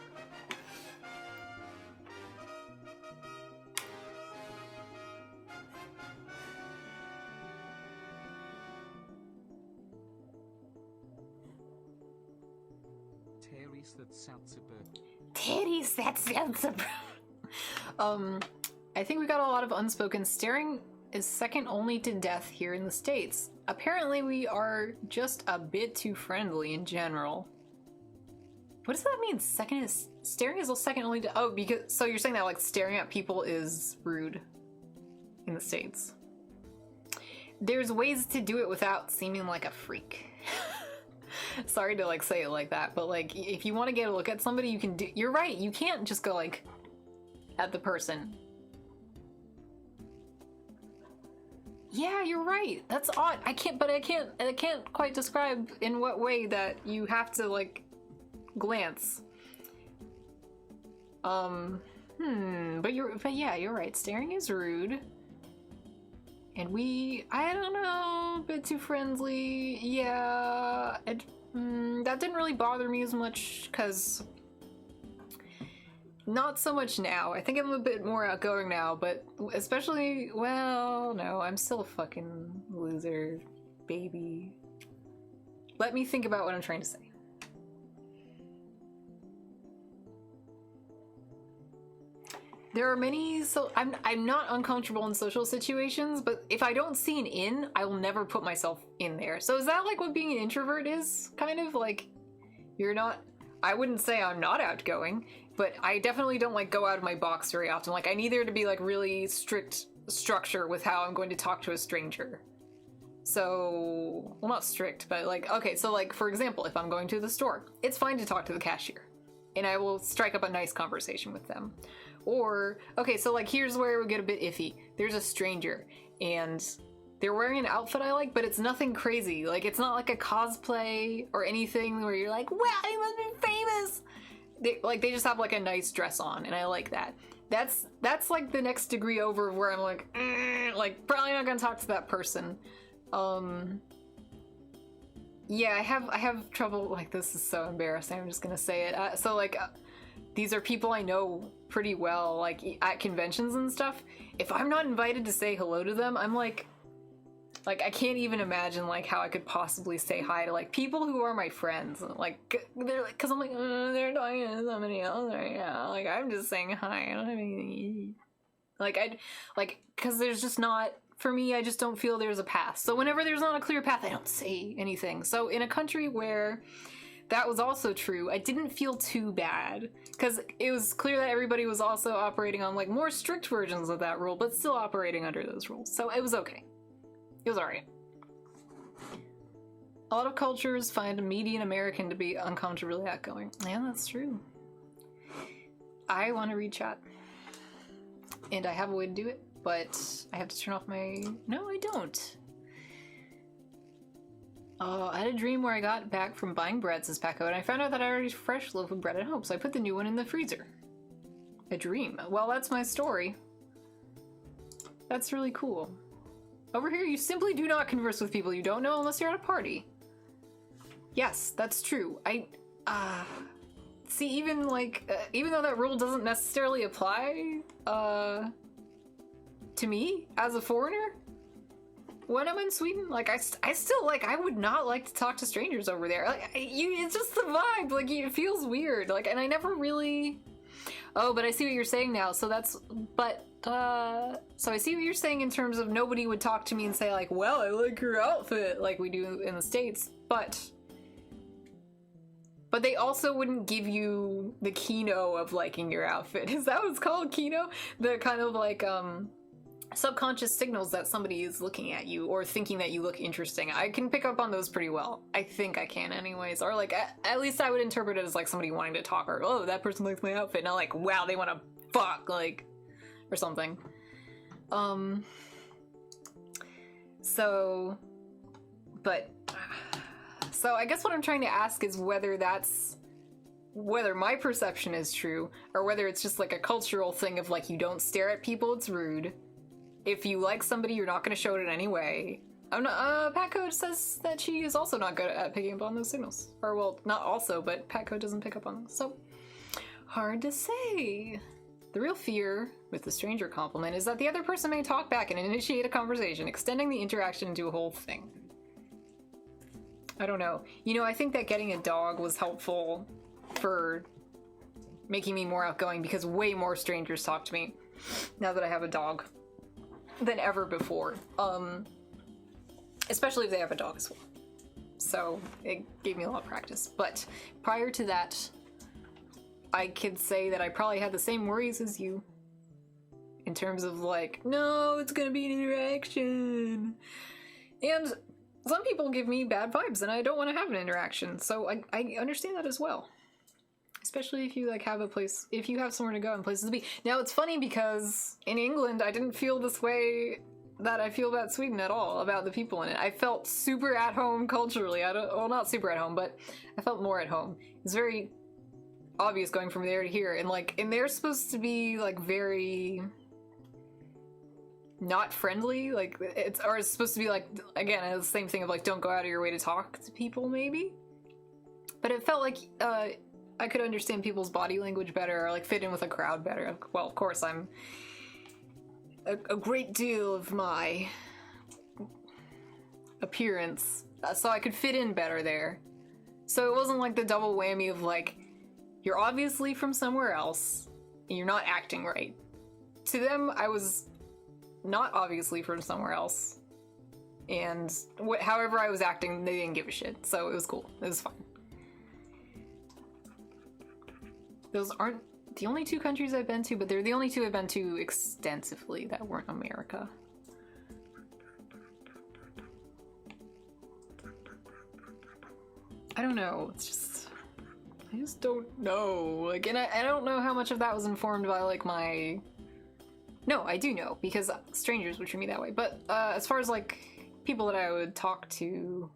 Titties, that sounds I think we got a lot of unspoken. Staring is second only to death here in the States. Apparently we are just a bit too friendly in general. What does that mean? Staring is second only to, because, so you're saying that like staring at people is rude in the States. There's ways to do it without seeming like a freak. Sorry to like say it like that, but like if you want to get a look at somebody, you can do. You're right. You can't just go like at the person. Yeah, you're right. That's odd. I can't quite describe in what way that you have to like glance. But yeah, you're right. Staring is rude. And I don't know, a bit too friendly. Yeah, that didn't really bother me as much, because not so much now. I think I'm a bit more outgoing now, but especially, well, no, I'm still a fucking loser, baby. Let me think about what I'm trying to say. There are many, so I'm not uncomfortable in social situations, but if I don't see an in, I will never put myself in there. So is that like what being an introvert is? Kind of like, you're not, I wouldn't say I'm not outgoing, but I definitely don't like go out of my box very often. Like I need there to be like really strict structure with how I'm going to talk to a stranger. So, well, not strict, but like, okay, so like, for example, if I'm going to the store, it's fine to talk to the cashier, and I will strike up a nice conversation with them. Or, okay, so like here's where it would get a bit iffy. There's a stranger and they're wearing an outfit I like, but it's nothing crazy. Like it's not like a cosplay or anything where you're like, wow, you must be famous. They just have like a nice dress on, and I like that. That's like the next degree over where I'm like probably not gonna talk to that person. Yeah, I have trouble, like this is so embarrassing, I'm just gonna say it. These are people I know pretty well, like at conventions and stuff. If I'm not invited to say hello to them, I'm like I can't even imagine like how I could possibly say hi to like people who are my friends. Like they're like, cause I'm like they're talking to somebody else right now. Like I'm just saying hi. I don't have anything. Cause there's just not, for me, I just don't feel there's a path. So whenever there's not a clear path, I don't say anything. So in a country where that was also true, I didn't feel too bad, because it was clear that everybody was also operating on like more strict versions of that rule, but still operating under those rules. So it was okay. It was alright. A lot of cultures find a median American to be uncomfortably outgoing. Yeah, that's true. I want to read chat. And I have a way to do it, but I have to turn off my... No, I don't. I had a dream where I got back from buying bread, says Paco, and I found out that I already had a fresh loaf of bread at home, so I put the new one in the freezer. A dream. Well, that's my story. That's really cool. Over here, you simply do not converse with people you don't know unless you're at a party. Yes, that's true. See, even like, even though that rule doesn't necessarily apply, to me as a foreigner, when I'm in Sweden, like I still like, I would not like to talk to strangers over there. Like it's just the vibe. Like it feels weird. Like, and I never really. Oh, but I see what you're saying now. So that's, but so I see what you're saying in terms of nobody would talk to me and say like, well, I like your outfit, like we do in the States, but they also wouldn't give you the kino of liking your outfit. Is that what it's called, kino? The kind of like subconscious signals that somebody is looking at you or thinking that you look interesting. I can pick up on those pretty well. I think I can anyways. Or like, at least I would interpret it as like somebody wanting to talk, or, oh, that person likes my outfit. Not like, wow, they want to fuck, like, or something. So, but, so I guess what I'm trying to ask is whether my perception is true, or whether it's just like a cultural thing of like, you don't stare at people, it's rude. If you like somebody, you're not going to show it in any way. Patcode says that she is also not good at picking up on those signals. Or, well, not also, but Patcode doesn't pick up on them. So, hard to say. The real fear with the stranger compliment is that the other person may talk back and initiate a conversation, extending the interaction into a whole thing. I don't know. You know, I think that getting a dog was helpful for making me more outgoing, because way more strangers talk to me now that I have a dog than ever before. Especially if they have a dog as well. So it gave me a lot of practice. But prior to that, I could say that I probably had the same worries as you. In terms of like, no, it's gonna be an interaction. And some people give me bad vibes and I don't want to have an interaction. So I understand that as well. Especially if you like have a place, if you have somewhere to go and places to be. Now it's funny because in England I didn't feel this way that I feel about Sweden at all, about the people in it. I felt super at home culturally. Well, not super at home, but I felt more at home. It's very obvious going from there to here, and like, and they're supposed to be like very not friendly, like it's supposed to be like, again, the same thing of like, don't go out of your way to talk to people, maybe. But it felt like I could understand people's body language better, or like fit in with a crowd better. Well, of course, I'm a great deal of my appearance, so I could fit in better there. So it wasn't like the double whammy of like, you're obviously from somewhere else and you're not acting right. To them, I was not obviously from somewhere else, and however I was acting, they didn't give a shit, so it was cool. It was fine. Those aren't the only two countries I've been to, but they're the only two I've been to extensively that weren't America. I don't know. It's just, I just don't know. Like, and I don't know how much of that was informed by like my. No, I do know, because strangers would treat me that way. But as far as like people that I would talk to,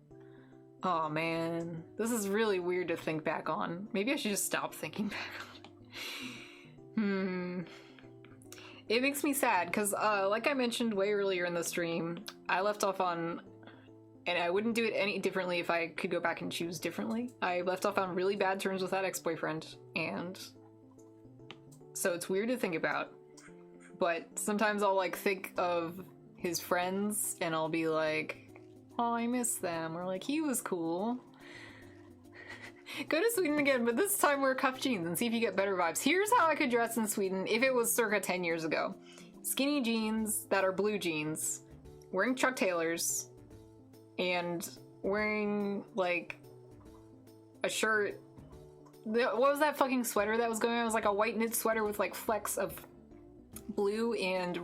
oh man, this is really weird to think back on. Maybe I should just stop thinking back on it. It makes me sad because, like I mentioned way earlier in the stream, I left off on, and I wouldn't do it any differently if I could go back and choose differently. I left off on really bad terms with that ex-boyfriend, and so it's weird to think about. But sometimes I'll like think of his friends and I'll be like, oh, I miss them, or like, he was cool. Go to Sweden again, but this time wear cuff jeans and see if you get better vibes. Here's how I could dress in Sweden if it was circa 10 years ago. Skinny jeans that are blue jeans, wearing Chuck Taylors, and wearing like a shirt. What was that fucking sweater that was going on? It was like a white knit sweater with like flecks of blue and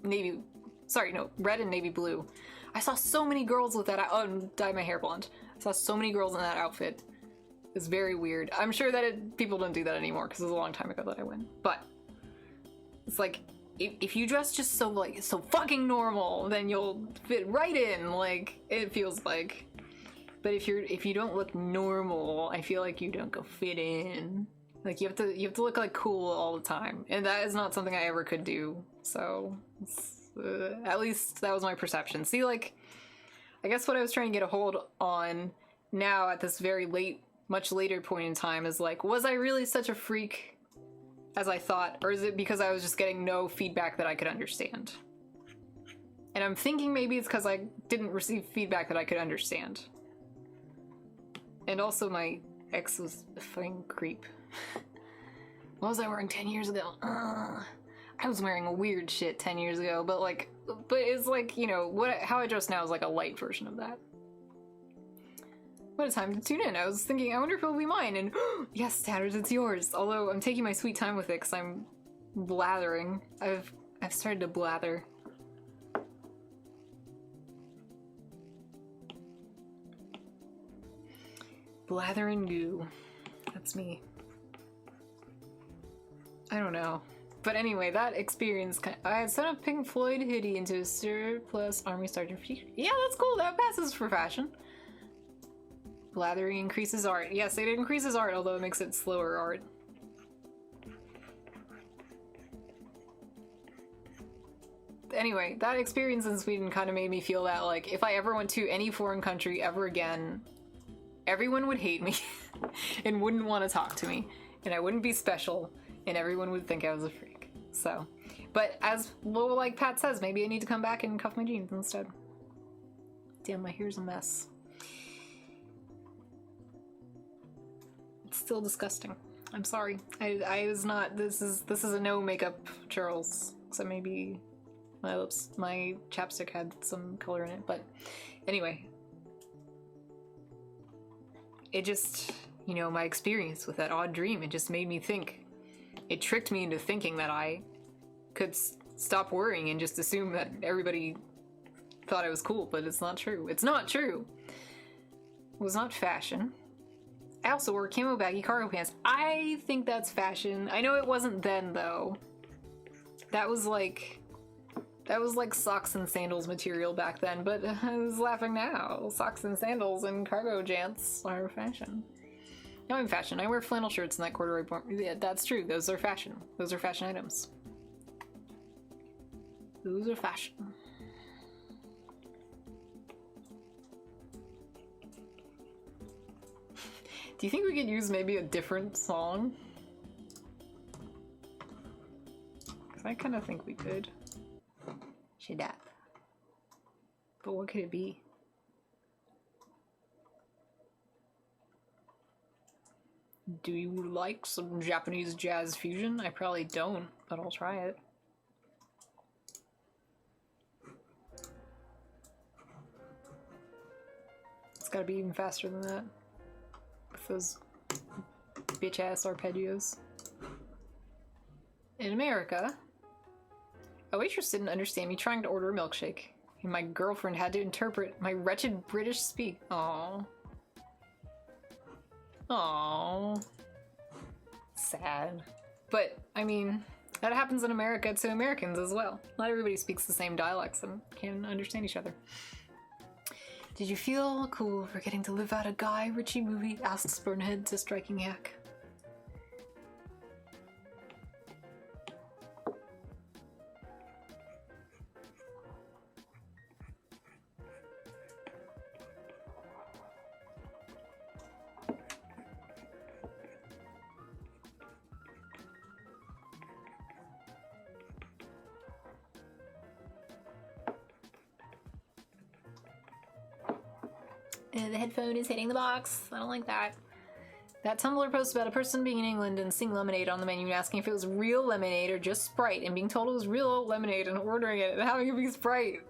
navy, sorry, no, red and navy blue. I saw so many girls with that. And dyed my hair blonde. I saw so many girls in that outfit. It's very weird. I'm sure that people don't do that anymore because it was a long time ago that I went. But it's like, if you dress just so like so fucking normal, then you'll fit right in. Like, it feels like. But if you don't look normal, I feel like you don't go fit in. Like, you have to look like cool all the time, and that is not something I ever could do. So at least that was my perception. See, like, I guess what I was trying to get a hold on now at this very late, much later point in time is like, was I really such a freak as I thought, or is it because I was just getting no feedback that I could understand? And I'm thinking maybe it's because I didn't receive feedback that I could understand. And also my ex was a fucking creep. What was I wearing 10 years ago? I was wearing weird shit 10 years ago, but it's like, you know, how I dress now is like a light version of that. What a time to tune in. I was thinking, I wonder if it'll be mine, and yes, Standards, it's yours. Although I'm taking my sweet time with it because I'm blathering. I've started to blather. Blather and goo. That's me. I don't know. But anyway, that experience, I sent a Pink Floyd hoodie into a surplus Army Sergeant. Yeah, that's cool. That passes for fashion. Blathering increases art. Yes, it increases art, although it makes it slower art. Anyway, that experience in Sweden kind of made me feel that, like, if I ever went to any foreign country ever again, everyone would hate me and wouldn't want to talk to me, and I wouldn't be special, and everyone would think I was a freak. So, but as, well, like Pat says, maybe I need to come back and cuff my jeans instead. Damn, my hair's a mess. It's still disgusting. I'm sorry. I was not, this is a no makeup Charles, so maybe my lips, my chapstick had some color in it, but anyway. It just, you know, my experience with that odd dream, it just made me think. It tricked me into thinking that I could stop worrying and just assume that everybody thought I was cool, but it's not true. It's not true. It was not fashion. I also wore camo baggy cargo pants. I think that's fashion. I know it wasn't then, though. That was like socks and sandals material back then, but I was laughing now. Socks and sandals and cargo jants are fashion. Now I'm fashion. I wear flannel shirts and that corduroy yeah, that's true. Those are fashion. Those are fashion items. Those are fashion. Do you think we could use maybe a different song? Because I kind of think we could. Shut up. But what could it be? Do you like some Japanese jazz fusion? I probably don't, but I'll try it. It's gotta be even faster than that. With those bitch-ass arpeggios. In America, a waitress didn't understand me trying to order a milkshake, and my girlfriend had to interpret my wretched British speak. Aww. Aww. Sad. But, I mean, that happens in America to Americans as well. Not everybody speaks the same dialects and can understand each other. Did you feel cool for getting to live out a Guy Ritchie movie? Asks Burnhead to Striking Yak. The headphone is hitting the box. I don't like that. That Tumblr post about a person being in England and seeing lemonade on the menu and asking if it was real lemonade or just Sprite and being told it was real lemonade and ordering it and having it be Sprite.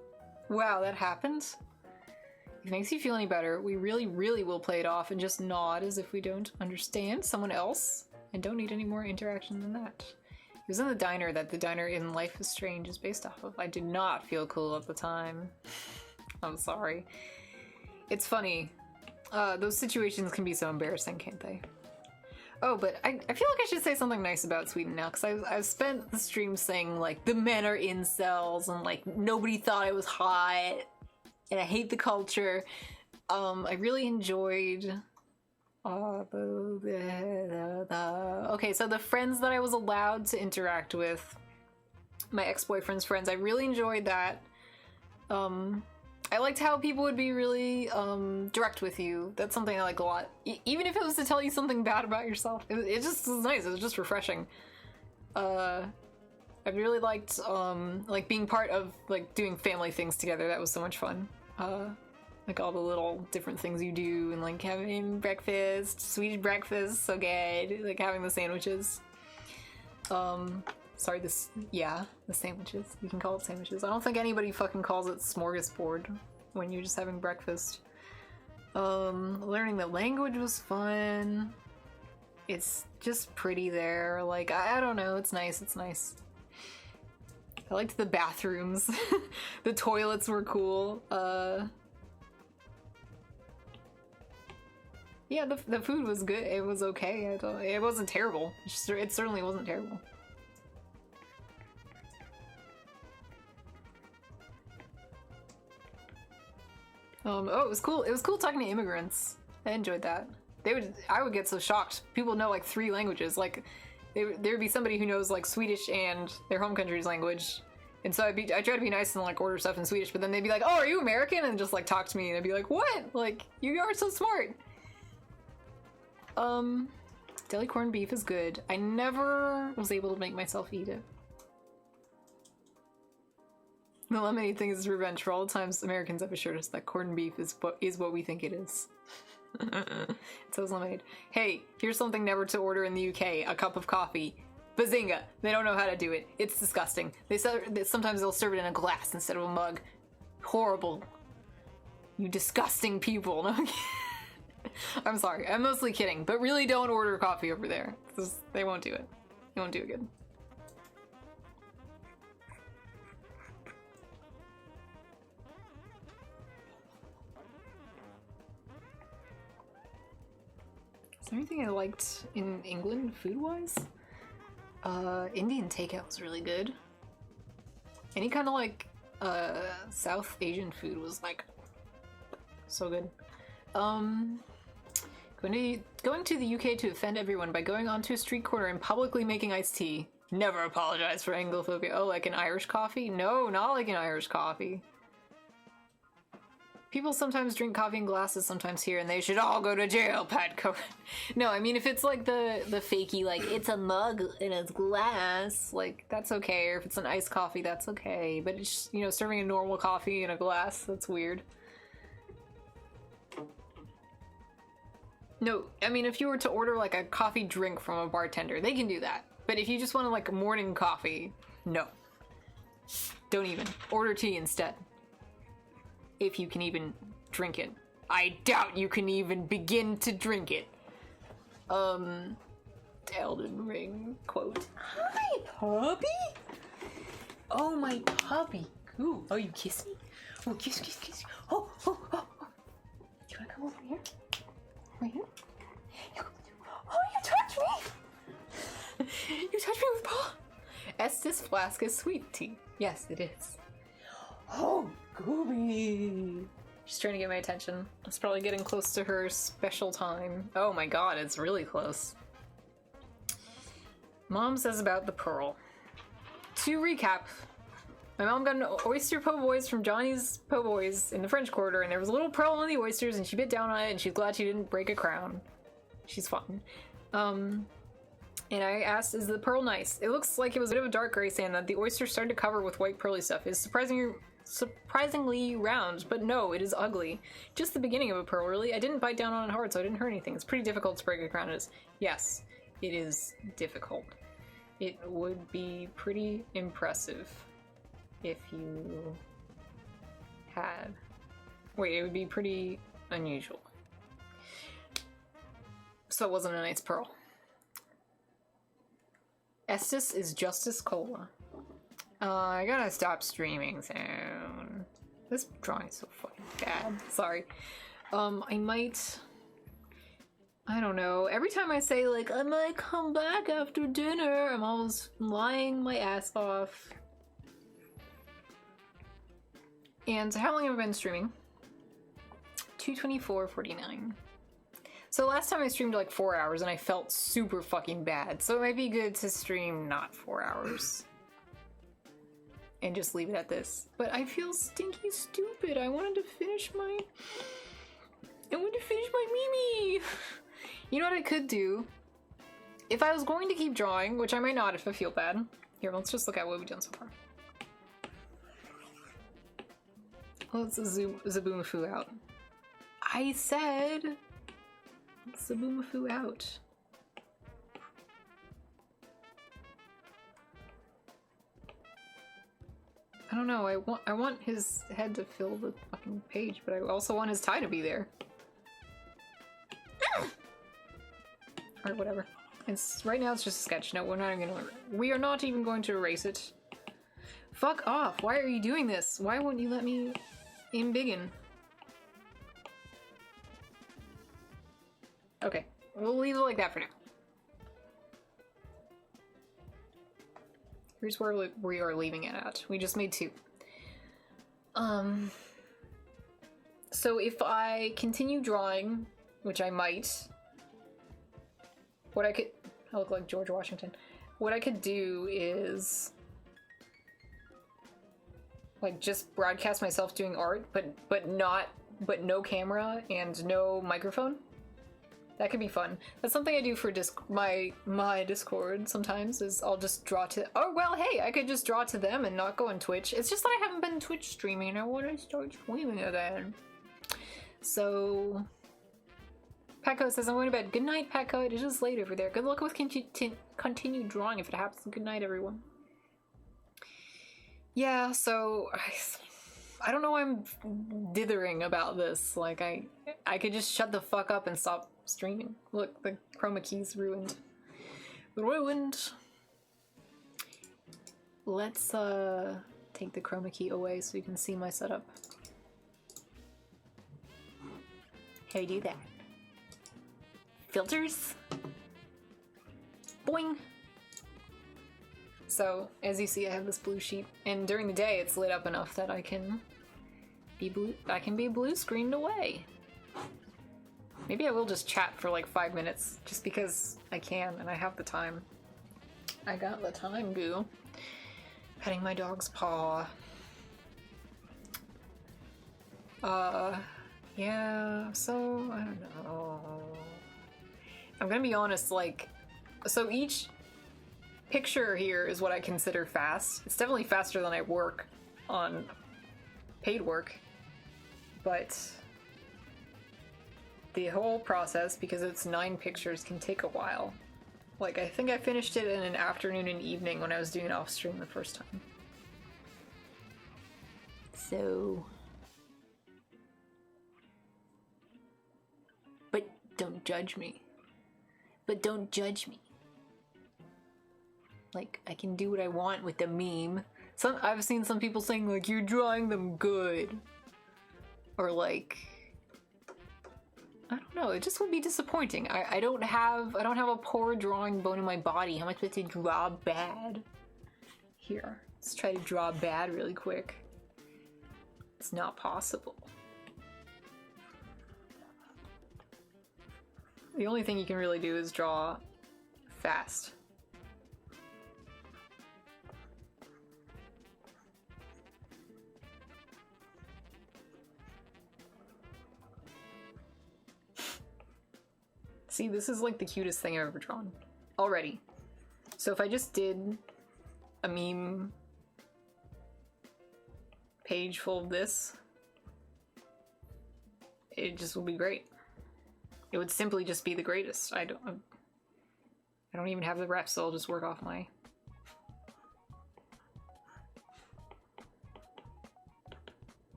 Wow, that happened? If it makes you feel any better, we really, really will play it off and just nod as if we don't understand someone else and don't need any more interaction than that. It was in the diner that the diner in Life is Strange is based off of. I did not feel cool at the time. I'm sorry. It's funny. Those situations can be so embarrassing, can't they? Oh, but I feel like I should say something nice about Sweden now, because I've spent the stream saying, like, the men are incels, and, like, nobody thought I was hot, and I hate the culture. I really enjoyed... Okay, so the friends that I was allowed to interact with, my ex-boyfriend's friends, I really enjoyed that. I liked how people would be really direct with you. That's something I like a lot. Even if it was to tell you something bad about yourself. It just was nice. It was just refreshing. I really liked like being part of like doing family things together. That was so much fun. Like all the little different things you do and like having breakfast, Swedish breakfast, so good. Like having the sandwiches. Sorry, the sandwiches. You can call it sandwiches. I don't think anybody fucking calls it smorgasbord when you're just having breakfast. Learning the language was fun. It's just pretty there. Like, I don't know. It's nice. It's nice. I liked the bathrooms. The toilets were cool. Yeah, the food was good. It was okay. It wasn't terrible. It certainly wasn't terrible. Oh, it was cool. It was cool talking to immigrants. I enjoyed that. I would get so shocked. People know like 3 languages. Like, there would be somebody who knows like Swedish and their home country's language. And so I try to be nice and like order stuff in Swedish, but then they'd be like, "Oh, are you American?" and just like talk to me, and I'd be like, "What? Like, you are so smart." Deli corned beef is good. I never was able to make myself eat it. The lemonade thing is revenge for all the times Americans have assured us that corned beef is what we think it is. So is lemonade. Hey, here's something never to order in the UK: a cup of coffee. Bazinga! They don't know how to do it. It's disgusting. Sometimes they'll serve it in a glass instead of a mug. Horrible. You disgusting people. No, I'm sorry. I'm mostly kidding. But really don't order coffee over there. They won't do it. They won't do it good. Is there anything I liked in England food-wise? Indian takeout was really good. Any kind of like South Asian food was like so good. Going to the UK to offend everyone by going onto a street corner and publicly making iced tea. Never apologize for Anglophobia. Oh, like an Irish coffee? No, not like an Irish coffee. People sometimes drink coffee in glasses sometimes here, and they should all go to jail, Pat Cohen. No, I mean, if it's like the fakey, like, it's a mug in a glass, like, that's okay. Or if it's an iced coffee, that's okay. But it's just, you know, serving a normal coffee in a glass, that's weird. No, I mean, if you were to order, like, a coffee drink from a bartender, they can do that. But if you just want, like, a morning coffee, no. Don't even. Order tea instead. If you can even drink it. I doubt you can even begin to drink it. Elden Ring quote. Hi, puppy! Oh, my puppy. Ooh, oh, you kiss me? Oh, kiss, kiss, kiss. Oh, oh, oh, oh. You wanna come over here? Right here? Oh, you touched me! You touched me with paw! Estes flask is sweet tea. Yes, it is. Oh, Gooby! She's trying to get my attention. It's probably getting close to her special time. Oh my god, it's really close. Mom says about the pearl. To recap, my mom got an oyster po' boys from Johnny's Po' Boys in the French Quarter, and there was a little pearl on the oysters, and she bit down on it, and she's glad she didn't break a crown. She's fine. And I asked, is the pearl nice? It looks like it was a bit of a dark gray sand that the oyster started to cover with white pearly stuff. It's surprisingly round, but no, it is ugly. Just the beginning of a pearl, really. I didn't bite down on it hard, so I didn't hurt anything. It's pretty difficult to break a crown. Yes, it is difficult. It would be pretty impressive if you had... Wait, it would be pretty unusual. So it wasn't a nice pearl. Estes is Justice Cola. I gotta stop streaming soon. This drawing is so fucking bad. Sorry. I don't know. Every time I say, like, I might come back after dinner, I'm always lying my ass off. And how long have I been streaming? 224.49. So last time I streamed like 4 hours and I felt super fucking bad. So it might be good to stream not 4 hours. And just leave it at this. But I feel stinky stupid. I wanted to finish my Mimi. You know what I could do? If I was going to keep drawing, which I might not if I feel bad. Here, let's just look at what we've done so far. Let's Zaboomafoo out. I said... Zaboomafoo out. I don't know, I want his head to fill the fucking page, but I also want his tie to be there. Or whatever. Right now it's just a sketch. No, we are not even going to erase it. Fuck off. Why are you doing this? Why won't you let me embiggen? Okay, we'll leave it like that for now. Here's where we are leaving it at. We just made 2. So So if I continue drawing, which I might, I look like George Washington. What I could do is like just broadcast myself doing art, but no camera and no microphone. That could be fun. That's something I do for my Discord sometimes, is I'll just draw to... Oh, well, hey, I could just draw to them and not go on Twitch. It's just that I haven't been Twitch streaming and I want to start streaming again. So... Petco says, I'm going to bed. Good night, Petco. It is just late over there. Good luck with continued drawing if it happens. Good night, everyone. Yeah, so... I don't know why I'm dithering about this. Like, I could just shut the fuck up and stop streaming. Look, the chroma key's ruined. Ruined! Let's, take the chroma key away so you can see my setup. How do you do that? Filters? Boing! So, as you see, I have this blue sheet, and during the day it's lit up enough that I can be blue screened away. Maybe I will just chat for like 5 minutes, just because I can and I have the time. I got the time, goo. Petting my dog's paw. Yeah, so, I don't know. I'm gonna be honest, like, so each picture here is what I consider fast. It's definitely faster than I work on paid work, but the whole process, because it's 9 pictures, can take a while. Like, I think I finished it in an afternoon and evening when I was doing it off stream the first time. So... But don't judge me. But don't judge me. Like, I can do what I want with the meme. I've seen some people saying, like, you're drawing them good. Or, like... I don't know, it just would be disappointing. I don't have a poor drawing bone in my body. How am I supposed to draw bad? Here, let's try to draw bad really quick. It's not possible. The only thing you can really do is draw fast. See, this is like the cutest thing I've ever drawn. Already. So if I just did a meme page full of this, it just would be great. It would simply just be the greatest. I don't even have the ref, so I'll just work off my...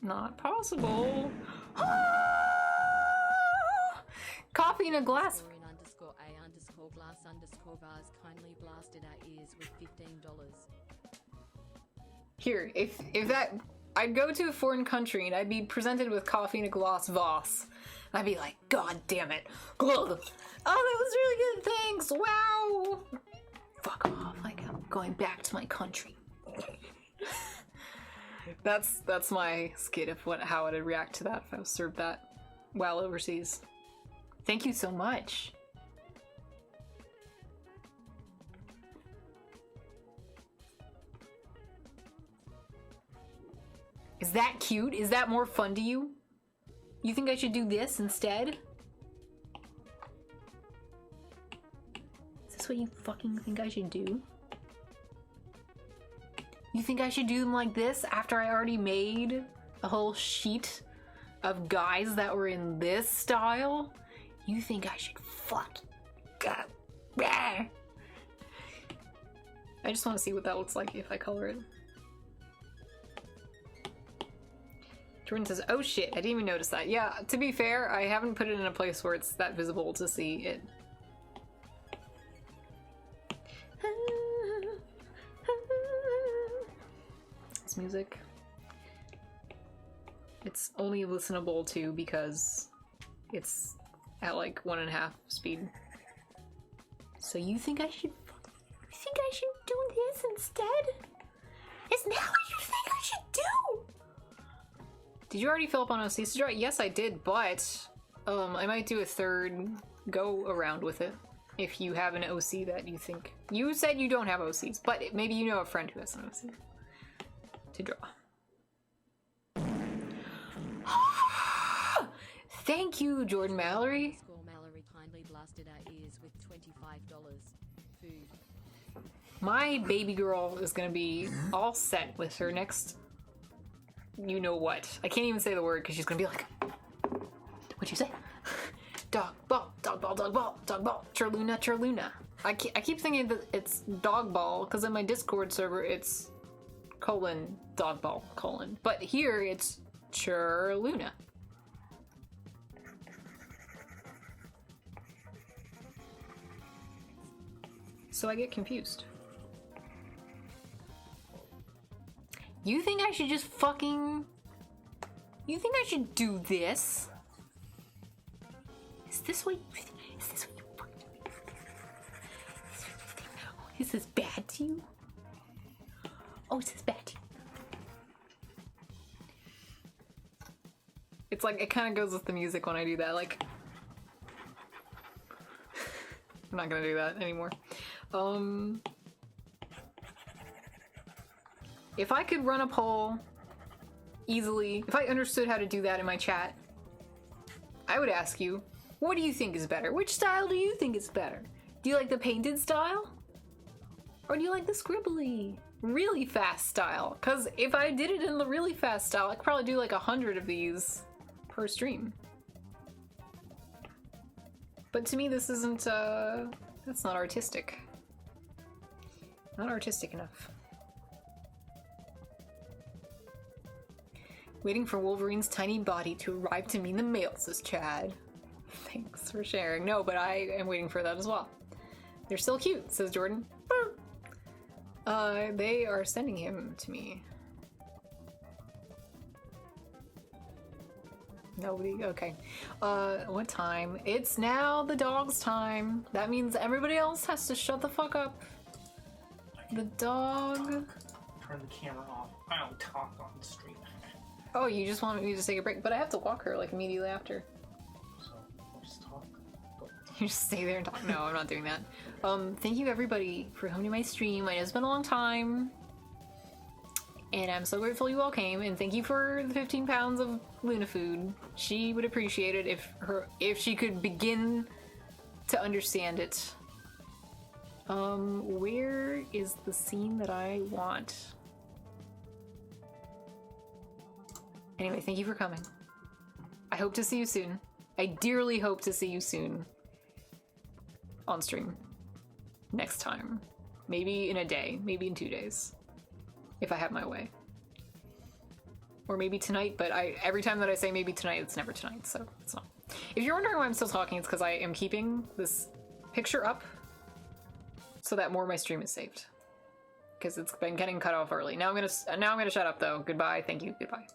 Not possible. Coffee in a glass. _A_glass_vase kindly blasted our ears with $15. Here, if that, I'd go to a foreign country and I'd be presented with coffee in a glass vase. I'd be like, God damn it. Ugh. Oh, that was really good, thanks, wow. Fuck off, like I'm going back to my country. That's my skit of how I'd react to that if I was served that while overseas. Thank you so much. Is that cute? Is that more fun to you? You think I should do this instead? Is this what you fucking think I should do? You think I should do them like this after I already made a whole sheet of guys that were in this style? You think I should fucking go? I just want to see what that looks like if I color it. Jordan says, oh shit, I didn't even notice that. Yeah, to be fair, I haven't put it in a place where it's that visible to see it. This music. It's only listenable to because it's at like 1.5 speed. So you think I should do this instead? Is now what you think I should do? Did you already fill up on OCs to draw? Yes, I did, but I might do a third go around with it. If you have an OC that you think... You said you don't have OCs, but maybe you know a friend who has an OC to draw. Thank you, Jordan Mallory. Score Mallory kindly blasted our ears with $25. Food. My baby girl is gonna be all set with her next... You know what? I can't even say the word because she's gonna be like... What'd you say? Dog ball, dog ball, dog ball, dog ball, Churluna, Churluna. I keep thinking that it's dog ball because in my Discord server it's dog ball, but here it's Churluna. So I get confused. You think I should just fucking... You think I should do this? Is this what you fucking... Is this bad to you? Oh, is this bad to you? It's like, it kind of goes with the music when I do that, like... I'm not gonna do that anymore. If I could run a poll easily, if I understood how to do that in my chat, I would ask you, what do you think is better? Which style do you think is better? Do you like the painted style? Or do you like the scribbly, really fast style? Because if I did it in the really fast style, I could probably do like 100 of these per stream. But to me, this isn't, that's not artistic. Not artistic enough. Waiting for Wolverine's tiny body to arrive to me in the mail, says Chad. Thanks for sharing. No, but I am waiting for that as well. They're still cute, says Jordan. They are sending him to me. Nobody? Okay. What time? It's now the dog's time. That means everybody else has to shut the fuck up. The dog... Turn the camera off. I don't talk on the stream. Oh, you just want me to take a break? But I have to walk her, like, immediately after. So, I'll just talk. You just stay there and talk. No, I'm not doing that. Thank you everybody for coming to my stream. I know it's been a long time. And I'm so grateful you all came, and thank you for the 15 pounds of Luna food. She would appreciate it if she could begin to understand it. Where is the scene that I want? Anyway, thank you for coming. I hope to see you soon. I dearly hope to see you soon. On stream. Next time. Maybe in a day. Maybe in 2 days. If I have my way. Or maybe tonight, but every time that I say maybe tonight, it's never tonight, so it's not. If you're wondering why I'm still talking, it's because I am keeping this picture up so that more of my stream is saved. Because it's been getting cut off early. Now I'm gonna shut up though. Goodbye, thank you, goodbye.